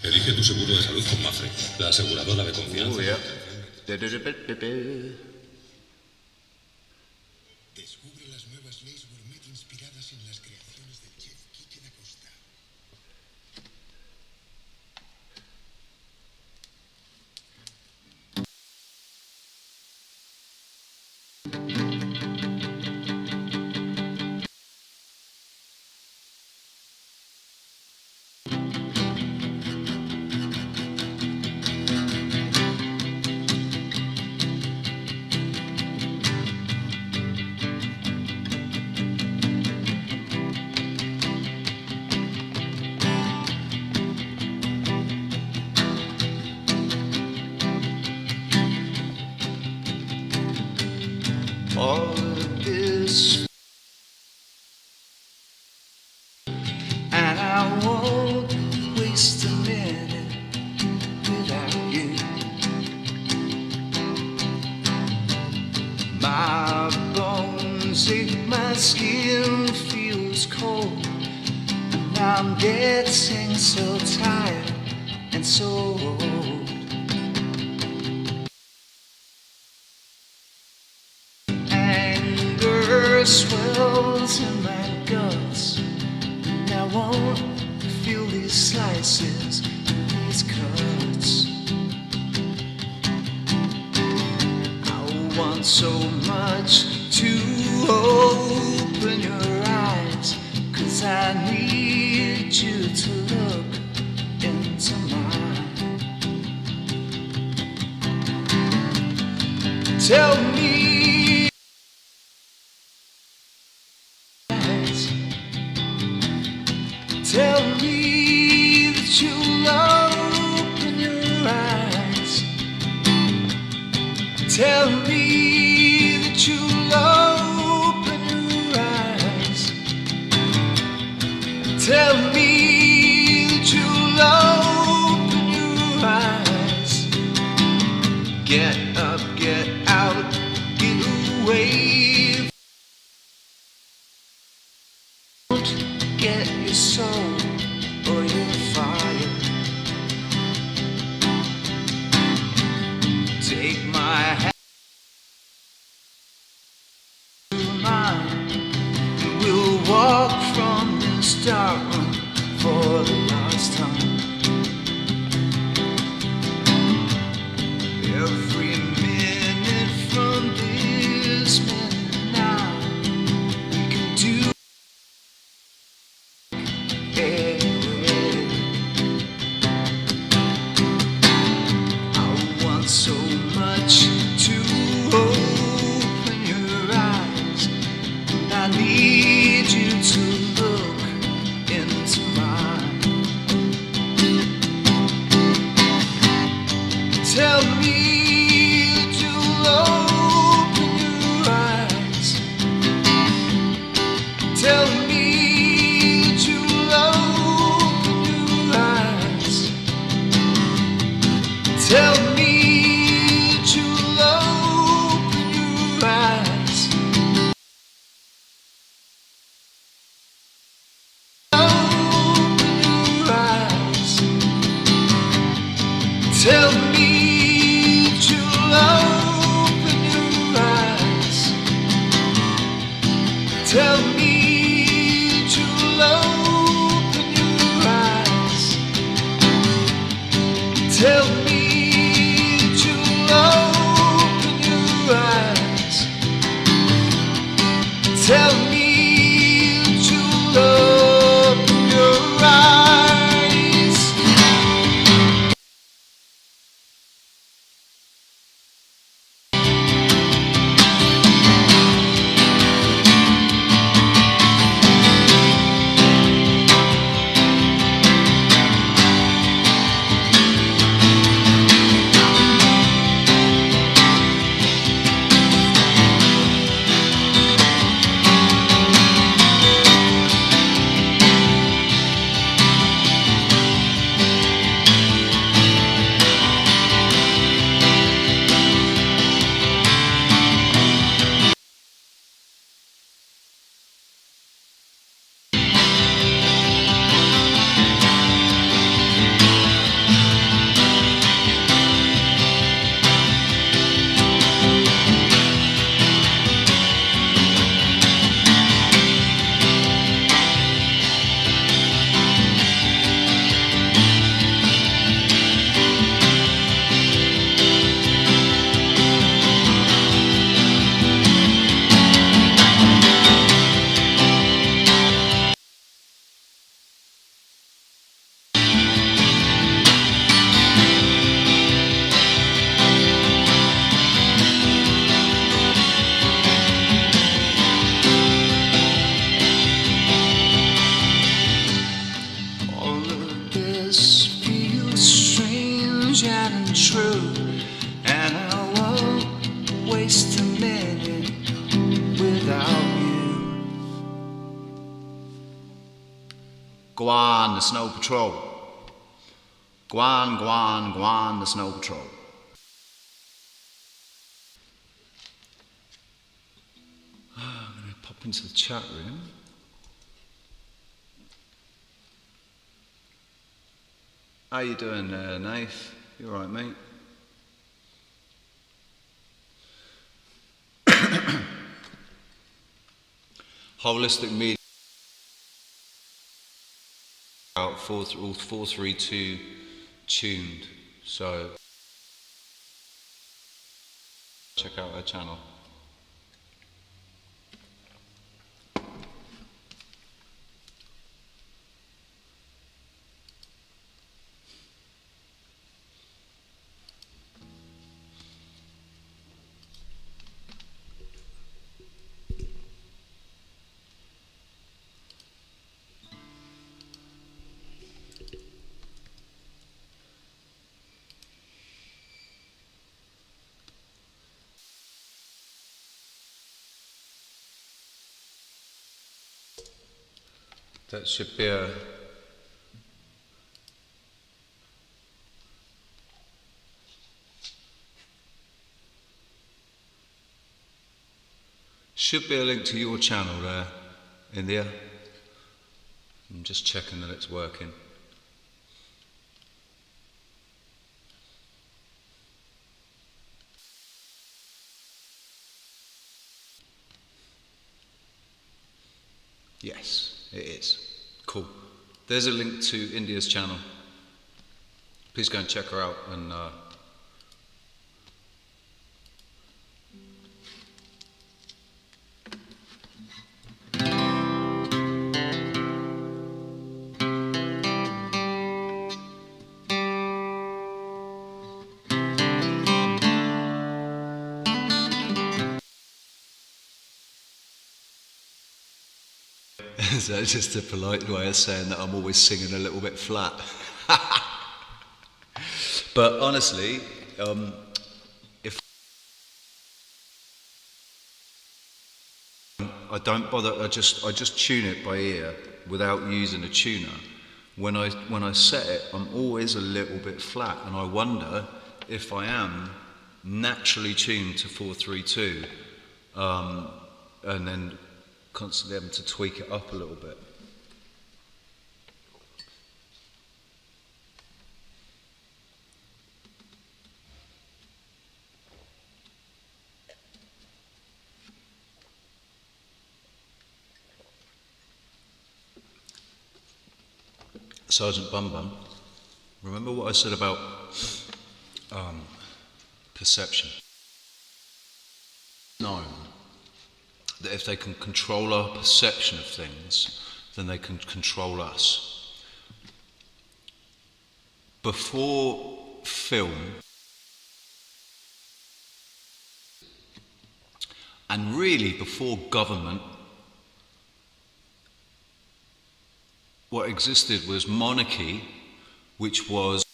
Elige tu seguro de salud con Mafre, la aseguradora de confianza. Oh, yeah. Descubre las nuevas leyes gourmet inspiradas en las creaciones del chef Quique da Costa. all of this, and I won't waste a minute without you. My bones ache, my skin feels cold, and I'm getting so tired and so old. Anger swells in my guts, and I won't feel these slices, these cuts. I want so much to open your eyes, 'cause I need you to look into mine. Tell me, tell me that you'll open your eyes. Tell me that you'll open your eyes. Tell me that you'll open your eyes. Get up, get out, get away. Don't get your soul or your fire. Take my hand. We'll walk from this dark room for the last time. Every minute from this minute now, we can do anyway. I want so much to open your eyes. I need you to look into mine. Tell me that you'll open your eyes. Tell me that you'll open your eyes. Tell me that you'll open your eyes. Tell me that you'll open your eyes. Tell me that you'll open your eyes. Tell me that you'll open your eyes. Tell me that you'll open your eyes. true, and I won't waste a minute Go on, the Snow Patrol. Go on, go on, go on, the Snow Patrol. I'm going to pop into the chat room. How you doing there, Nath? You alright, mate? Holistic media out 432 tuned, so check out our channel. That should be a link to your channel there, India. I'm just checking that it's working. Yes, it is. Cool. There's a link to India's channel. Please go and check her out and is that just a polite way of saying that I'm always singing a little bit flat? But honestly, if I don't bother, I just tune it by ear without using a tuner. When I set it, I'm always a little bit flat, and I wonder if I am naturally tuned to 432, and then constantly having to tweak it up a little bit. Sergeant Bum Bum, remember what I said about perception? Known that if they can control our perception of things, then they can control us. Before film, and really before government, what existed was monarchy, which was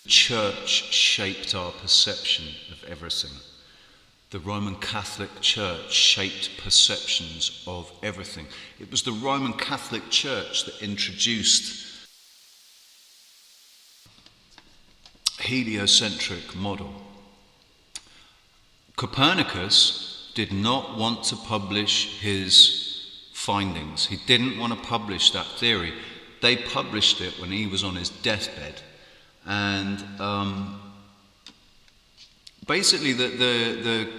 church shaped our perception of everything. The Roman Catholic Church shaped perceptions of everything. It was the Roman Catholic Church that introduced heliocentric model. Copernicus did not want to publish his findings. He didn't want to publish that theory. They published it when he was on his deathbed. And basically the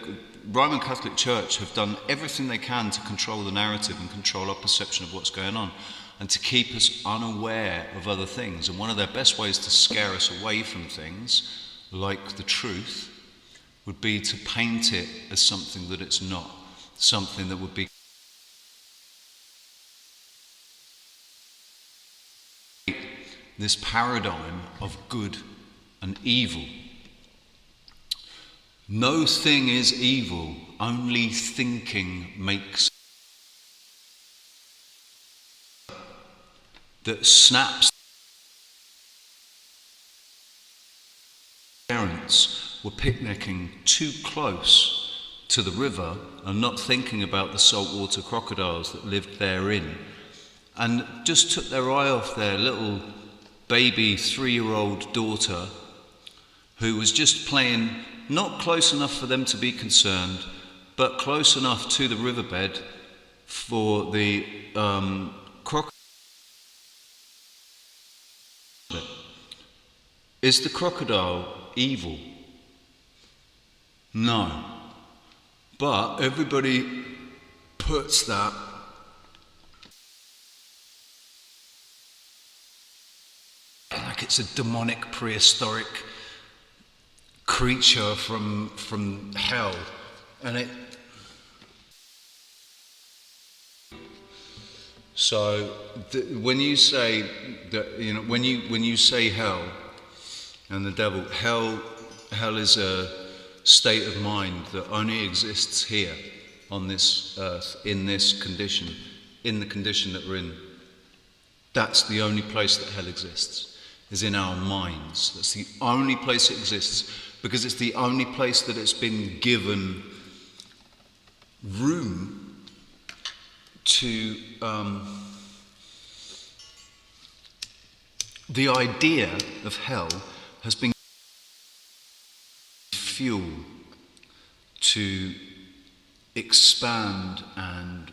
Roman Catholic Church have done everything they can to control the narrative and control our perception of what's going on, and to keep us unaware of other things. And one of their best ways to scare us away from things, like the truth, would be to paint it as something that it's not, something that would be this paradigm of good and evil. No thing is evil, only thinking makes that snaps. Parents were picnicking too close to the river and not thinking about the saltwater crocodiles that lived therein, and just took their eye off their little baby 3-year-old daughter, who was just playing not close enough for them to be concerned, but close enough to the riverbed for the crocodile. Is the crocodile evil? No. But everybody puts that like it's a demonic prehistoric creature from hell, and it. So when you say that, you know, when you say hell and the devil, hell is a state of mind that only exists here on this earth, in this condition, in the condition that we're in. That's the only place that hell exists, is in our minds. That's the only place it exists, because it's the only place that it's been given room to the idea of hell has been fuel to expand and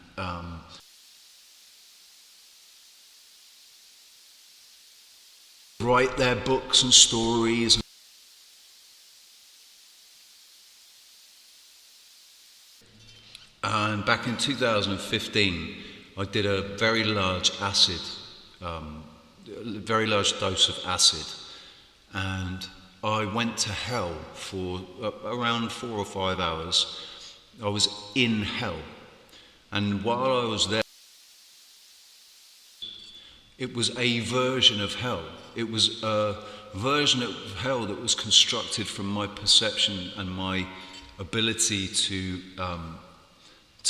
write their books and stories. And back in 2015, I did a very large acid, very large dose of acid, and I went to hell for around 4 or 5 hours. I was in hell, and while I was there, it was a version of hell. It was a version of hell that was constructed from my perception and my ability to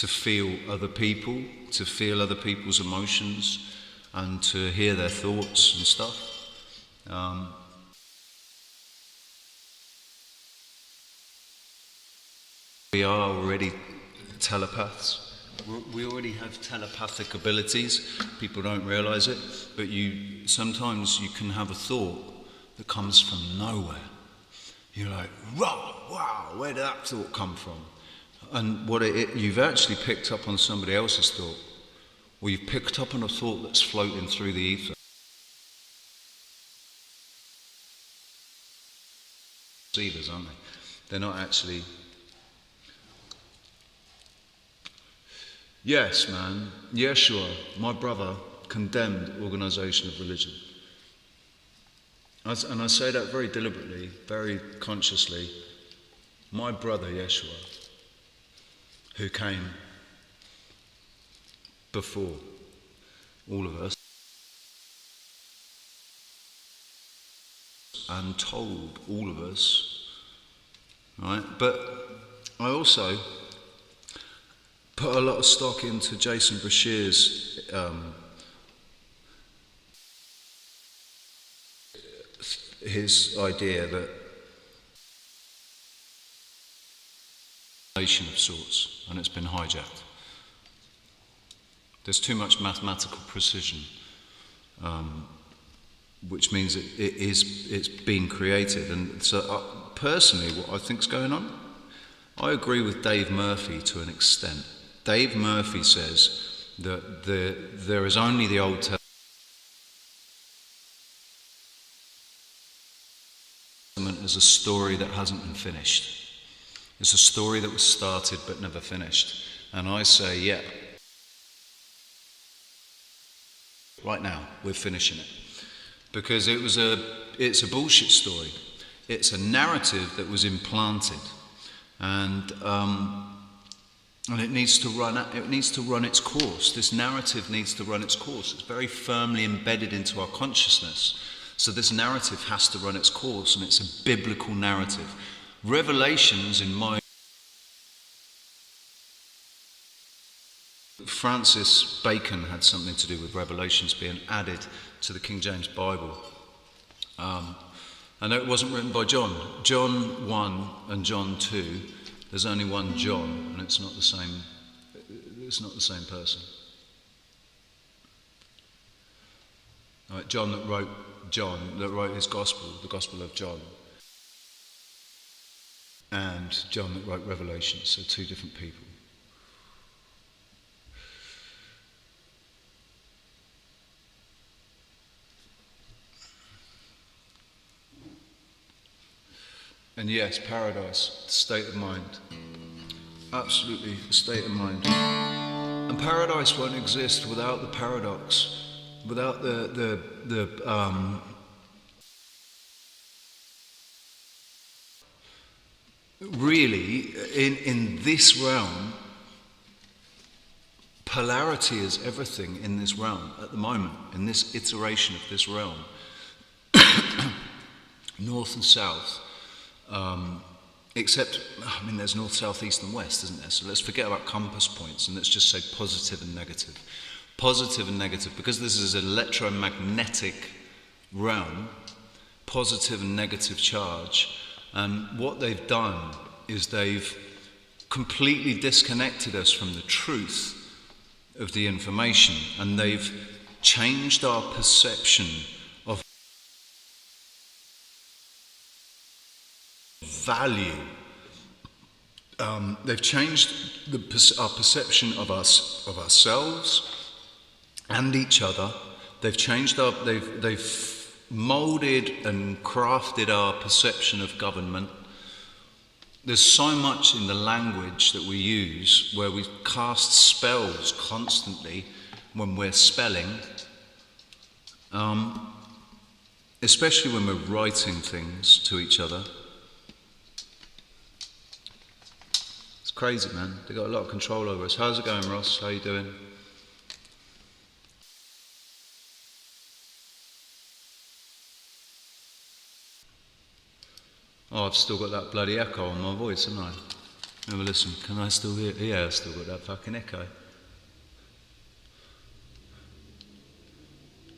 feel other people, to feel other people's emotions, and to hear their thoughts and stuff. We are already telepaths. We already have telepathic abilities. People don't realize it, but sometimes you can have a thought that comes from nowhere. You're like, wow, where did that thought come from? And you've actually picked up on somebody else's thought, or you've picked up on a thought that's floating through the ether. Deceivers, aren't they? They're not actually. Yes, man, Yeshua, my brother, condemned organisation of religion. And I say that very deliberately, very consciously. My brother, Yeshua, who came before all of us and told all of us, right? But I also put a lot of stock into Jason Breshears' his idea that nation of sorts, and it's been hijacked. There's too much mathematical precision, which means it's being created. And so personally, what I think's going on, I agree with Dave Murphy to an extent. Dave Murphy says that there is only the Old Testament as a story that hasn't been finished. It's a story that was started but never finished. And I say, yeah, right now we're finishing it. Because it's a bullshit story. It's a narrative that was implanted. And it needs to run its course. This narrative needs to run its course. It's very firmly embedded into our consciousness. So this narrative has to run its course, and it's a biblical narrative. Revelations, in my Francis Bacon had something to do with Revelations being added to the King James Bible. And it wasn't written by John. John 1 and John 2 There's only one John, and it's not the same. It's not the same person. All right, John that wrote his gospel, the Gospel of John, and John that wrote Revelation. So two different people. And yes, paradise, state of mind. Absolutely, state of mind. And paradise won't exist without the paradox, without really, in this realm, polarity is everything in this realm at the moment, in this iteration of this realm. North and south. Except, I mean, there's north, south, east and west, isn't there? So let's forget about compass points and let's just say positive and negative. Positive and negative, because this is an electromagnetic realm, positive and negative charge. And what they've done is they've completely disconnected us from the truth of the information, and they've changed our perception of value. They've changed our perception of ourselves and each other. They've changed they've molded and crafted our perception of government. There's so much in the language that we use where we cast spells constantly when we're spelling, especially when we're writing things to each other. It's crazy, man. They've got a lot of control over us. How's it going, Ross? How you doing? Oh, I've still got that bloody echo on my voice, haven't I? Have a listen. Can I still hear? Yeah, I've still got that fucking echo.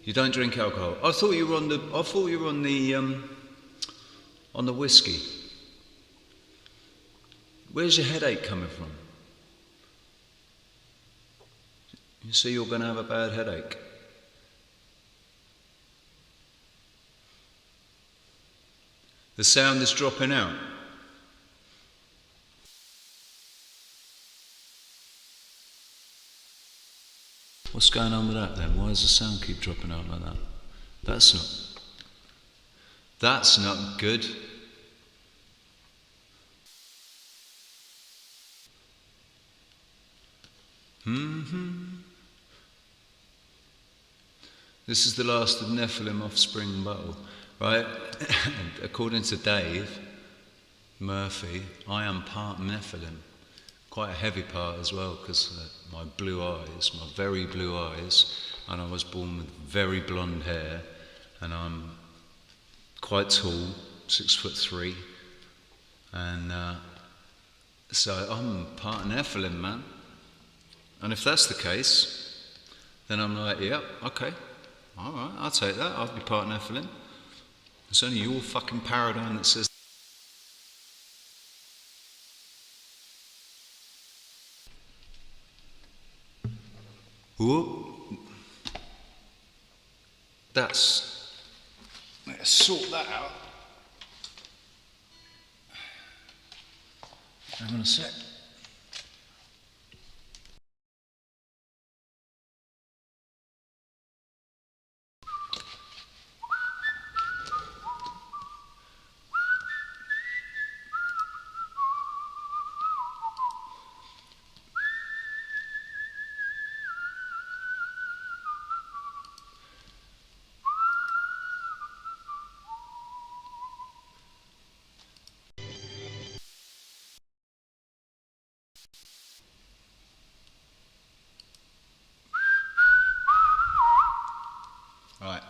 You don't drink alcohol. I thought you were on the whiskey. Where's your headache coming from? You see, you're going to have a bad headache. The sound is dropping out. What's going on with that then? Why does the sound keep dropping out like that? That's not good. This is the last of Nephilim offspring battle, right? And according to Dave Murphy, I am part Nephilim. Quite a heavy part as well, because my blue eyes, my very blue eyes, and I was born with very blonde hair, and I'm quite tall, 6'3", and so I'm part Nephilim, man. And if that's the case, then I'm like, yep, okay, all right, I'll take that. I'll be part Nephilim. It's only your fucking paradigm that says. Whoop. Let's sort that out. Hang on a sec. Right.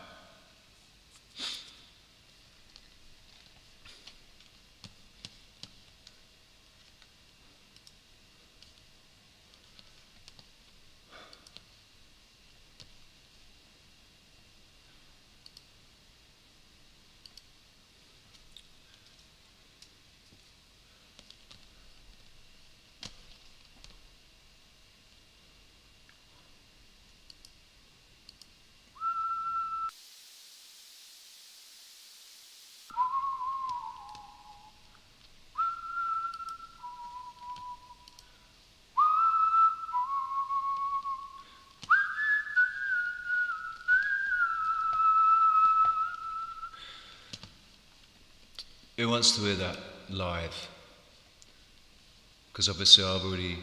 Who wants to hear that live? Because obviously I've already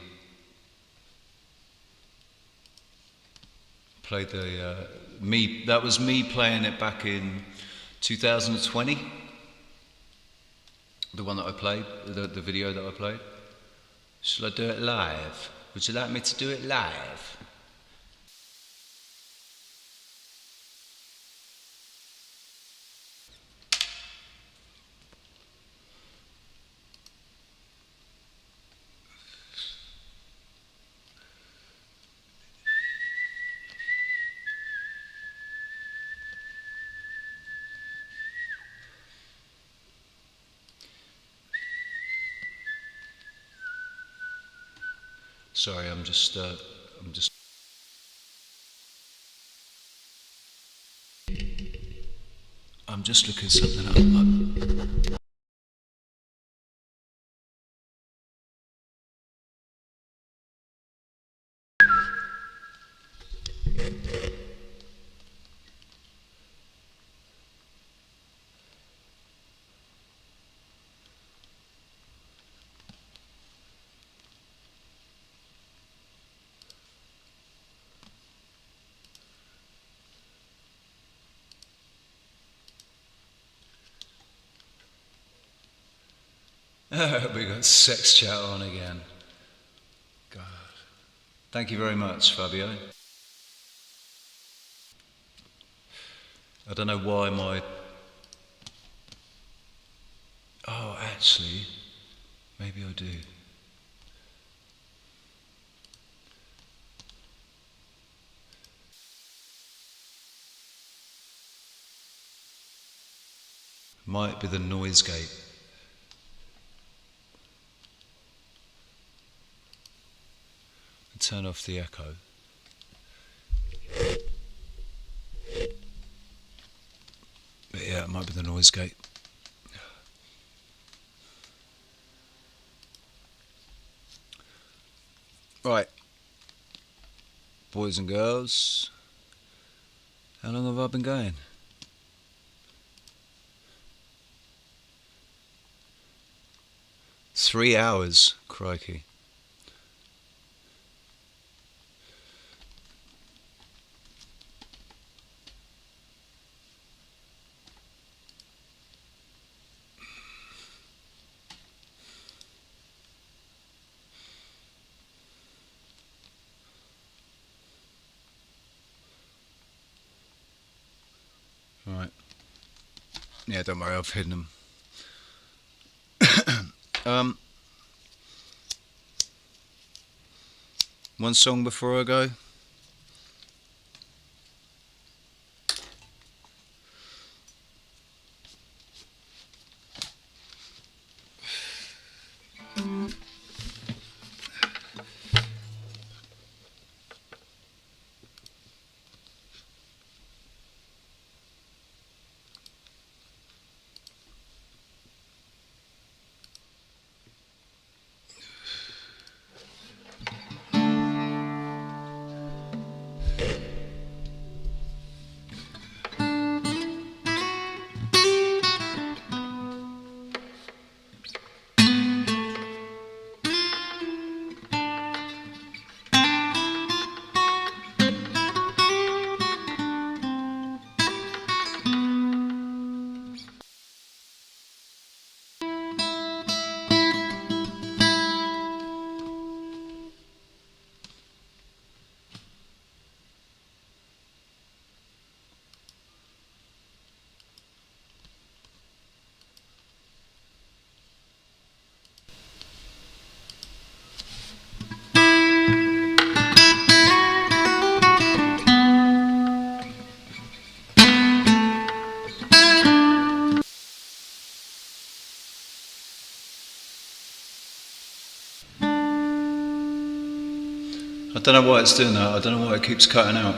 played the that was me playing it back in 2020. The one that I played, the video that I played. Shall I do it live? Would you like me to do it live? Sorry, I'm just looking something up. We got sex chat on again. God. Thank you very much, Fabio. I don't know why my... Oh, actually, maybe I do. Might be the noise gate. Turn off the echo. But yeah, it might be the noise gate. Right. Boys and girls. How long have I been going? Three hours, crikey. Right. Yeah, don't worry, I've hidden them. One song before I go. I don't know why it's doing that. I don't know why it keeps cutting out.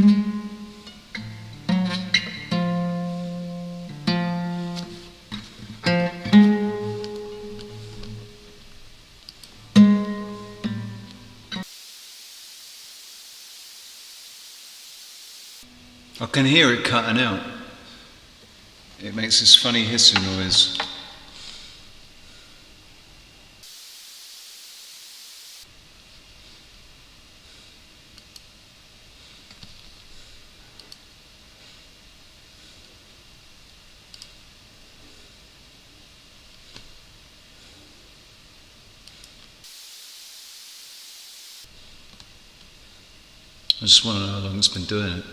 I can hear it cutting out. It makes this funny hissing noise. I just want to know how long it's been doing it.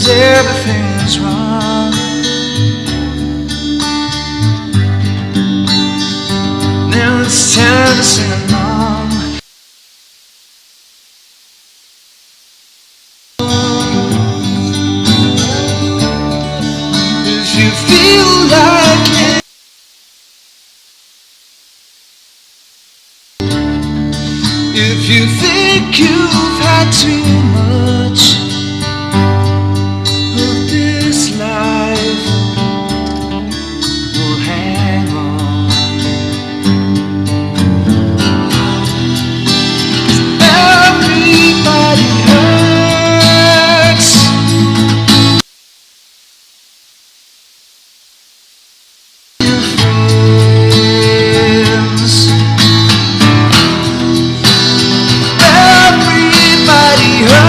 Everything's wrong. Now it's time to sing along. If you feel like it, if you think you've had too much of this life, well, hang on. Everybody hurts. Your friends. Everybody hurts.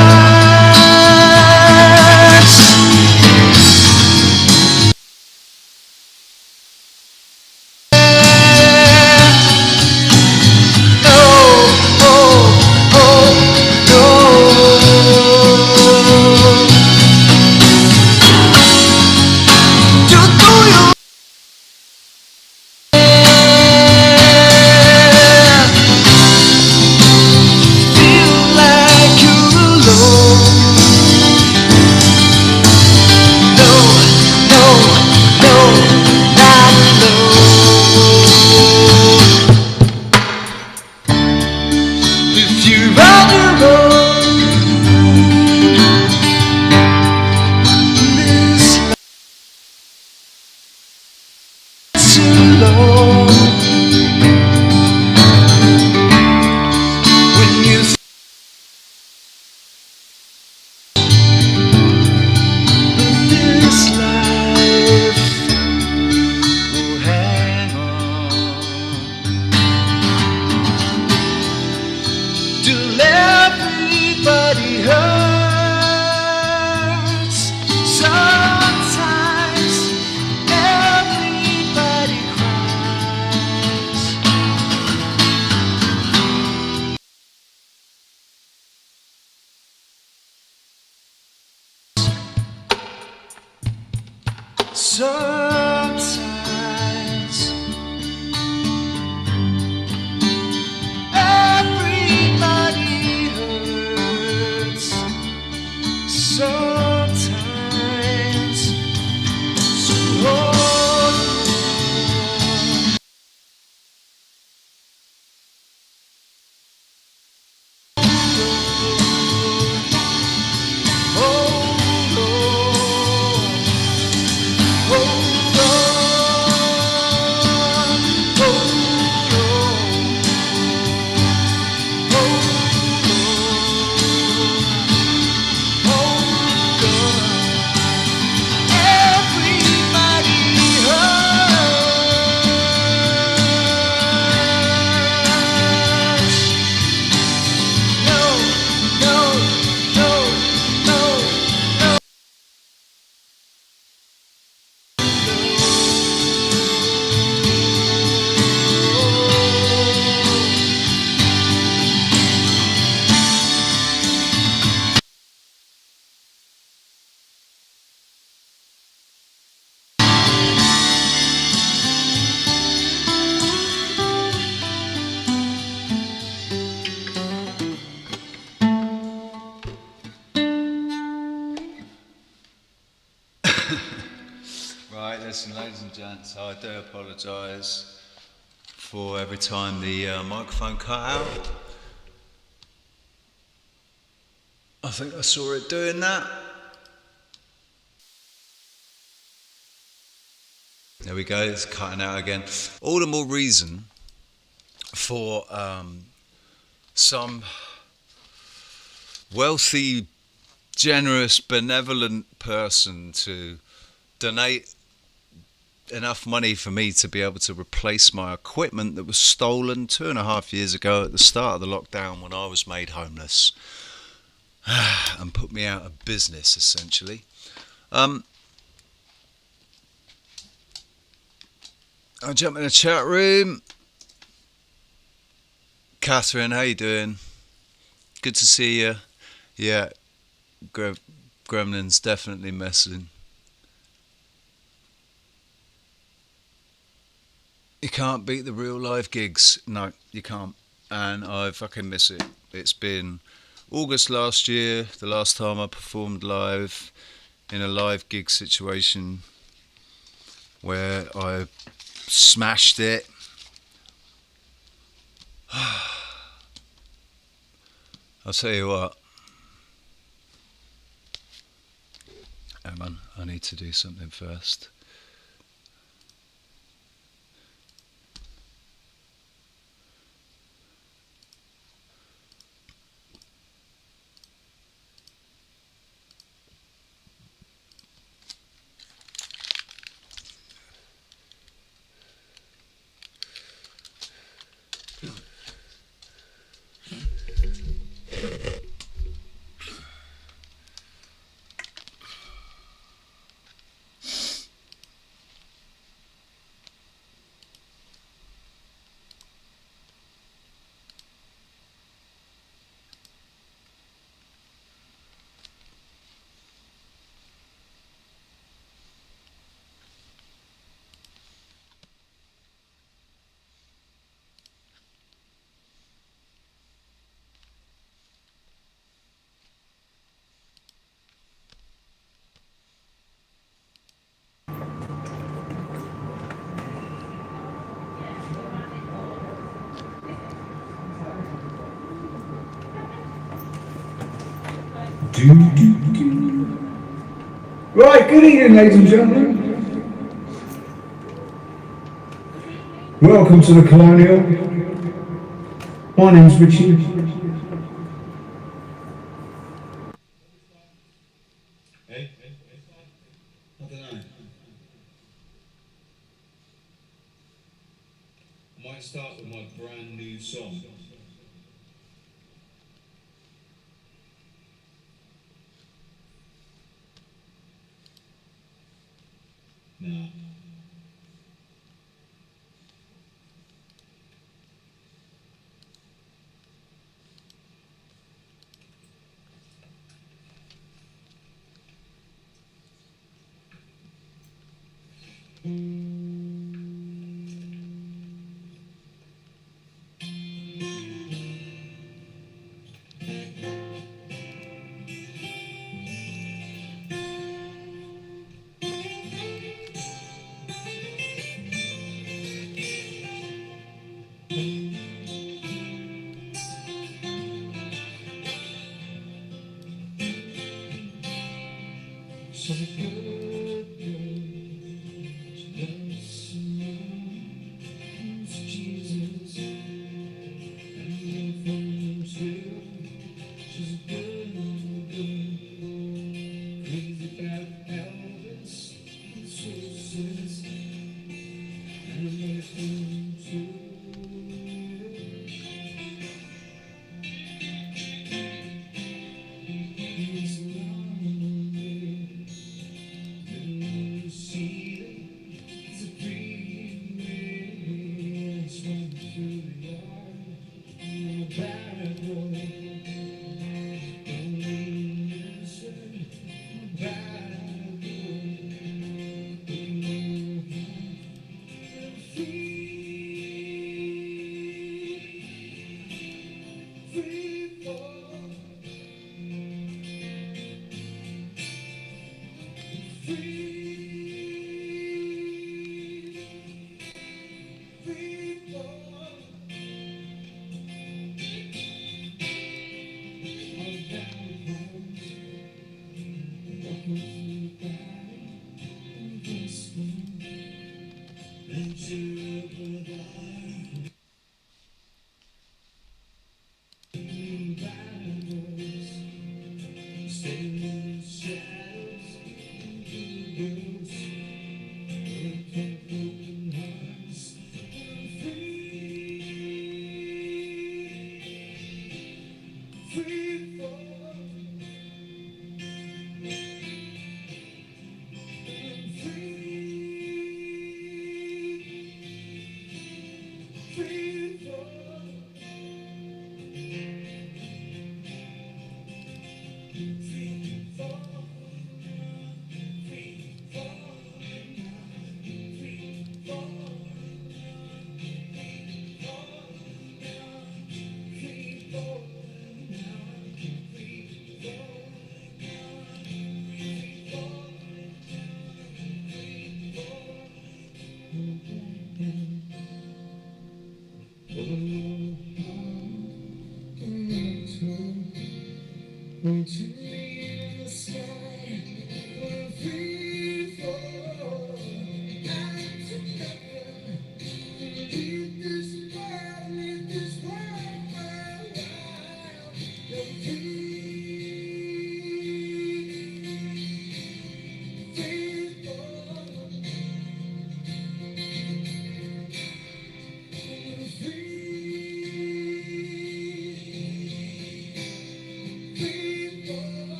Jason, ladies and gents. I do apologise for every time the microphone cut out. I think I saw it doing that. There we go, it's cutting out again. All the more reason for some wealthy, generous, benevolent person to donate enough money for me to be able to replace my equipment that was stolen 2.5 years ago at the start of the lockdown when I was made homeless and put me out of business, essentially. I jump in the chat room. Catherine, how you doing? Good to see you. Yeah, Gremlin's definitely messing. You can't beat the real live gigs. No, you can't. And I fucking miss it. It's been August last year, the last time I performed live in a live gig situation where I smashed it. I'll tell you what. Hang on, I need to do something first. Right, good evening, ladies and gentlemen. Welcome to the Colonial. My name's Richie. Hey? I don't know. I might start with my brand new song. Nah.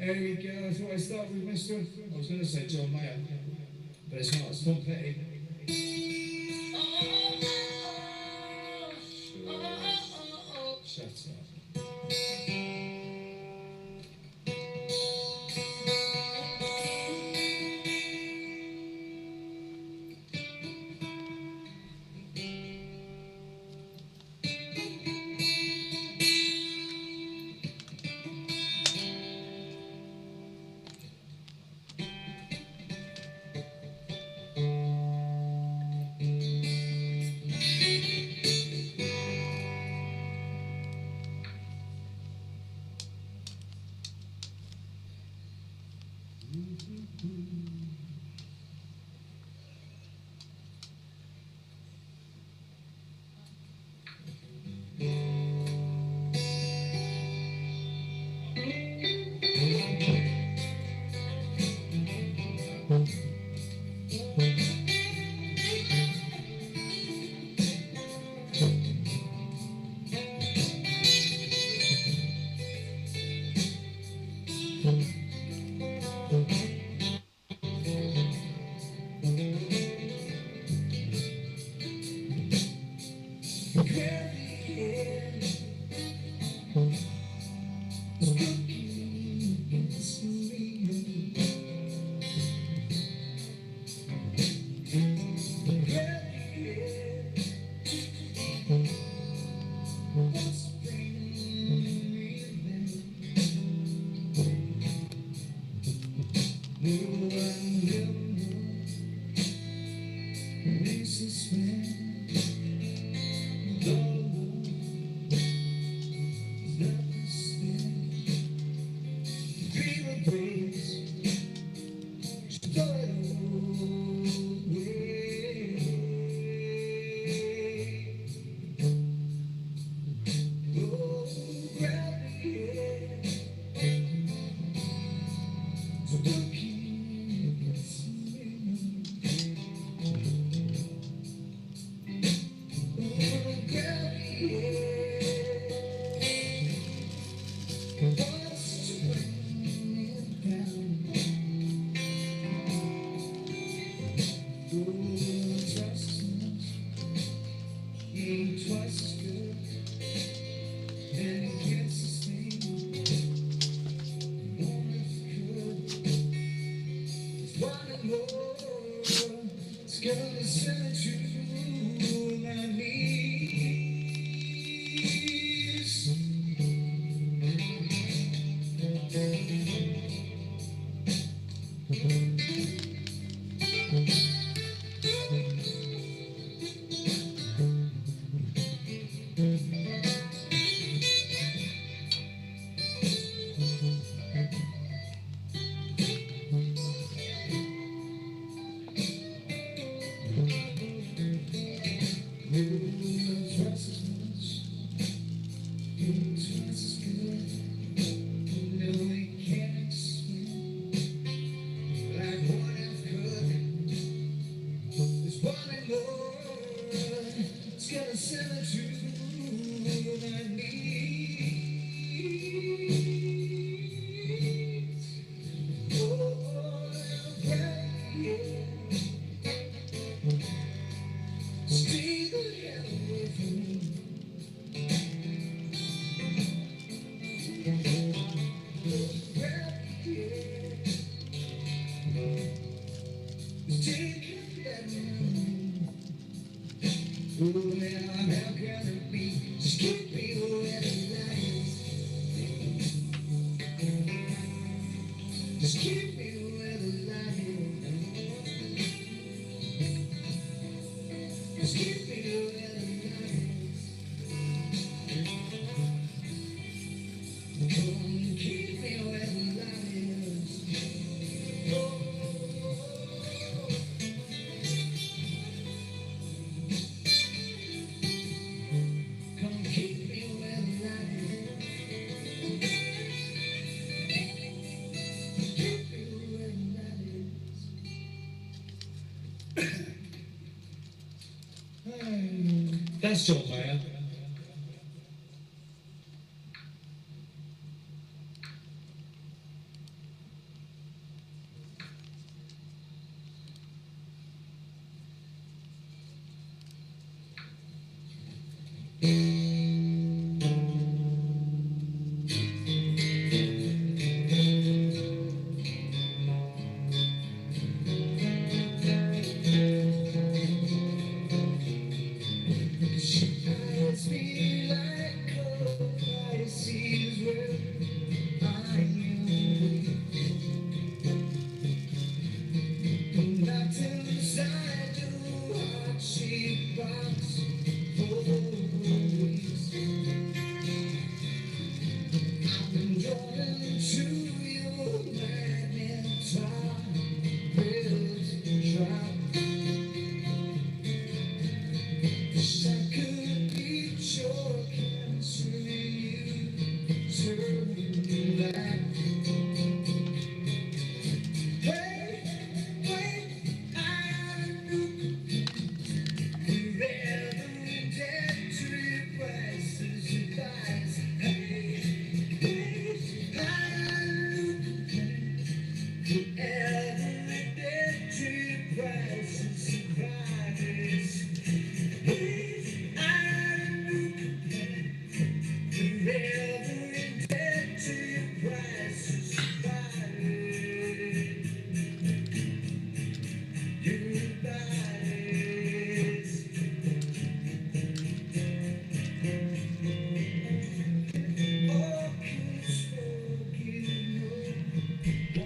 There we go. I thought I'd start with Mr. I was going to say John Mayer, but it's not. It's Tom Petty. Shut up. ain't twice as good, and it can't sustain. Only could, it's wanting more. It's gonna send you my knees. That's John Mayer.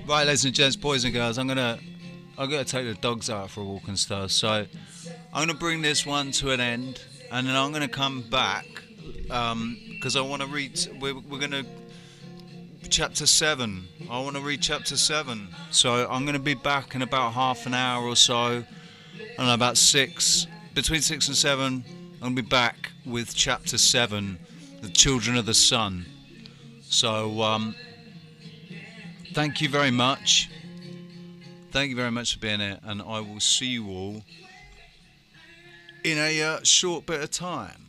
Right, ladies and gents, boys and girls, I'm gonna take the dogs out for a walk and stuff. So I'm gonna bring this one to an end, and then I'm gonna come back because I want to read. We're gonna chapter 7. I want to read chapter 7. So I'm gonna be back in about half an hour or so. I don't know, about 6, between 6 and 7. I'm gonna be back with chapter 7, the Children of the Sun. So thank you very much. Thank you very much for being here, and I will see you all in a short bit of time.